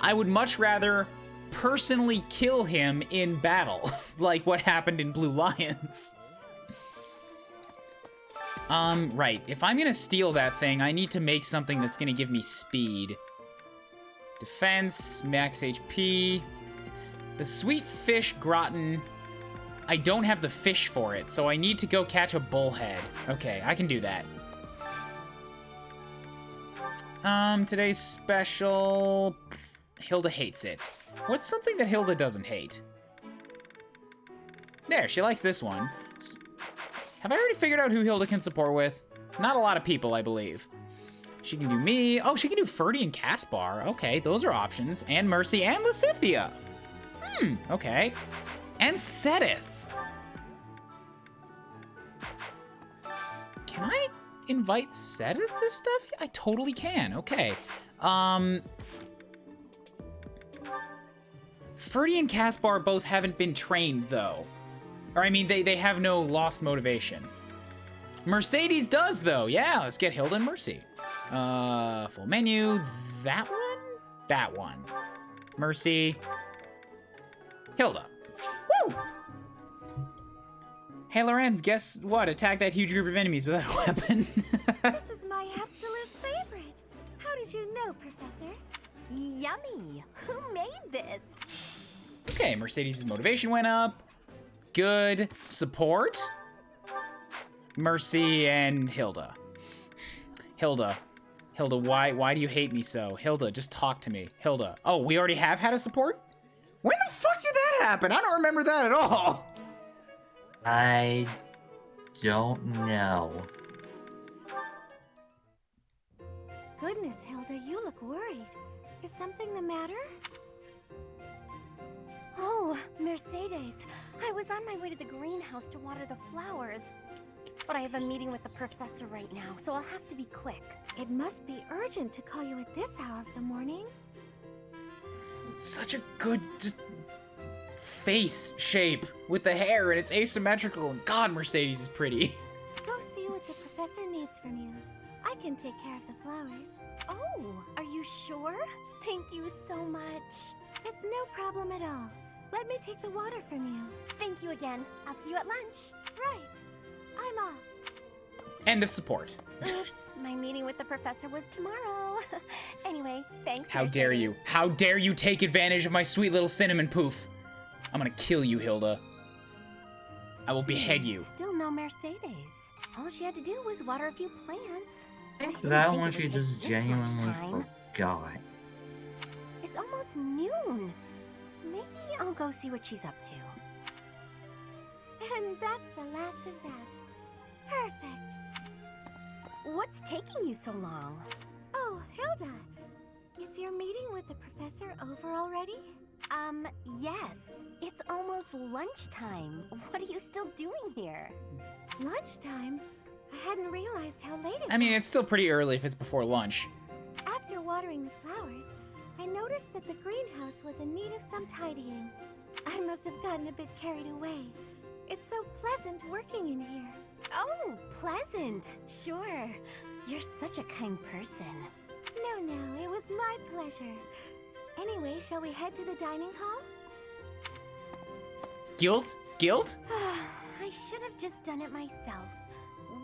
I would much rather personally kill him in battle, like what happened in Blue Lions. Right. If I'm gonna steal that thing, I need to make something that's gonna give me speed. Defense, max HP. The sweet fish gratin, I don't have the fish for it, so I need to go catch a bullhead. Okay, I can do that. Today's special, Hilda hates it. What's something that Hilda doesn't hate? There, she likes this one. Have I already figured out who Hilda can support with? Not a lot of people, I believe. She can do me. Oh, she can do Ferdy and Caspar. Okay, those are options. And Mercy and Lysithea. Okay. And Sedith. Can I invite Sedith to stuff? I totally can. Okay. Ferdy and Caspar both haven't been trained, though. Or, I mean, they have no lost motivation. Mercedes does, though. Yeah, let's get Hilda and Mercy. Full menu. That one? That one. Mercy. Hilda. Woo! Hey, Lorenz, guess what? Attack that huge group of enemies without a weapon. This is my absolute favorite. How did you know, Professor? Yummy. Who made this? Okay, Mercedes' motivation went up. Good. Support. Mercy and Hilda. Hilda, why do you hate me so? Hilda, just talk to me. Hilda. Oh, we already have had a support? When the fuck did that happen? I don't remember that at all. I don't know. Goodness, Hilda, you look worried. Is something the matter? Oh, Mercedes. I was on my way to the greenhouse to water the flowers. But I have a meeting with the professor right now, so I'll have to be quick. It must be urgent to call you at this hour of the morning. Such a good just face shape with the hair, and it's asymmetrical, and God, Mercedes is pretty. Go see what the professor needs from you. I can take care of the flowers. Oh, are you sure? Thank you so much. It's no problem at all. Let me take the water from you. Thank you again. I'll see you at lunch. Right. I'm off. End of support. Oops, my meeting with the professor was tomorrow. Anyway, thanks. How dare you? How dare you take advantage of my sweet little cinnamon poof? I'm gonna kill you, Hilda. I will behead you. Still no Mercedes. All she had to do was water a few plants. That one she just genuinely forgot. It's almost noon. Maybe I'll go see what she's up to. And that's the last of that. Perfect. What's taking you so long? Oh, Hilda. Is your meeting with the professor over already? Yes. It's almost lunchtime. What are you still doing here? Lunchtime? I hadn't realized how late it was. I mean, it's still pretty early if it's before lunch. After watering the flowers, I noticed that the greenhouse was in need of some tidying. I must have gotten a bit carried away. It's so pleasant working in here. Oh, pleasant. Sure. You're such a kind person. No, it was my pleasure. Anyway, shall we head to the dining hall? Guilt? Guilt? I should have just done it myself.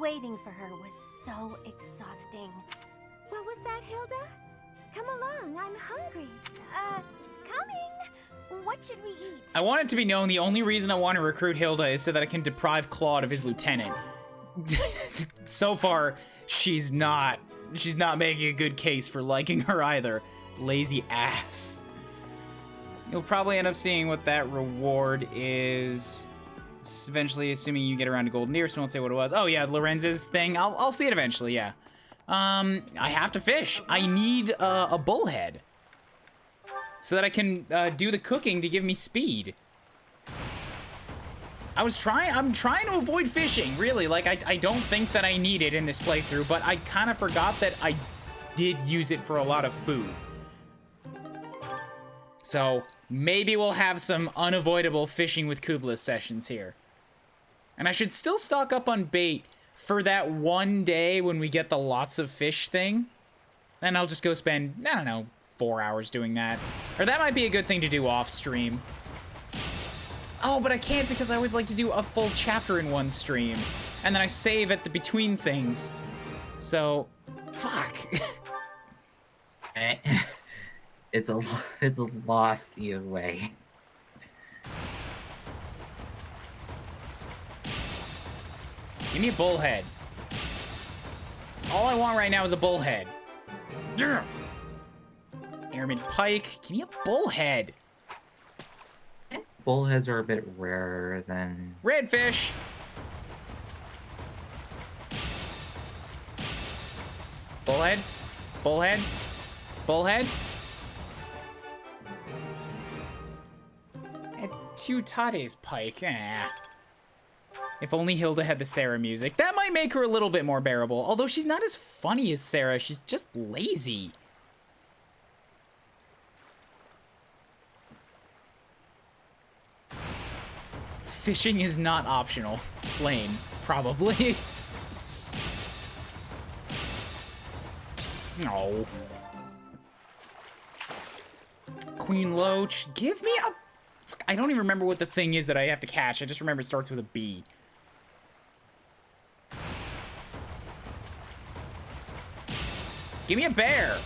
Waiting for her was so exhausting. What was that, Hilda? Come along, I'm hungry. Coming! What should we eat? I want it to be known the only reason I want to recruit Hilda is so that I can deprive Claude of his lieutenant. So far, she's not making a good case for liking her either. Lazy ass. You'll probably end up seeing what that reward is. Eventually, assuming you get around to Golden Deer, so I won't say what it was. Oh yeah, Lorenz's thing. I'll see it eventually, yeah. I have to fish. I need a bullhead. So that I can do the cooking to give me speed. I'm trying to avoid fishing, really. Like, I don't think that I need it in this playthrough, but I kind of forgot that I did use it for a lot of food. So, maybe we'll have some unavoidable fishing with Kubla sessions here. And I should still stock up on bait for that one day when we get the lots of fish thing. Then I'll just go spend, I don't know, 4 hours doing that. Or that might be a good thing to do off stream. Oh, but I can't because I always like to do a full chapter in one stream. And then I save at the between things. So, fuck. It's a loss either way. Give me a bullhead. All I want right now is a bullhead. Yeah. Airman pike. Give me a bullhead. Bullheads are a bit rarer than... Redfish. Bullhead. Bullhead. Bullhead. And Tutoring's pike. If only Hilda had the Sarah music. That might make her a little bit more bearable. Although she's not as funny as Sarah. She's just lazy. Fishing is not optional. Flame, probably. No. Queen Loach. Give me a... I don't even remember what the thing is that I have to catch. I just remember it starts with a B. Give me a bear.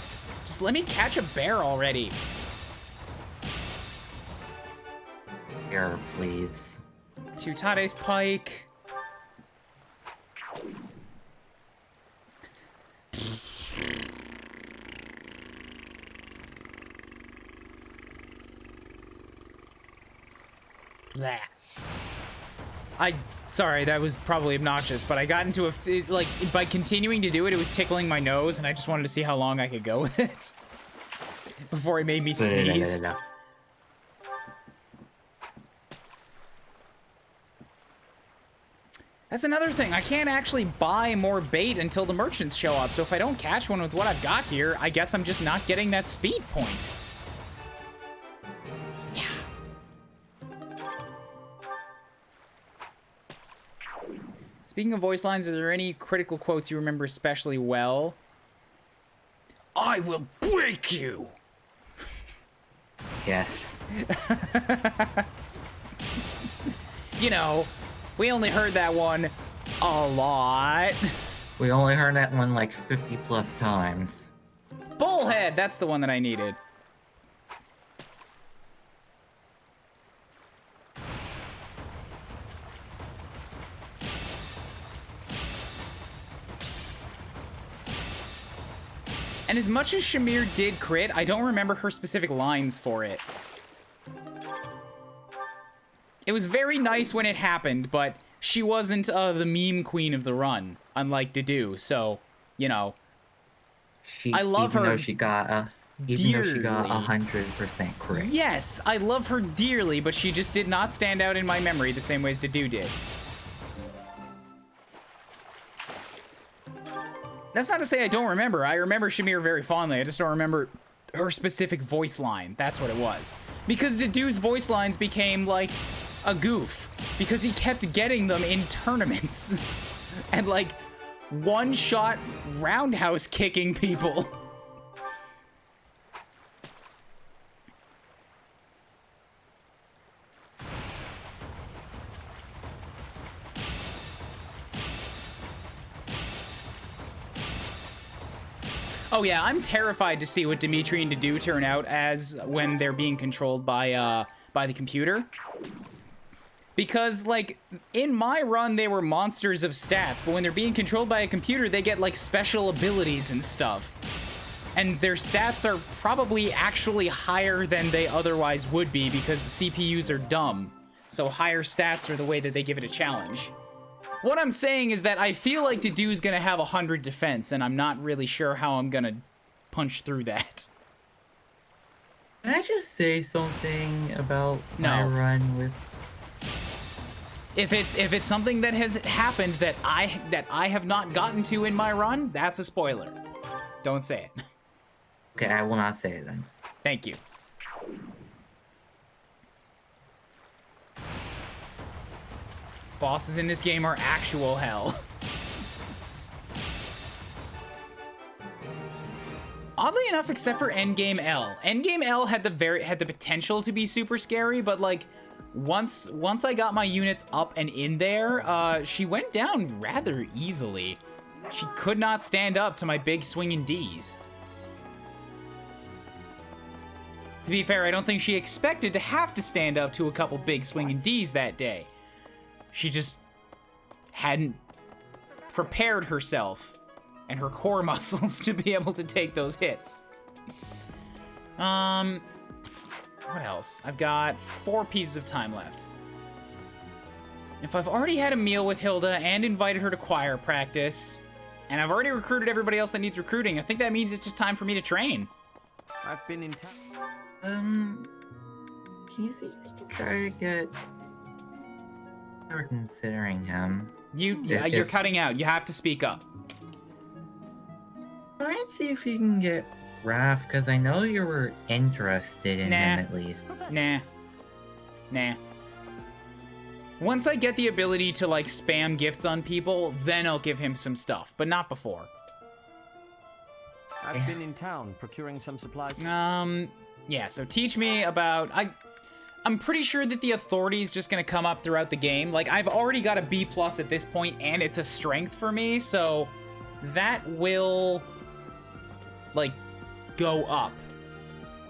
Just let me catch a bear already. Bear, please. Tutoring's pike. That. Sorry, that was probably obnoxious, but I got into like, by continuing to do it, it was tickling my nose, and I just wanted to see how long I could go with it. Before it made me sneeze. No. That's another thing. I can't actually buy more bait until the merchants show up. So if I don't catch one with what I've got here, I guess I'm just not getting that speed point. Yeah. Speaking of voice lines, are there any critical quotes you remember especially well? I will break you! Yes. You know, we only heard that one a lot. We only heard that one like 50 plus times. Bullhead! That's the one that I needed. And as much as Shamir did crit, I don't remember her specific lines for it. It was very nice when it happened, but she wasn't the meme queen of the run, unlike Dedue, so, you know. I love her even though she got 100% crit. Yes, I love her dearly, but she just did not stand out in my memory the same way as Dedue did. That's not to say I don't remember. I remember Shamir very fondly. I just don't remember her specific voice line. That's what it was. Because Dedue's voice lines became, like, a goof. Because he kept getting them in tournaments. And, like, one-shot roundhouse kicking people. Oh yeah, I'm terrified to see what Dimitri and Dedue turn out as when they're being controlled by the computer. Because, like, in my run, they were monsters of stats, but when they're being controlled by a computer, they get, like, special abilities and stuff. And their stats are probably actually higher than they otherwise would be because the CPUs are dumb. So higher stats are the way that they give it a challenge. What I'm saying is that I feel like Dedue's gonna have 100 defense, and I'm not really sure how I'm gonna punch through that. Can I just say something about my run with... If it's something that has happened that I have not gotten to in my run, that's a spoiler. Don't say it. Okay, I will not say it then. Thank you. Bosses in this game are actual hell. Oddly enough, except for Endgame L. Endgame L had the potential to be super scary, but like once I got my units up and in there, she went down rather easily. She could not stand up to my big swinging Ds. To be fair, I don't think she expected to have to stand up to a couple big swinging Ds that day. She just hadn't prepared herself and her core muscles to be able to take those hits. What else? I've got 4 pieces of time left. If I've already had a meal with Hilda and invited her to choir practice, and I've already recruited everybody else that needs recruiting, I think that means it's just time for me to train. I've been in town. Can you see if you can try to get... We're considering him. You're cutting out. You have to speak up. Try and see if you can get Raph, because I know you were interested in him at least. Nah. Once I get the ability to, like, spam gifts on people, then I'll give him some stuff, but not before. I've been in town procuring some supplies. Yeah, so teach me about... I'm pretty sure that the authority is just going to come up throughout the game. Like, I've already got a B+ at this point, and it's a strength for me, so that will, like, go up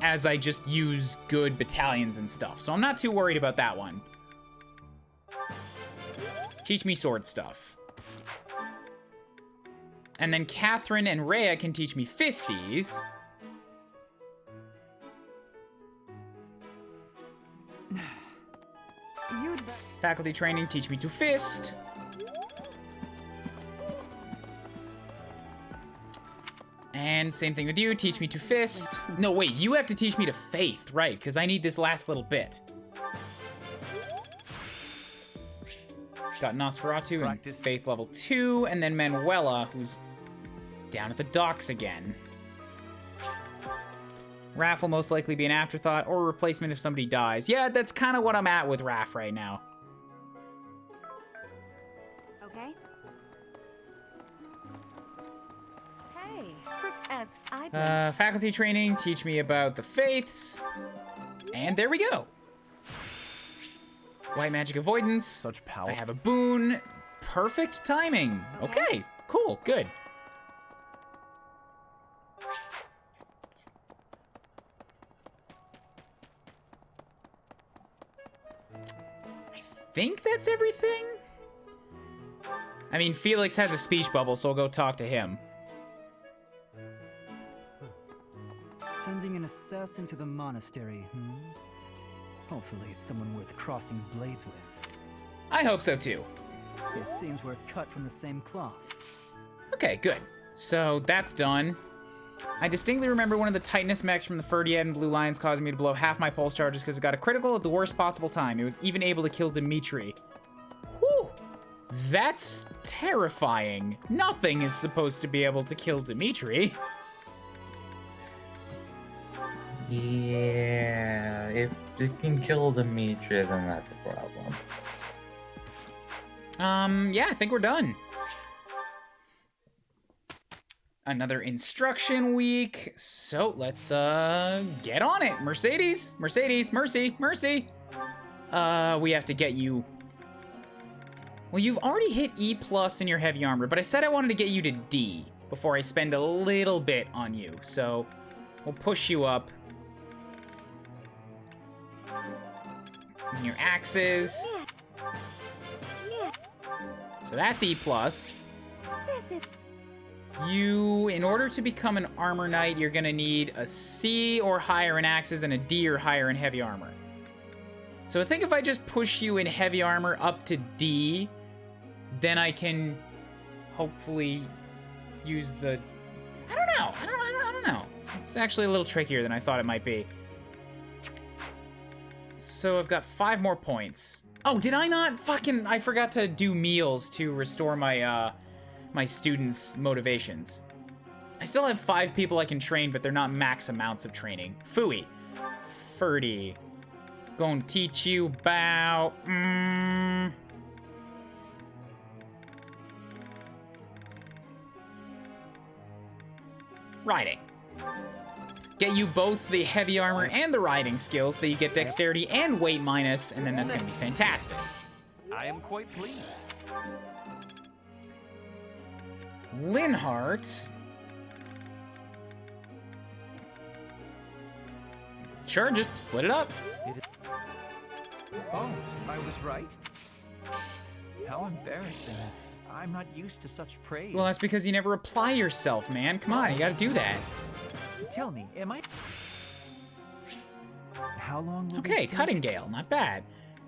as I just use good battalions and stuff. So I'm not too worried about that one. Teach me sword stuff. And then Catherine and Rhea can teach me fisties. Faculty training, teach me to fist. And same thing with you, teach me to fist. No, wait, you have to teach me to faith, right? Because I need this last little bit. Got Nosferatu and Faith level 2, and then Manuela, who's down at the docks again. Raph will most likely be an afterthought or a replacement if somebody dies. Yeah, that's kind of what I'm at with Raph right now. Okay. Hey, as I Faculty training, teach me about the faiths. And there we go. White magic avoidance. Such power. I have a boon. Perfect timing. Okay, cool, good. I think that's everything. I mean, Felix has a speech bubble, so I'll go talk to him. Sending an assassin to the monastery, Hopefully it's someone worth crossing blades with. I hope so too. It seems we're cut from the same cloth. Okay, good. So that's done. I distinctly remember one of the tightness mechs from the Ferdiad and Blue Lions causing me to blow half my pulse charges because it got a critical at the worst possible time. It was even able to kill Dimitri. Whew. That's terrifying. Nothing is supposed to be able to kill Dimitri. Yeah, if it can kill Dimitri, then that's a problem. Yeah, I think we're done. Another instruction week. So let's get on it. Mercedes, Mercy. We have to get you. Well, you've already hit E+ in your heavy armor, but I said I wanted to get you to D before I spend a little bit on you. So we'll push you up. And your axes. So that's E+. You, in order to become an armor knight, you're gonna need a C or higher in axes and a D or higher in heavy armor. So I think if I just push you in heavy armor up to D, then I can hopefully use the... I don't know. It's actually a little trickier than I thought it might be. So I've got 5 more points. Oh, did I not? I forgot to do meals to restore my, my students' motivations. I still have 5 people I can train, but they're not max amounts of training. Fooey. Ferdy. Gonna teach you about... riding. Get you both the heavy armor and the riding skills, so that you get dexterity and weight minus, and then that's gonna be fantastic. I am quite pleased. Linhart. Sure, just split it up. Oh, I was right? How embarrassing. I'm not used to such praise. Well, that's because you never apply yourself, man. Come on, you gotta do that. Tell me, am I... How long will Okay, this take? Cutting Gale, not bad.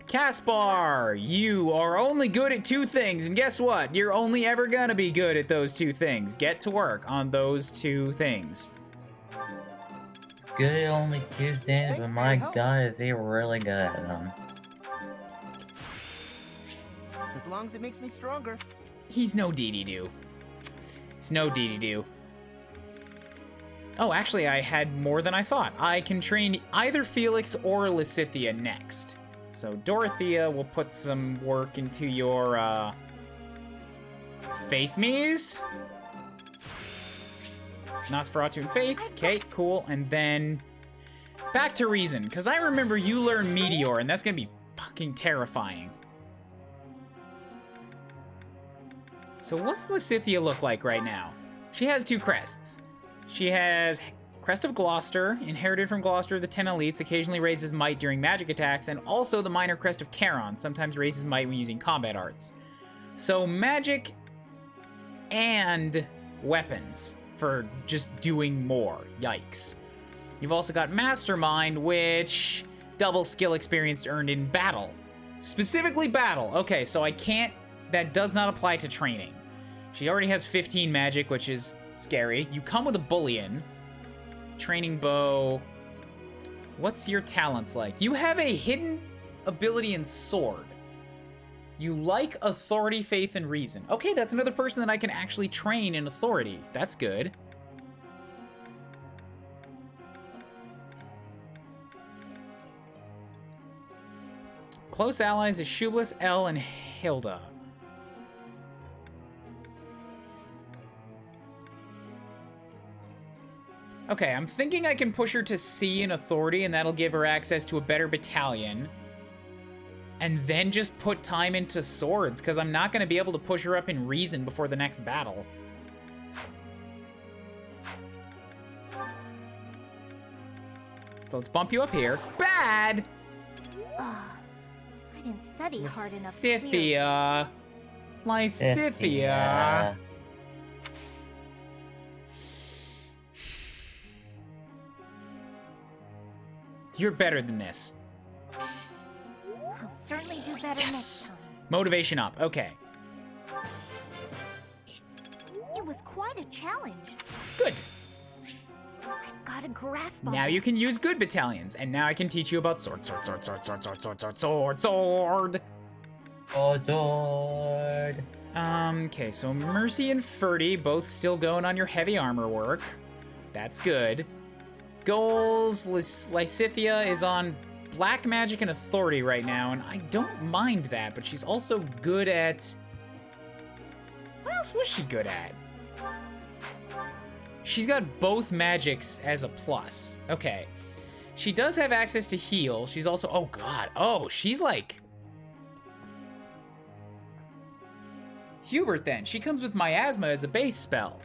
Caspar, you are only good at 2 things, and guess what? You're only ever gonna be good at those 2 things. Get to work on those 2 things. Good at only 2 things, but my god, is he really good at them. As long as it makes me stronger. He's no dee-dee-doo. He's no dee-dee-doo. Oh, actually, I had more than I thought. I can train either Felix or Lysithea next. So Dorothea will put some work into your, Faith Me's. Nosferatu and Faith. Okay, cool. And then back to Reason, because I remember you learn Meteor, and that's gonna be fucking terrifying. So what's Lysithea look like right now? She has 2 crests. She has Crest of Gloucester, inherited from Gloucester of the 10 Elites, occasionally raises might during magic attacks, and also the minor Crest of Charon, sometimes raises might when using combat arts. So magic and weapons for just doing more. Yikes. You've also got Mastermind, which double skill experience earned in battle. Specifically battle. Okay, so I can't... That does not apply to training. She already has 15 magic, which is scary. You come with a bullion. Training bow. What's your talents like? You have a hidden ability in sword. You like authority, faith, and reason. Okay, that's another person that I can actually train in authority. That's good. Close allies is Shoeless, Elle, and Hilda. Okay, I'm thinking I can push her to C in authority, and that'll give her access to a better battalion. And then just put time into swords, because I'm not going to be able to push her up in reason before the next battle. So let's bump you up here. Bad! I didn't study hard enough. Lysithea. Lysithea. You're better than this. I'll certainly do better next time. Motivation up. Okay. It was quite a challenge. Good. I've got a grasp on Now you this. can use good battalions, and now I can teach you about sword, sword, sword, sword, sword, sword, sword, sword, sword, sword. Oh, sword. Okay, so Mercy and Ferdy both still going on your heavy armor work. That's good. Goals, Lysithea is on black magic and authority right now, and I don't mind that, but she's also good at... What else was she good at? She's got both magics as a plus. Okay. She does have access to heal. She's also... Oh, God. Oh, she's like... Hubert, then. She comes with miasma as a base spell.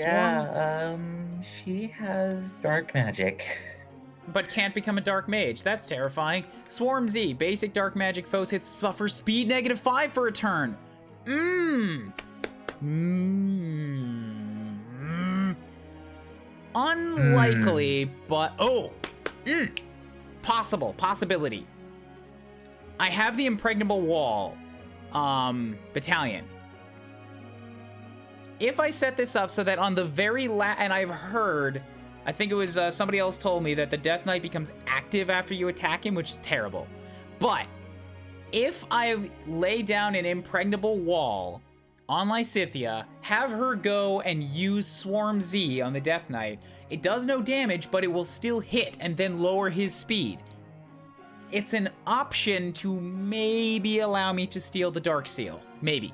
Yeah, she has dark magic. But can't become a dark mage. That's terrifying. Swarm Z. Basic dark magic foes hit suffer speed -5 for a turn. Unlikely, but... Oh! Possibility. I have the Impregnable Wall battalion. If I set this up so that on the very and I've heard, I think it was somebody else told me that the Death Knight becomes active after you attack him, which is terrible. But if I lay down an Impregnable Wall on Lysithea, have her go and use Swarm Z on the Death Knight, it does no damage, but it will still hit and then lower his speed. It's an option to maybe allow me to steal the Dark Seal. Maybe.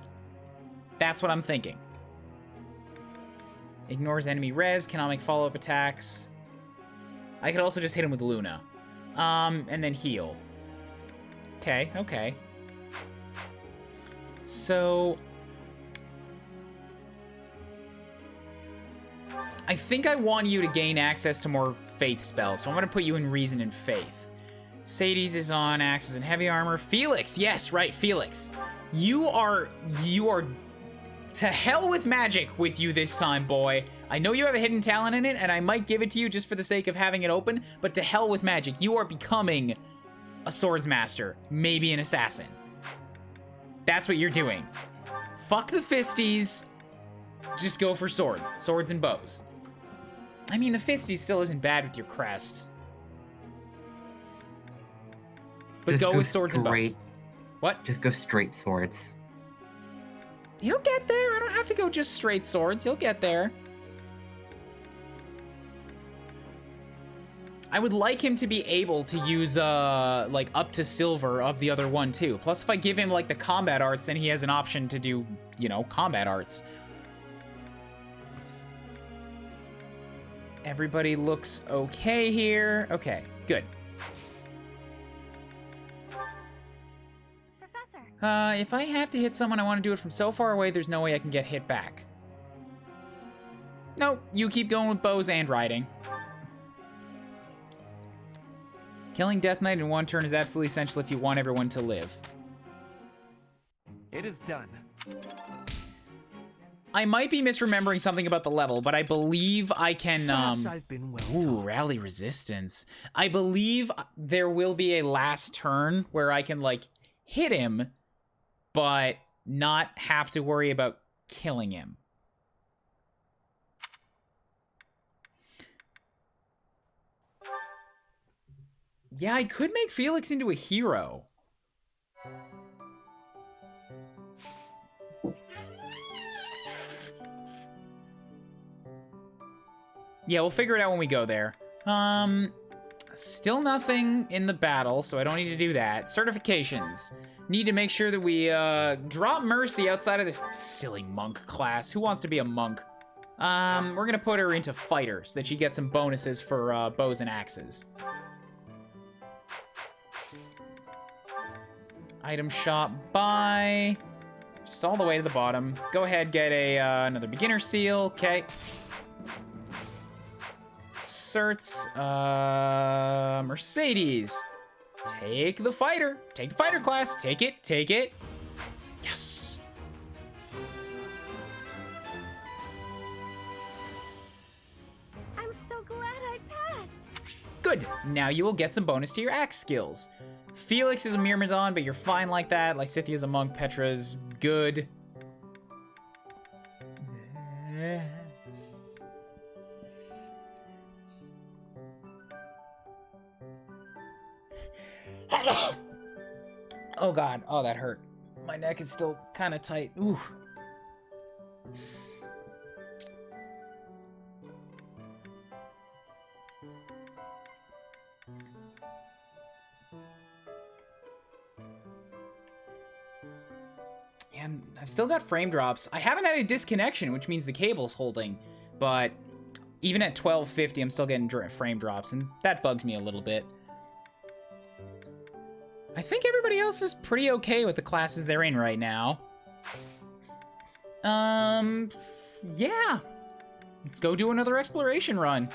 That's what I'm thinking. Ignores enemy res, cannot make follow-up attacks. I could also just hit him with Luna. And then heal. Okay. So... I think I want you to gain access to more faith spells, so I'm going to put you in Reason and Faith. Mercedes is on axes and heavy armor. Felix, yes, right, Felix. You are to hell with magic with you this time, boy. I know you have a hidden talent in it, and I might give it to you just for the sake of having it open, but to hell with magic. You are becoming a swords master, maybe an assassin. That's what you're doing. Fuck the fisties. Just go for swords. Swords and bows. I mean, the fisties still isn't bad with your crest. But go with swords and bows. What? Just go straight swords. He'll get there. I don't have to go just straight swords. He'll get there. I would like him to be able to use, like, up to silver of the other one, too. Plus, if I give him, like, the combat arts, then he has an option to do, you know, combat arts. Everybody looks okay here. Okay, good. If I have to hit someone, I want to do it from so far away, there's no way I can get hit back. No, you keep going with bows and riding. Killing Death Knight in one turn is absolutely essential if you want everyone to live. It is done. I might be misremembering something about the level, but I believe I can, Perhaps I've been well taught. Rally resistance. I believe there will be a last turn where I can, like, hit him, but not have to worry about killing him. Yeah, I could make Felix into a hero. Yeah, we'll figure it out when we go there. Still nothing in the battle, so I don't need to do that. Certifications. Need to make sure that we drop Mercy outside of this silly monk class. Who wants to be a monk? We're gonna put her into fighter so that she gets some bonuses for bows and axes. Item shop buy. Just all the way to the bottom. Go ahead, get a another beginner seal. Okay. Certs. Mercedes. Take the fighter. Take the fighter class. Take it. Take it. Yes. I'm so glad I passed. Good. Now you will get some bonus to your axe skills. Felix is a Myrmidon, but you're fine like that. Lysithea is a monk. Petra's good. Oh god. Oh, that hurt. My neck is still kind of tight. Ooh. Yeah, I've still got frame drops. I haven't had a disconnection, which means the cable's holding, but even at 1250, I'm still getting frame drops, and that bugs me a little bit. I think everybody else is pretty okay with the classes they're in right now. Yeah. Let's go do another exploration run.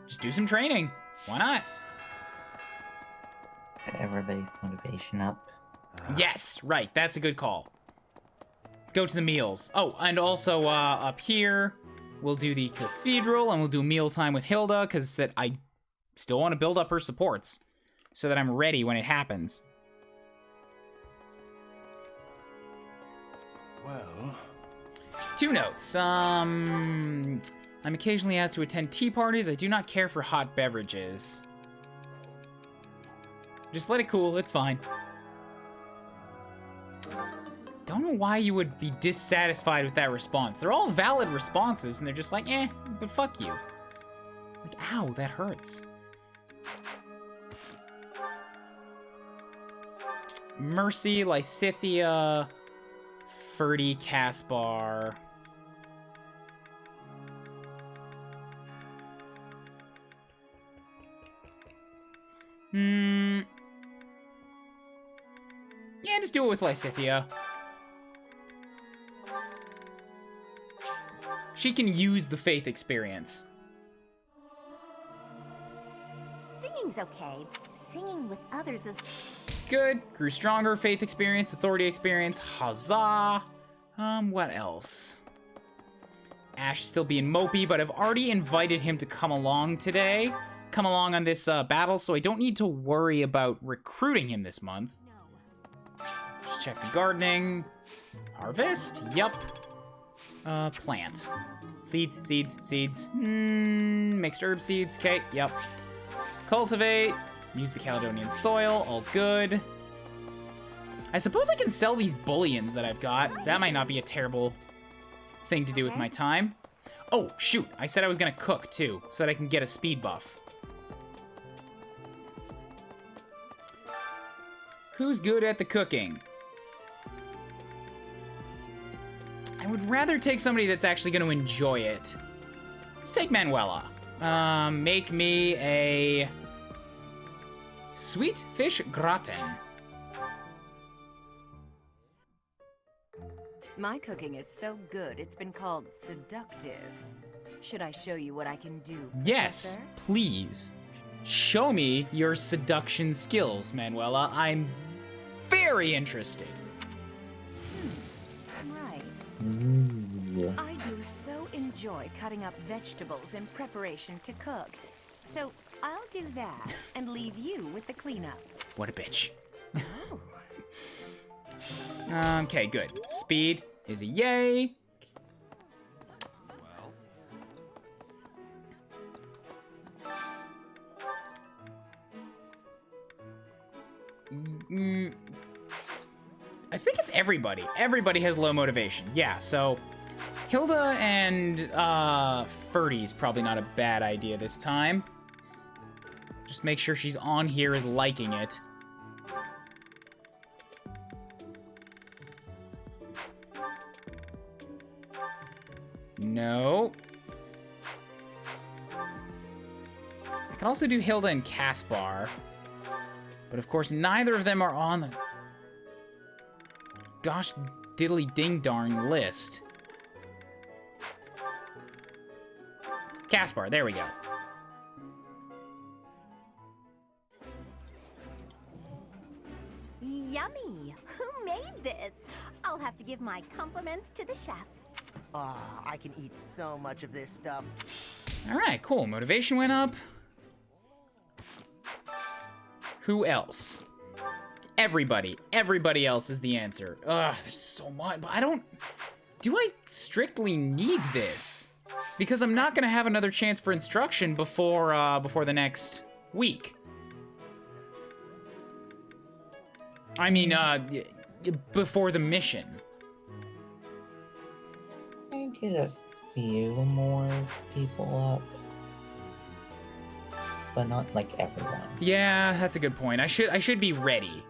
Just do some training. Why not? Get everybody's motivation up. Yes, right. That's a good call. Let's go to the meals. Oh, and also up here, we'll do the cathedral, and we'll do mealtime with Hilda, because that I still want to build up her supports, so that I'm ready when it happens. Well... 2 notes. I'm occasionally asked to attend tea parties. I do not care for hot beverages. Just let it cool. It's fine. Don't know why you would be dissatisfied with that response. They're all valid responses, and they're just like, eh, but fuck you. Like, ow, that hurts. Mercy, Lysithea, Ferdy, Caspar. Yeah, just do it with Lysithea. She can use the faith experience. Singing's okay. Singing with others is... Good. Grew stronger, faith experience, authority experience, huzzah. What else? Ash is still being mopey, but I've already invited him to come along today. Come along on this battle, so I don't need to worry about recruiting him this month. Just check the gardening. Harvest, yup. Plant. Seeds, seeds, seeds. Mixed herb seeds, okay, yep. Cultivate. Use the Caledonian soil, all good. I suppose I can sell these bullions that I've got. That might not be a terrible thing to do with my time. Oh, shoot, I said I was gonna cook too, so that I can get a speed buff. Who's good at the cooking? I would rather take somebody that's actually gonna enjoy it. Let's take Manuela. Make me a sweet fish gratin. My cooking is so good, it's been called seductive. Should I show you what I can do? Yes, Professor? please. Show me your seduction skills, Manuela. I'm very interested. Right. I do so enjoy cutting up vegetables in preparation to cook. So I'll do that and leave you with the cleanup. What a bitch. Oh. Okay, good. Speed is a yay. I think it's everybody. Everybody has low motivation. Yeah, so Hilda and Ferdy's probably not a bad idea this time. Just make sure she's on here as liking it. No. I can also do Hilda and Caspar. But of course, neither of them are on the gosh diddly ding darn list. Caspar, there we go. Yummy! Who made this? I'll have to give my compliments to the chef. Ah, I can eat so much of this stuff. All right, cool. Motivation went up. Who else? Everybody. Everybody else is the answer. Ugh, there's so much. But I don't... Do I strictly need this? Because I'm not going to have another chance for instruction before the next week. I mean, before the mission. I get a few more people up, but not like everyone. Yeah, that's a good point. I should be ready.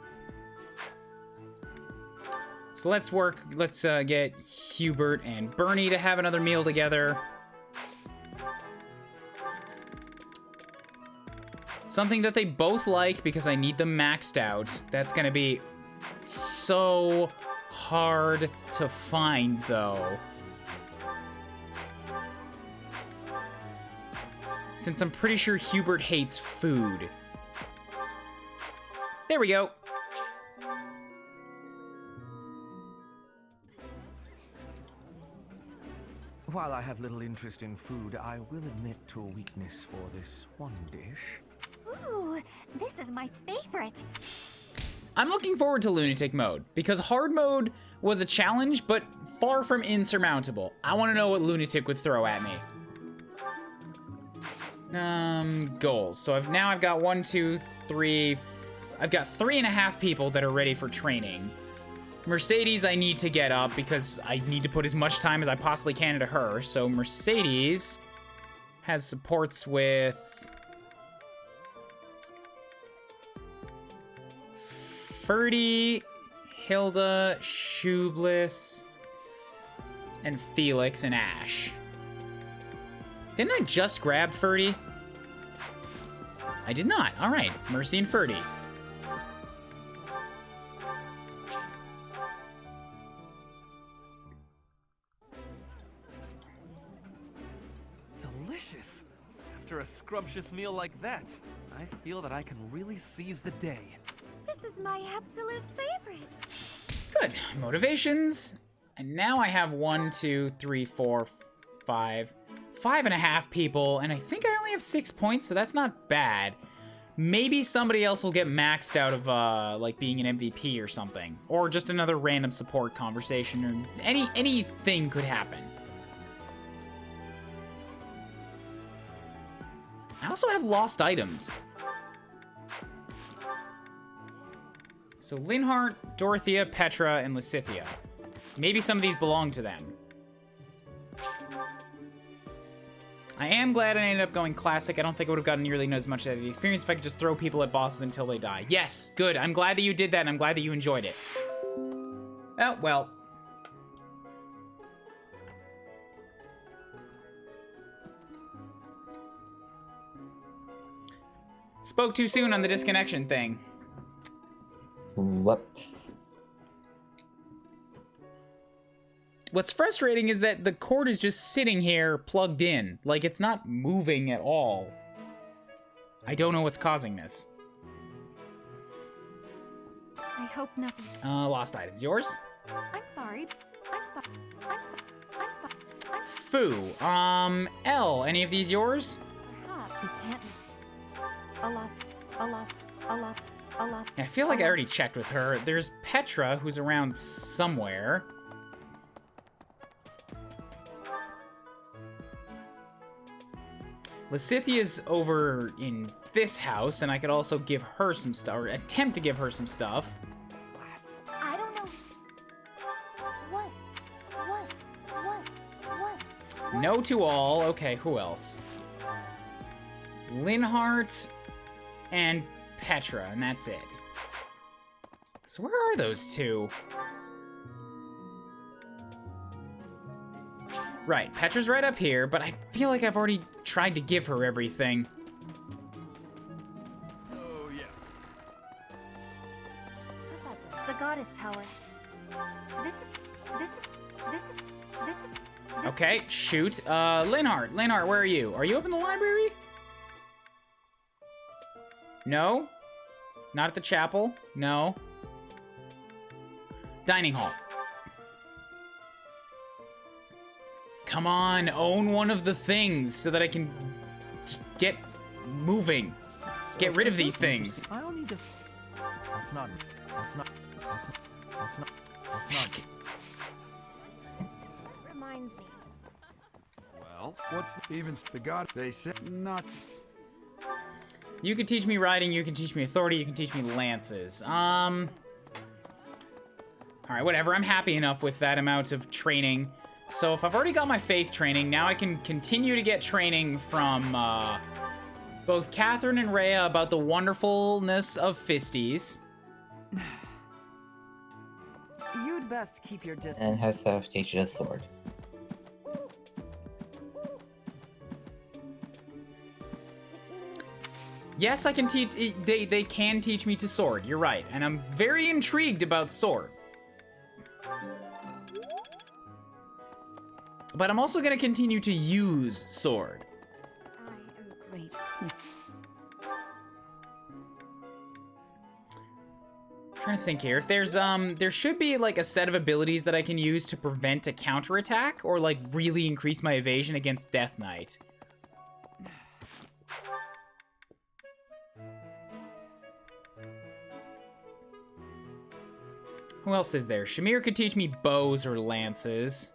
So let's get Hubert and Bernie to have another meal together. Something that they both like because I need them maxed out. That's gonna be so hard to find though. Since I'm pretty sure Hubert hates food. There we go. While I have little interest in food, I will admit to a weakness for this one dish. Ooh, this is my favorite. I'm looking forward to Lunatic mode, because hard mode was a challenge, but far from insurmountable. I want to know what Lunatic would throw at me. Goals. So I've got 1, 2, 3... I've got 3.5 people that are ready for training. Mercedes I need to get up because I need to put as much time as I possibly can into her. So Mercedes has supports with... Ferdy, Hilda, Shoebliss, and Felix and Ash. Didn't I just grab Ferdy? I did not. All right, Mercy and Ferdy. Delicious. After a scrumptious meal like that, I feel that I can really seize the day. This is my absolute favorite. Good. Motivations. And now I have 1, 2, 3, 4, 5... 5.5 people, and I think I only have 6 points, so that's not bad. Maybe somebody else will get maxed out of, like, being an MVP or something. Or just another random support conversation, or anything could happen. I also have lost items. So Linhart, Dorothea, Petra, and Lysithea. Maybe some of these belong to them. I am glad I ended up going classic. I don't think I would have gotten nearly as much out of the experience if I could just throw people at bosses until they die. Yes, good. I'm glad that you did that, and I'm glad that you enjoyed it. Oh, well. Spoke too soon on the disconnection thing. Whoops. What's frustrating is that the cord is just sitting here plugged in. Like, it's not moving at all. I don't know what's causing this. I hope nothing. Lost items. Yours? I'm sorry. I'm sorry. I'm sorry. I'm sorry. Foo. L. Any of these yours? You can't. A lost. I feel like I already checked with her. There's Petra, who's around somewhere. Lysithea's over in this house, and I could also give her some stuff, or attempt to give her some stuff. I don't know. No to all. Okay, who else? Linhart and Petra, and that's it. So where are those two? Right, Petra's right up here, but I feel like I've already tried to give her everything. Oh, yeah. Professor, the Goddess Tower. This is. Okay, shoot. Linhart, where are you? Are you up in the library? No? Not at the chapel? No. Dining hall. Come on, own one of the things so that I can just get moving. Get rid of these things. I don't need to. That's not. Reminds me. Well, what's even the god? They said not. You can teach me riding, you can teach me authority, you can teach me lances. Alright, whatever. I'm happy enough with that amount of training. So if I've already got my faith training, now I can continue to get training from both Catherine and Rhea about the wonderfulness of fisties. You'd best keep your distance. And herself teach a sword. Yes, I can teach. They can teach me to sword. You're right, and I'm very intrigued about sword. But I'm also gonna continue to use sword. I am grateful. Trying to think here. If there's there should be like a set of abilities that I can use to prevent a counterattack or like really increase my evasion against Death Knight. Who else is there? Shamir could teach me bows or lances.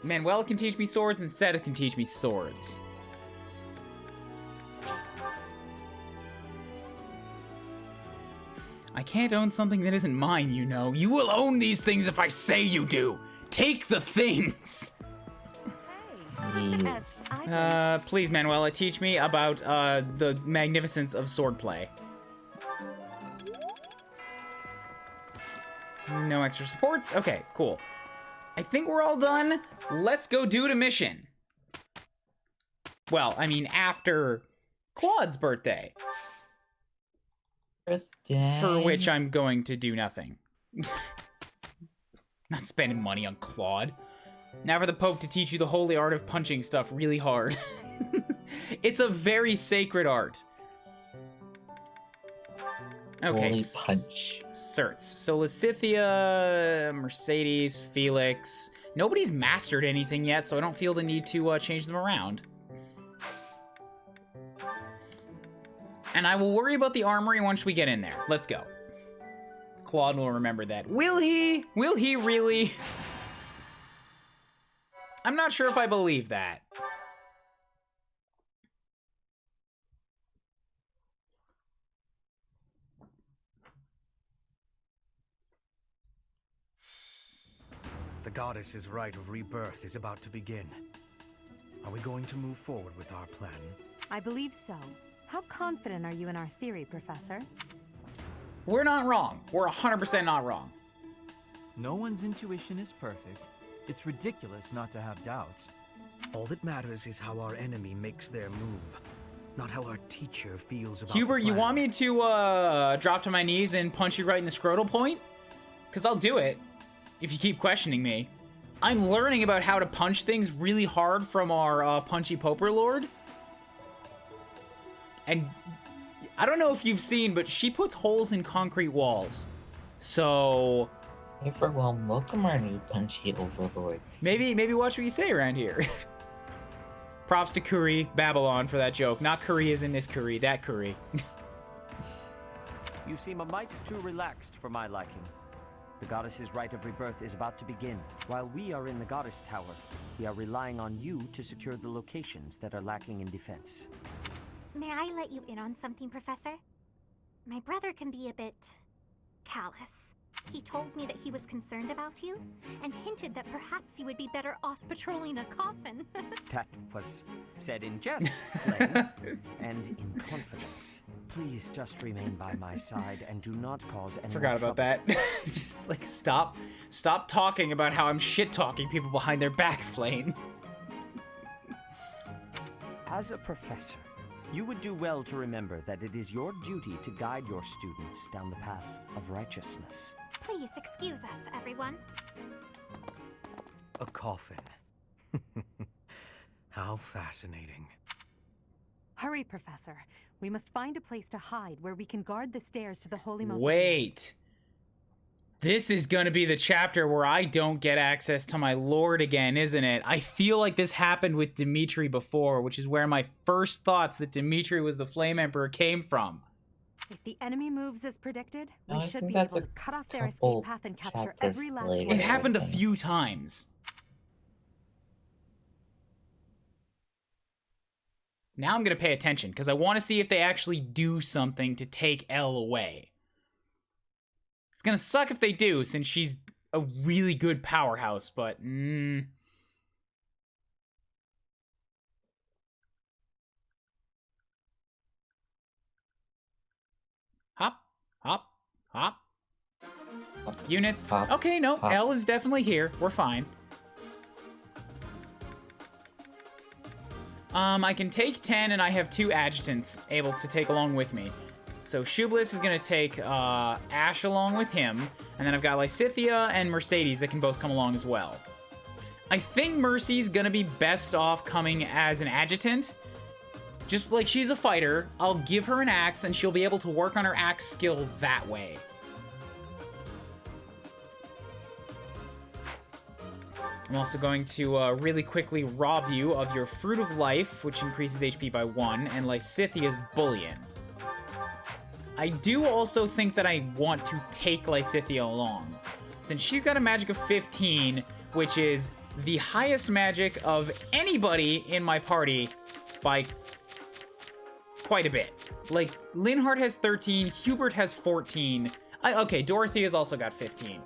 Manuel can teach me swords, and Seth can teach me swords. I can't own something that isn't mine, you know. You will own these things if I say you do. Take the things. Please, Manuela, teach me about the magnificence of swordplay. No extra supports? Okay, cool. I think we're all done. Let's go do the mission. Well, I mean, after Claude's birthday. For which I'm going to do nothing. Not spending money on Claude. Now for the Pope to teach you the holy art of punching stuff really hard. It's a very sacred art. Okay. Holy punch. Certs. So Lysithea, Mercedes, Felix. Nobody's mastered anything yet, so I don't feel the need to change them around. And I will worry about the armory once we get in there. Let's go. Claude will remember that. Will he? Will he really? I'm not sure if I believe that. The goddess's rite of rebirth is about to begin. Are we going to move forward with our plan? I believe so. How confident are you in our theory, Professor? We're not wrong. We're 100% not wrong. No one's intuition is perfect. It's ridiculous not to have doubts. All that matters is how our enemy makes their move, not how our teacher feels about Hubert, the you plan. want me to drop to my knees and punch you right in the scrotal point? Because I'll do it, if you keep questioning me. I'm learning about how to punch things really hard from our Punchy Poper Lord. And I don't know if you've seen, but she puts holes in concrete walls. So... Everyone, welcome our new Punchy Overlord. Maybe watch what you say around here. Props to Curry, Babylon for that joke. Not Curry as in this Curry, that Curry. You seem a mite too relaxed for my liking. The goddess's rite of rebirth is about to begin. While we are in the goddess tower, we are relying on you to secure the locations that are lacking in defense. May I let you in on something, Professor? My brother can be a bit callous. He told me that he was concerned about you, and hinted that perhaps you would be better off patrolling a coffin. That was said in jest, Flame, and in confidence. Please just remain by my side and do not cause any Forgot about that. Just like stop talking about how I'm shit talking people behind their back, Flame. As a professor, you would do well to remember that it is your duty to guide your students down the path of righteousness. Please excuse us, everyone. A coffin. How fascinating. Hurry, Professor. We must find a place to hide where we can guard the stairs to the Holy Mausoleum. Wait. This is gonna be the chapter where I don't get access to my lord again, isn't it? I feel like this happened with Dimitri before, which is where my first thoughts that Dimitri was the Flame Emperor came from. If the enemy moves as predicted, No, we I should think be that's able a to cut off their couple escape path and capture chapters every last later. one. It happened a few times. Now I'm gonna pay attention, because I want to see if they actually do something to take Elle away. It's gonna suck if they do, since she's a really good powerhouse, but... Hop, hop, hop. Units. Hop, Okay, no, hop. Elle is definitely here. We're fine. I can take 10, and I have 2 adjutants able to take along with me. So Shoebliss is gonna take Ash along with him, and then I've got Lysithea and Mercedes that can both come along as well. I think Mercy's gonna be best off coming as an adjutant. Just like she's a fighter, I'll give her an axe, and she'll be able to work on her axe skill that way. I'm also going to really quickly rob you of your Fruit of Life, which increases HP by 1, and Lysithea's Bullion. I do also think that I want to take Lysithea along, since she's got a magic of 15, which is the highest magic of anybody in my party by quite a bit. Like, Linhardt has 13, Hubert has 14. Okay, Dorothy has also got 15.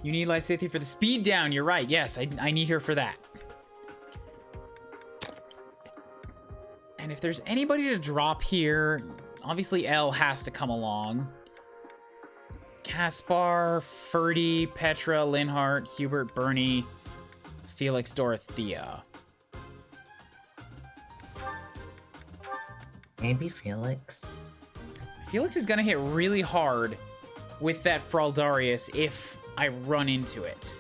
You need Lysithea for the speed down, you're right. Yes, I need her for that. And if there's anybody to drop here, obviously Elle has to come along. Caspar, Ferdy, Petra, Linhardt, Hubert, Bernie, Felix, Dorothea. Maybe Felix. Felix is gonna hit really hard with that Fraldarius if I run into it.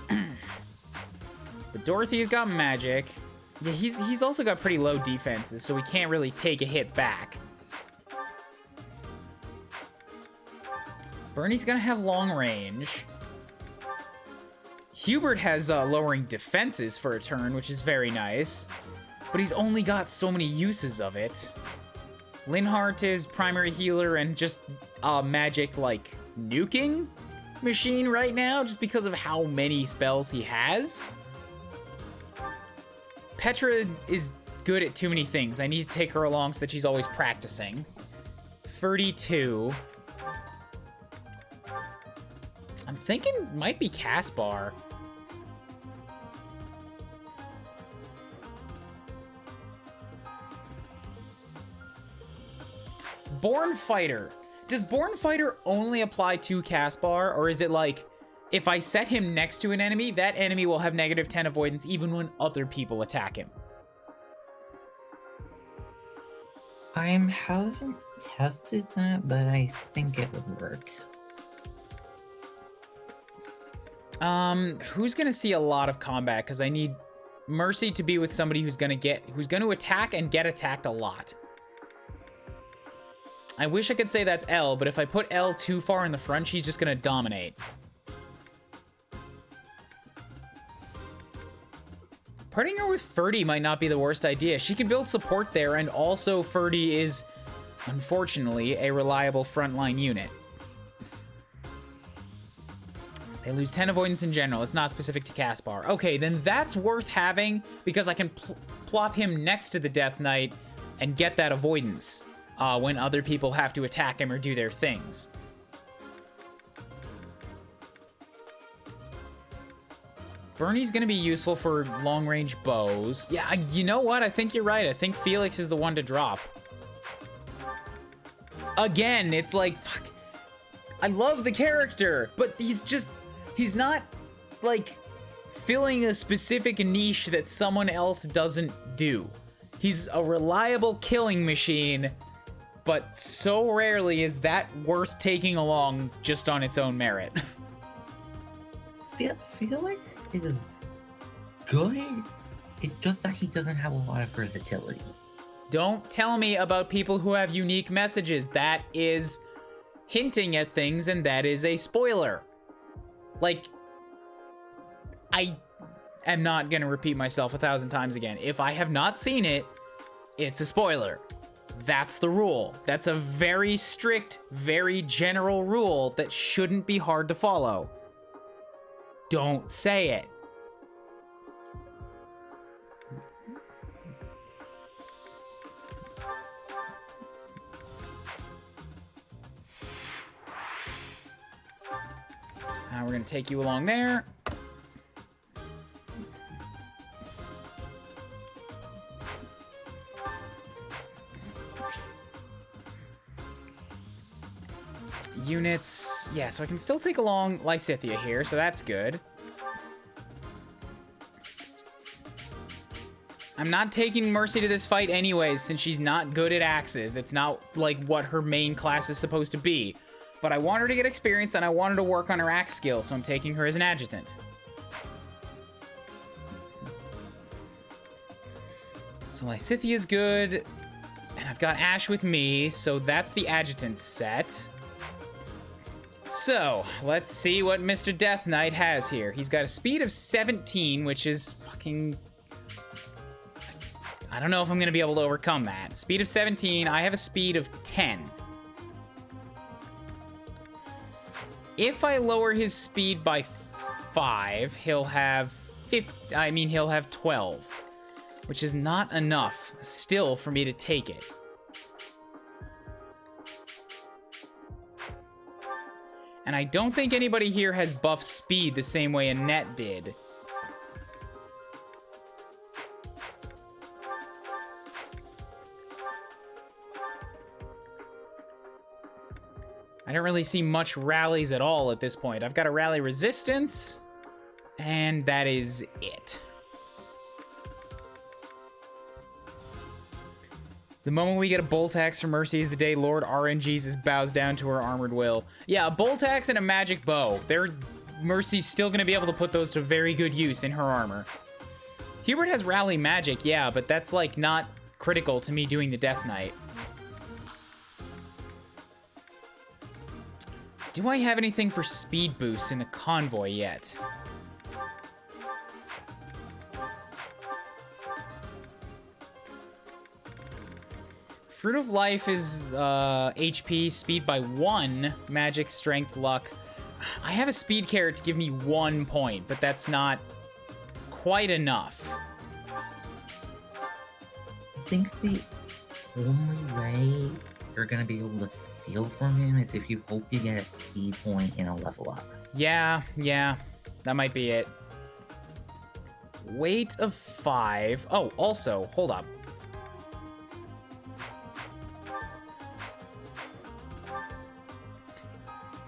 But Dorothea's got magic. Yeah, he's also got pretty low defenses, so he can't really take a hit back. Bernie's gonna have long range. Hubert has lowering defenses for a turn, which is very nice. But he's only got so many uses of it. Linhardt is primary healer and just magic, like, nuking machine right now, just because of how many spells he has. Petra is good at too many things. I need to take her along so that she's always practicing. 32. I'm thinking might be Caspar. Born Fighter. Does Born Fighter only apply to Caspar, or is it like, if I set him next to an enemy, that enemy will have negative 10 avoidance even when other people attack him? I haven't tested that, but I think it would work. Who's gonna see a lot of combat? Because I need Mercy to be with somebody who's gonna attack and get attacked a lot. I wish I could say that's Elle, but if I put Elle too far in the front, she's just gonna dominate. Putting her with Ferdy might not be the worst idea. She can build support there, and also Ferdy is, unfortunately, a reliable frontline unit. They lose 10 avoidance in general. It's not specific to Caspar. Okay, then that's worth having, because I can plop him next to the Death Knight and get that avoidance when other people have to attack him or do their things. Bernie's gonna be useful for long-range bows. Yeah, you know what? I think you're right. I think Felix is the one to drop. Again, it's like, fuck. I love the character, but he's not, like, filling a specific niche that someone else doesn't do. He's a reliable killing machine, but so rarely is that worth taking along just on its own merit. Felix is good. It's just that he doesn't have a lot of versatility. Don't tell me about people who have unique messages. That is hinting at things, and that is a spoiler. Like, I am not gonna repeat myself 1,000 times again. If I have not seen it, it's a spoiler. That's the rule. That's a very strict, very general rule that shouldn't be hard to follow. Don't say it. Now we're gonna take you along there. Units, yeah, so I can still take along Lysithea here, so that's good. I'm not taking Mercy to this fight anyways, since she's not good at axes. It's not like what her main class is supposed to be. But I want her to get experience, and I want her to work on her axe skill, so I'm taking her as an adjutant. So Lysithea's good, and I've got Ash with me, so that's the adjutant set. So, let's see what Mr. Death Knight has here. He's got a speed of 17, which is fucking... I don't know if I'm going to be able to overcome that. Speed of 17, I have a speed of 10. If I lower his speed by 5, he'll have 12, which is not enough still for me to take it. And I don't think anybody here has buff speed the same way Annette did. I don't really see much rallies at all at this point. I've got a rally resistance, and that is it. The moment we get a bolt axe from Mercy is the day Lord RNGesus bows down to her armored will. Yeah, a bolt axe and a magic bow. Mercy's still gonna be able to put those to very good use in her armor. Hubert has rally magic, yeah, but that's like not critical to me doing the Death Knight. Do I have anything for speed boosts in the convoy yet? Fruit of Life is HP, speed by 1, magic, strength, luck. I have a speed carrot to give me 1 point, but that's not quite enough. I think the only way you're gonna be able to steal from him is if you hope you get a speed point in a level up. Yeah, that might be it. Weight of 5. Oh, also, hold up.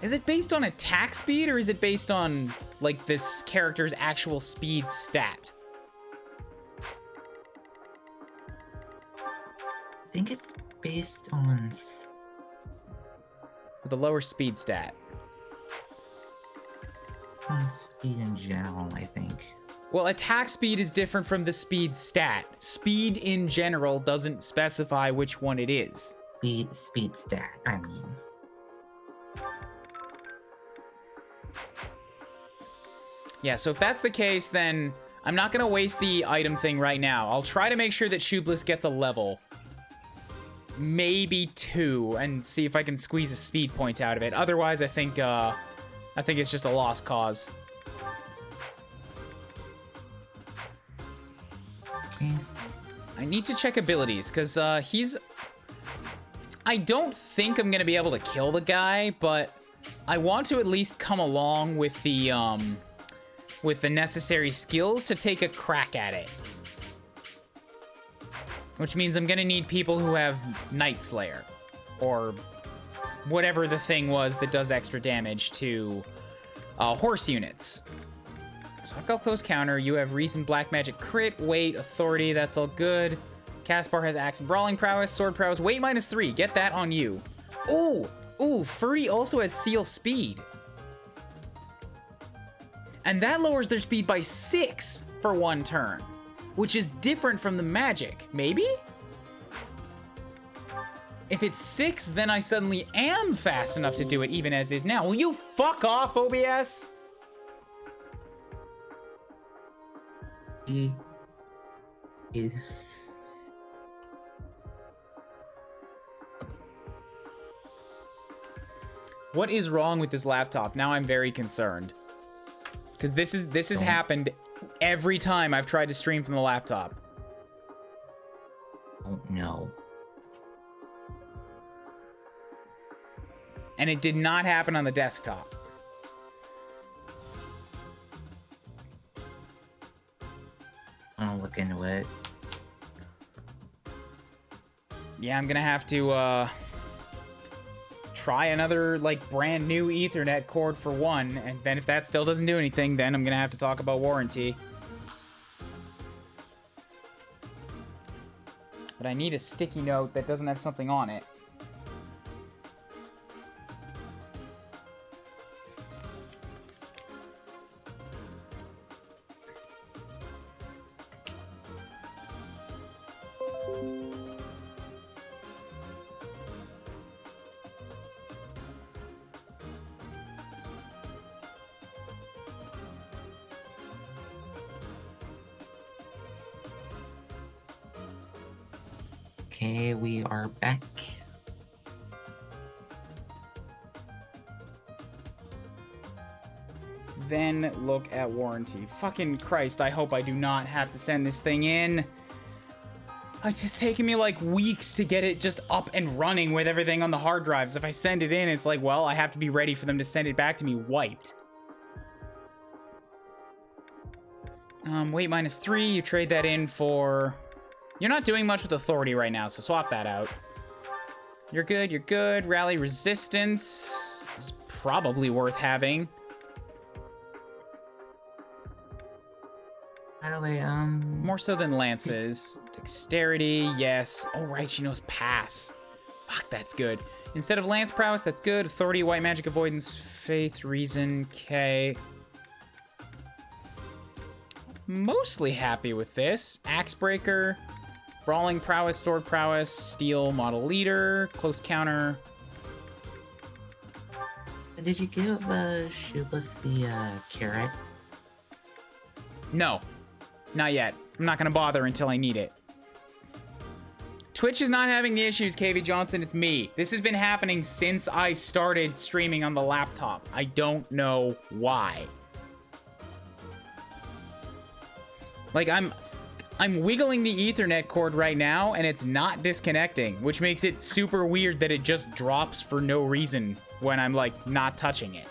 Is it based on attack speed, or is it based on, like, this character's actual speed stat? I think it's based on... The lower speed stat. On speed in general, I think. Well, attack speed is different from the speed stat. Speed in general doesn't specify which one it is. Speed stat, I mean. Yeah, so if that's the case, then I'm not going to waste the item thing right now. I'll try to make sure that Shoebliss gets a level. Maybe 2, and see if I can squeeze a speed point out of it. Otherwise, I think it's just a lost cause. Okay, I need to check abilities, because he's... I don't think I'm going to be able to kill the guy, but I want to at least come along with the necessary skills to take a crack at it. Which means I'm going to need people who have Night Slayer, or whatever the thing was that does extra damage to horse units. So I've got close counter. You have reason, black magic, crit, weight, authority. That's all good. Caspar has axe and brawling prowess, sword prowess, weight -3. Get that on you. Ooh, Furry also has seal speed. And that lowers their speed by 6 for 1 turn, which is different from the magic. Maybe? If it's 6, then I suddenly am fast enough to do it even as is now. Will you fuck off, OBS? What is wrong with this laptop? Now I'm very concerned. Because this has happened every time I've tried to stream from the laptop. Oh no. And it did not happen on the desktop. I'll look into it. Yeah, I'm gonna have to try another like brand new Ethernet cord for one, and then if that still doesn't do anything, then I'm gonna have to talk about warranty. But I need a sticky note that doesn't have something on it. Okay, we are back. Then look at warranty. Fucking Christ, I hope I do not have to send this thing in. It's just taking me like weeks to get it just up and running with everything on the hard drives. If I send it in, it's like, well, I have to be ready for them to send it back to me wiped. Weight -3, you trade that in for... You're not doing much with authority right now, so swap that out. You're good, you're good. Rally resistance is probably worth having. By the way, more so than lances. Dexterity, yes. Oh, right, she knows pass. Fuck, that's good. Instead of lance prowess, that's good. Authority, white magic avoidance, faith, reason, K. Mostly happy with this. Axe breaker. Brawling prowess, sword prowess, steel, model leader, close counter. Did you give Shubas the carrot? No, not yet. I'm not gonna bother until I need it. Twitch is not having the issues, KV Johnson, it's me. This has been happening since I started streaming on the laptop. I don't know why. Like, I'm wiggling the Ethernet cord right now, and it's not disconnecting, which makes it super weird that it just drops for no reason when I'm, like, not touching it.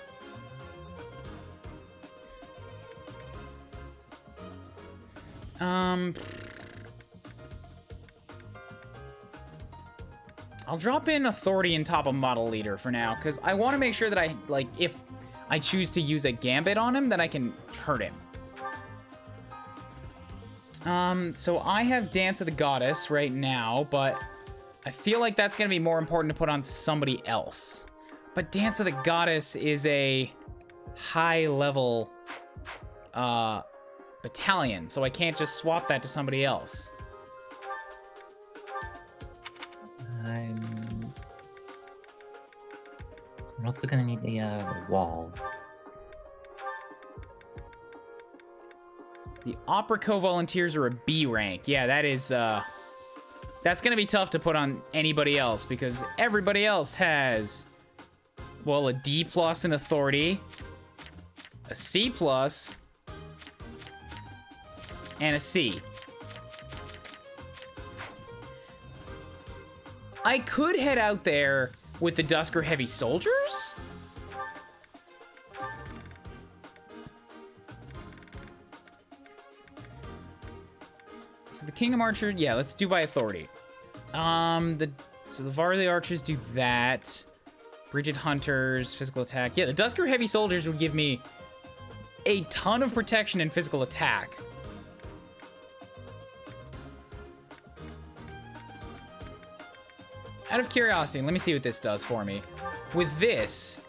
I'll drop in authority in top of model leader for now, because I want to make sure that I, like, if I choose to use a gambit on him, that I can hurt him. So I have Dance of the Goddess right now, but I feel like that's gonna be more important to put on somebody else. But Dance of the Goddess is a high-level, battalion, so I can't just swap that to somebody else. I'm also gonna need the wall. The Opera Co-volunteers are a B rank. Yeah, that is, that's gonna be tough to put on anybody else, because everybody else has, well, a D+ in authority, a C+, and a C. I could head out there with the Dusker Heavy Soldiers? So the Kingdom Archer, yeah, let's do by authority. So the Varley Archers do that. Bridget Hunters, physical attack. Yeah, the Dusker Heavy Soldiers would give me a ton of protection and physical attack. Out of curiosity, let me see what this does for me. With this,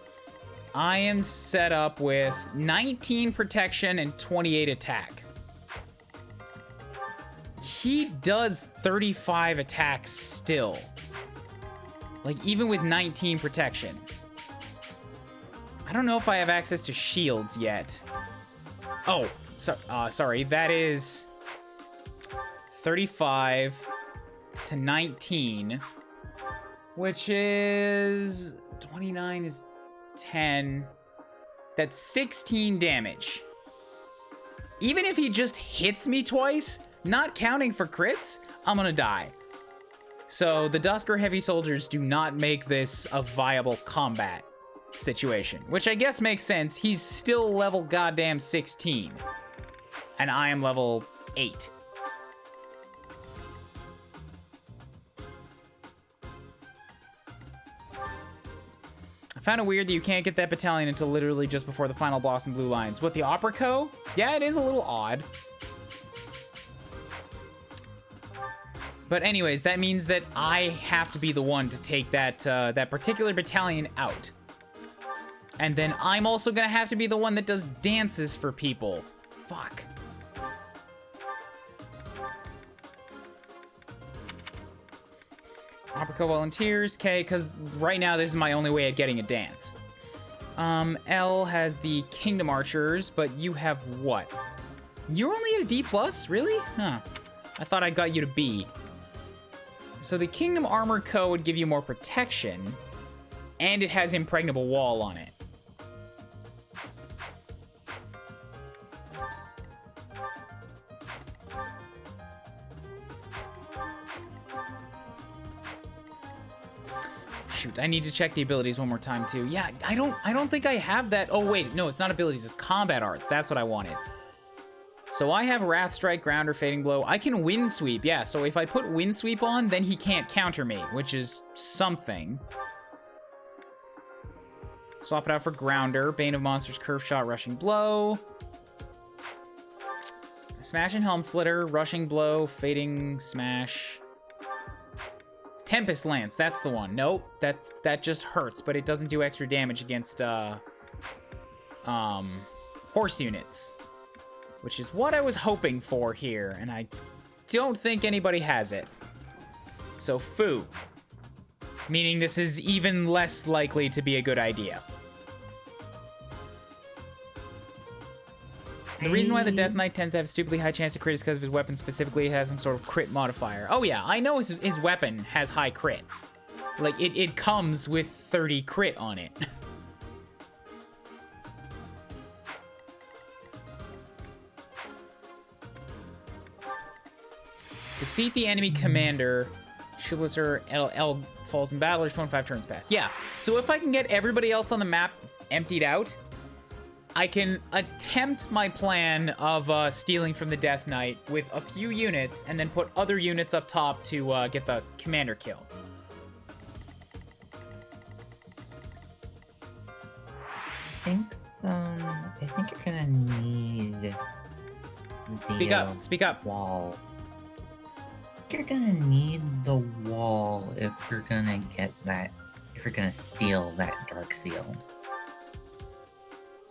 I am set up with 19 protection and 28 attack. He does 35 attacks still. Like, even with 19 protection. I don't know if I have access to shields yet. Oh, sorry. That is 35 to 19, which is 29 is 10. That's 16 damage. Even if he just hits me twice, not counting for crits, I'm gonna die. So the Dusker Heavy Soldiers do not make this a viable combat situation, which I guess makes sense. He's still level goddamn 16, and I am level 8. I found it weird that you can't get that battalion until literally just before the final boss in Blue Lions. With the Opera Co? Yeah, it is a little odd. But anyways, that means that I have to be the one to take that that particular battalion out. And then I'm also gonna have to be the one that does dances for people. Fuck. Opera volunteers, okay, because right now this is my only way of getting a dance. L has the Kingdom Archers, but you have what? You're only at a D+? Really? Huh. I thought I got you to B. So the Kingdom Armor Co. would give you more protection, and it has Impregnable Wall on it. Shoot, I need to check the abilities one more time too. Yeah, I don't think I have that. Oh wait, no, it's not abilities, it's combat arts. That's what I wanted. So I have Wrath Strike, Grounder, Fading Blow. I can Wind Sweep, yeah. So if I put Wind Sweep on, then he can't counter me, which is something. Swap it out for Grounder, Bane of Monsters, Curve Shot, Rushing Blow. Smash and Helm Splitter, Rushing Blow, Fading Smash. Tempest Lance, that's the one. Nope, that just hurts, but it doesn't do extra damage against horse units. Which is what I was hoping for here, and I don't think anybody has it. So, Foo. Meaning this is even less likely to be a good idea. The reason why the Death Knight tends to have a stupidly high chance to crit is because of his weapon specifically. It has some sort of crit modifier. Oh yeah, I know his weapon has high crit. Like, it comes with 30 crit on it. Defeat the enemy commander. Shibblister L falls in battle. There's 25 turns pass. Yeah, so if I can get everybody else on the map emptied out, I can attempt my plan of stealing from the Death Knight with a few units and then put other units up top to get the commander kill. I think you're gonna need the, Speak up. Wall. You're gonna need the wall if you're gonna get that, if you're gonna steal that Dark Seal.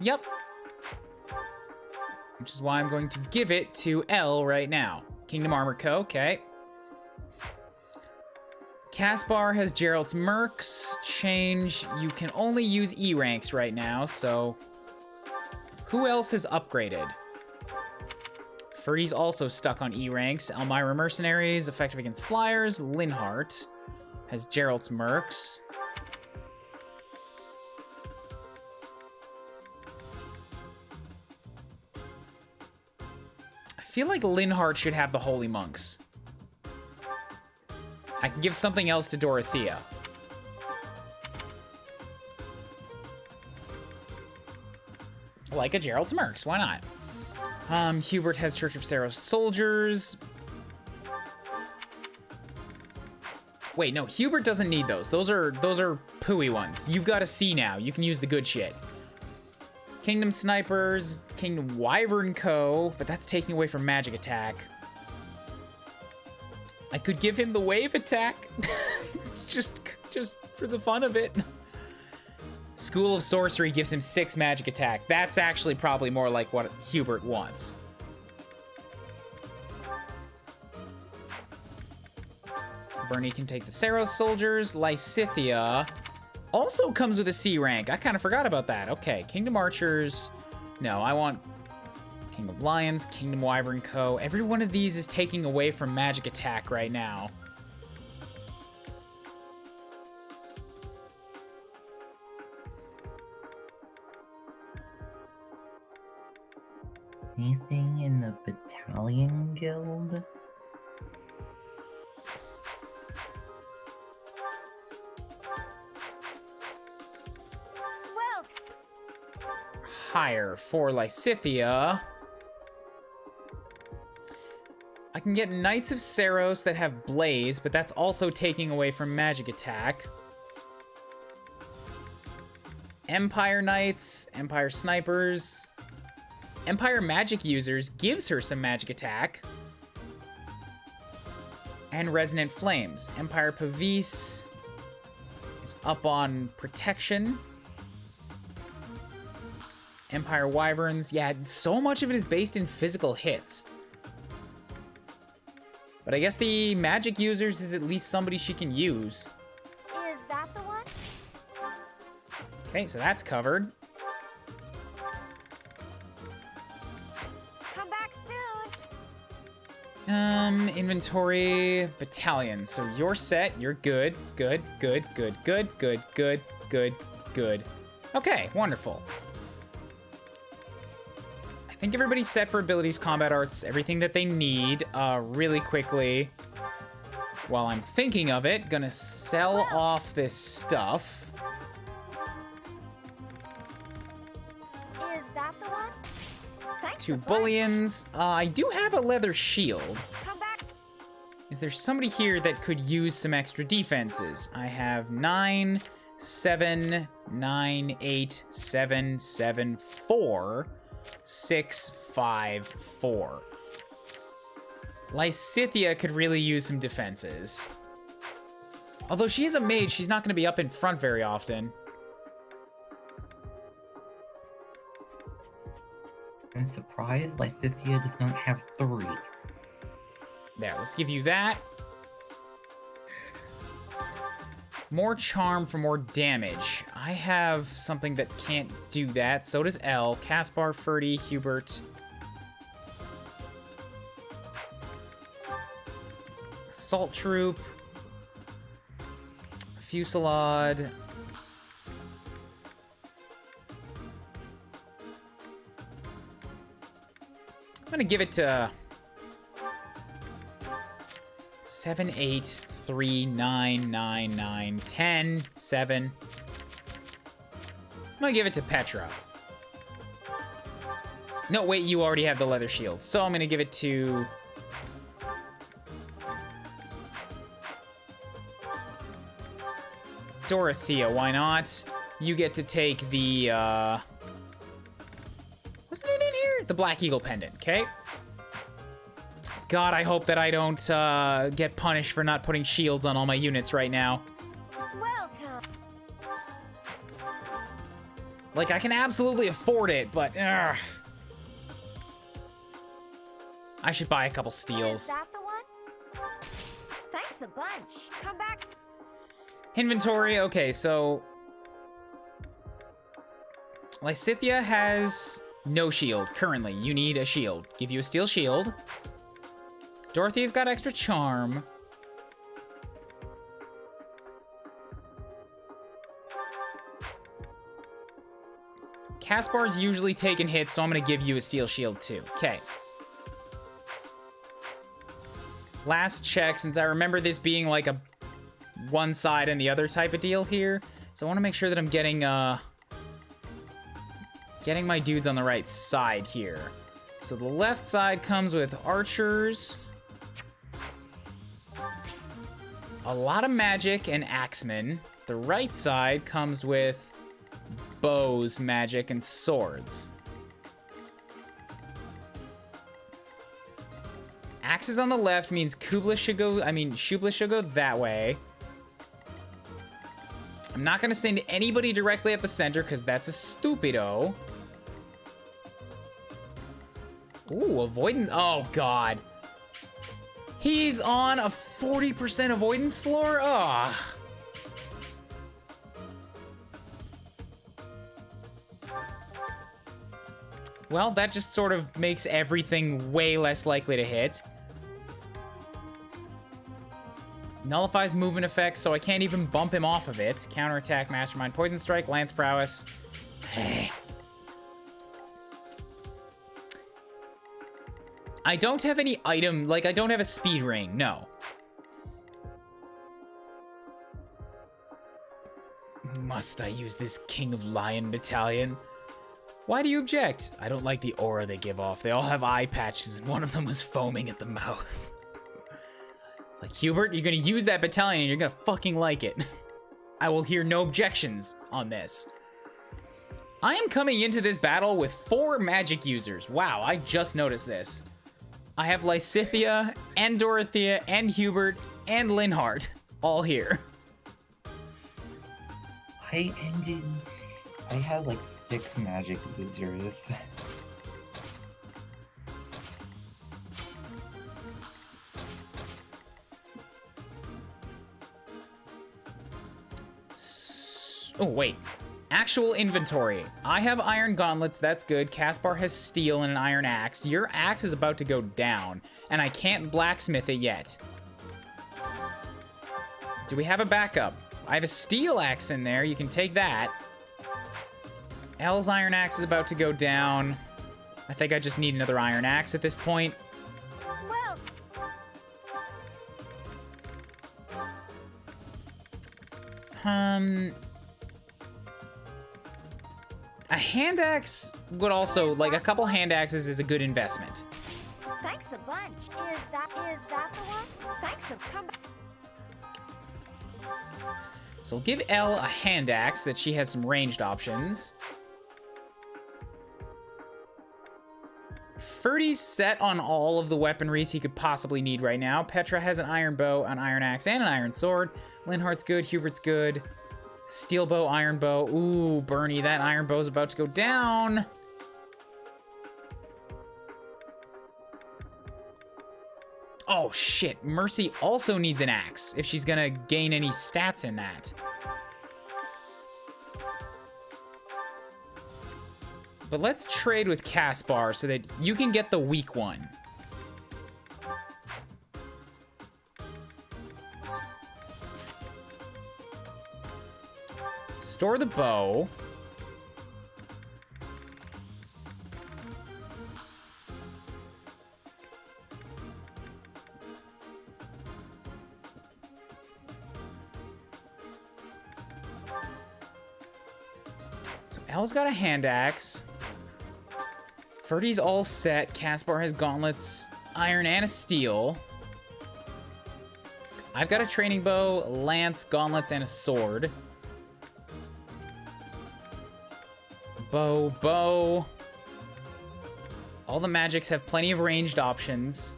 Yep. Which is why I'm going to give it to L right now. Kingdom Armor Co. Okay. Caspar has Gerald's Mercs. Change. You can only use E ranks right now, so... Who else has upgraded? Ferdy's also stuck on E ranks. Elmira Mercenaries, effective against flyers. Linhart has Gerald's Mercs. I feel like Linhart should have the Holy Monks. I can give something else to Dorothea. Like a Gerald's Mercs, why not? Hubert has Church of Saros soldiers. Wait, no, Hubert doesn't need those. Those are pooey ones. You've got a C now. You can use the good shit. Kingdom Snipers, Kingdom Wyvern Co., but that's taking away from magic attack. I could give him the wave attack. just for the fun of it. School of Sorcery gives him 6 magic attack. That's actually probably more like what Hubert wants. Bernie can take the Saros soldiers. Lysithea also comes with a C rank. I kind of forgot about that. Okay, Kingdom Archers. No, I want Kingdom Lions, Kingdom Wyvern Co. Every one of these is taking away from magic attack right now. Anything in the Battalion Guild? Higher for Lysithea. I can get Knights of Saros that have Blaze, but that's also taking away from magic attack. Empire Knights, Empire Snipers. Empire Magic Users gives her some magic attack. And Resonant Flames. Empire Pavis is up on protection. Empire Wyverns, yeah, so much of it is based in physical hits. But I guess the magic users is at least somebody she can use. Is that the one? Okay, so that's covered. Come back soon. Inventory, battalion. So you're set, you're good, good, good, good, good, good, good, good, good. Okay, wonderful. I think everybody's set for abilities, combat arts, everything that they need. Really quickly, while I'm thinking of it, gonna sell off this stuff. Is that the one? Thanks. 2 bullions. I do have a leather shield. Come back. Is there somebody here that could use some extra defenses? I have 9, 7, 9, 8, 7, 7, 4. 6, 5, 4. Lysithea could really use some defenses. Although she is a mage, she's not going to be up in front very often. I'm surprised Lysithea does not have 3. There, let's give you that. More charm for more damage. I have something that can't do that. So does L. Caspar, Ferdy, Hubert. Assault Troop. Fusillade. I'm gonna give it to 7, 8, 3, 9, 9, 9, 10, 7. I'm gonna give it to Petra. No, wait, you already have the leather shield. So I'm gonna give it to... Dorothea, why not? You get to take the, What's it in here? The Black Eagle Pendant, okay? God, I hope that I don't get punished for not putting shields on all my units right now. Welcome. Like, I can absolutely afford it, but... I should buy a couple Is steals. that the one? Thanks a bunch. Come back. Inventory, okay, so... Lysithea has no shield, currently. You need a shield. Give you a steel shield. Dorothy's got extra charm. Caspar's usually taking hits, so I'm gonna give you a steel shield too. Okay. Last check, since I remember this being like a one side and the other type of deal here. So I want to make sure that I'm getting my dudes on the right side here. So the left side comes with archers, a lot of magic and axemen. The right side comes with bows, magic, and swords. Axes on the left means Shubla should go that way. I'm not gonna send anybody directly at the center because that's a stupido. Ooh, avoidance. Oh, God. He's on a 40% avoidance floor? Ugh. Well, that just sort of makes everything way less likely to hit. Nullifies movement effects, so I can't even bump him off of it. Counterattack, Mastermind, Poison Strike, Lance Prowess. I don't have any item, like I don't have a speed ring, no. Must I use this King of Lion battalion? Why do you object? I don't like the aura they give off. They all have eye patches and one of them was foaming at the mouth. Like, Hubert, you're gonna use that battalion and you're gonna fucking like it. I will hear no objections on this. I am coming into this battle with 4 magic users. Wow, I just noticed this. I have Lysithea and Dorothea and Hubert and Linhardt all here. I had like 6 magic users. Oh, wait. Actual inventory. I have iron gauntlets, that's good. Caspar has steel and an iron axe. Your axe is about to go down, and I can't blacksmith it yet. Do we have a backup? I have a steel axe in there, you can take that. L's iron axe is about to go down. I think I just need another iron axe at this point. A hand axe would also, like, a couple hand axes is a good investment. Thanks a bunch. Is that the one? Thanks a come. So we'll give Elle a hand axe that she has some ranged options. Ferdy's set on all of the weaponries he could possibly need right now. Petra has an iron bow, an iron axe, and an iron sword. Linhardt's good, Hubert's good. Steel bow, iron bow. Ooh, Bernie, that iron bow's about to go down. Oh, shit. Mercy also needs an axe if she's gonna gain any stats in that. But let's trade with Caspar so that you can get the weak one. Store the bow. So Elle's got a hand axe. Ferdy's all set. Caspar has gauntlets, iron, and a steel. I've got a training bow, lance, gauntlets, and a sword. Bow. All the magics have plenty of ranged options.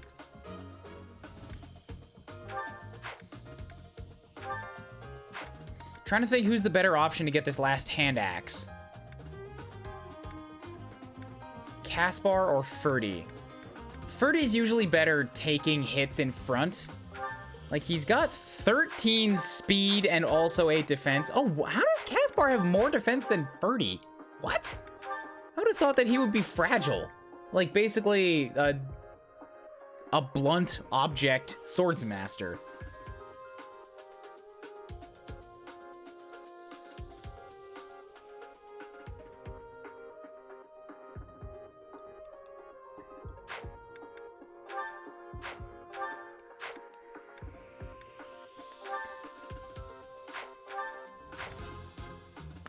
Trying to think who's the better option to get this last hand axe. Caspar or Ferdy? Ferdy's usually better taking hits in front. Like, he's got 13 speed and also 8 defense. Oh, how does Caspar have more defense than Ferdy? What? I would have thought that he would be fragile. Like, basically, a blunt object swordsmaster.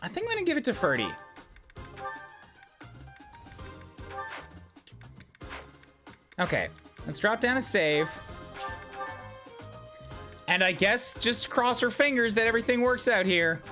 I think I'm gonna give it to Ferdy. Okay, let's drop down a save. And I guess just cross her fingers that everything works out here.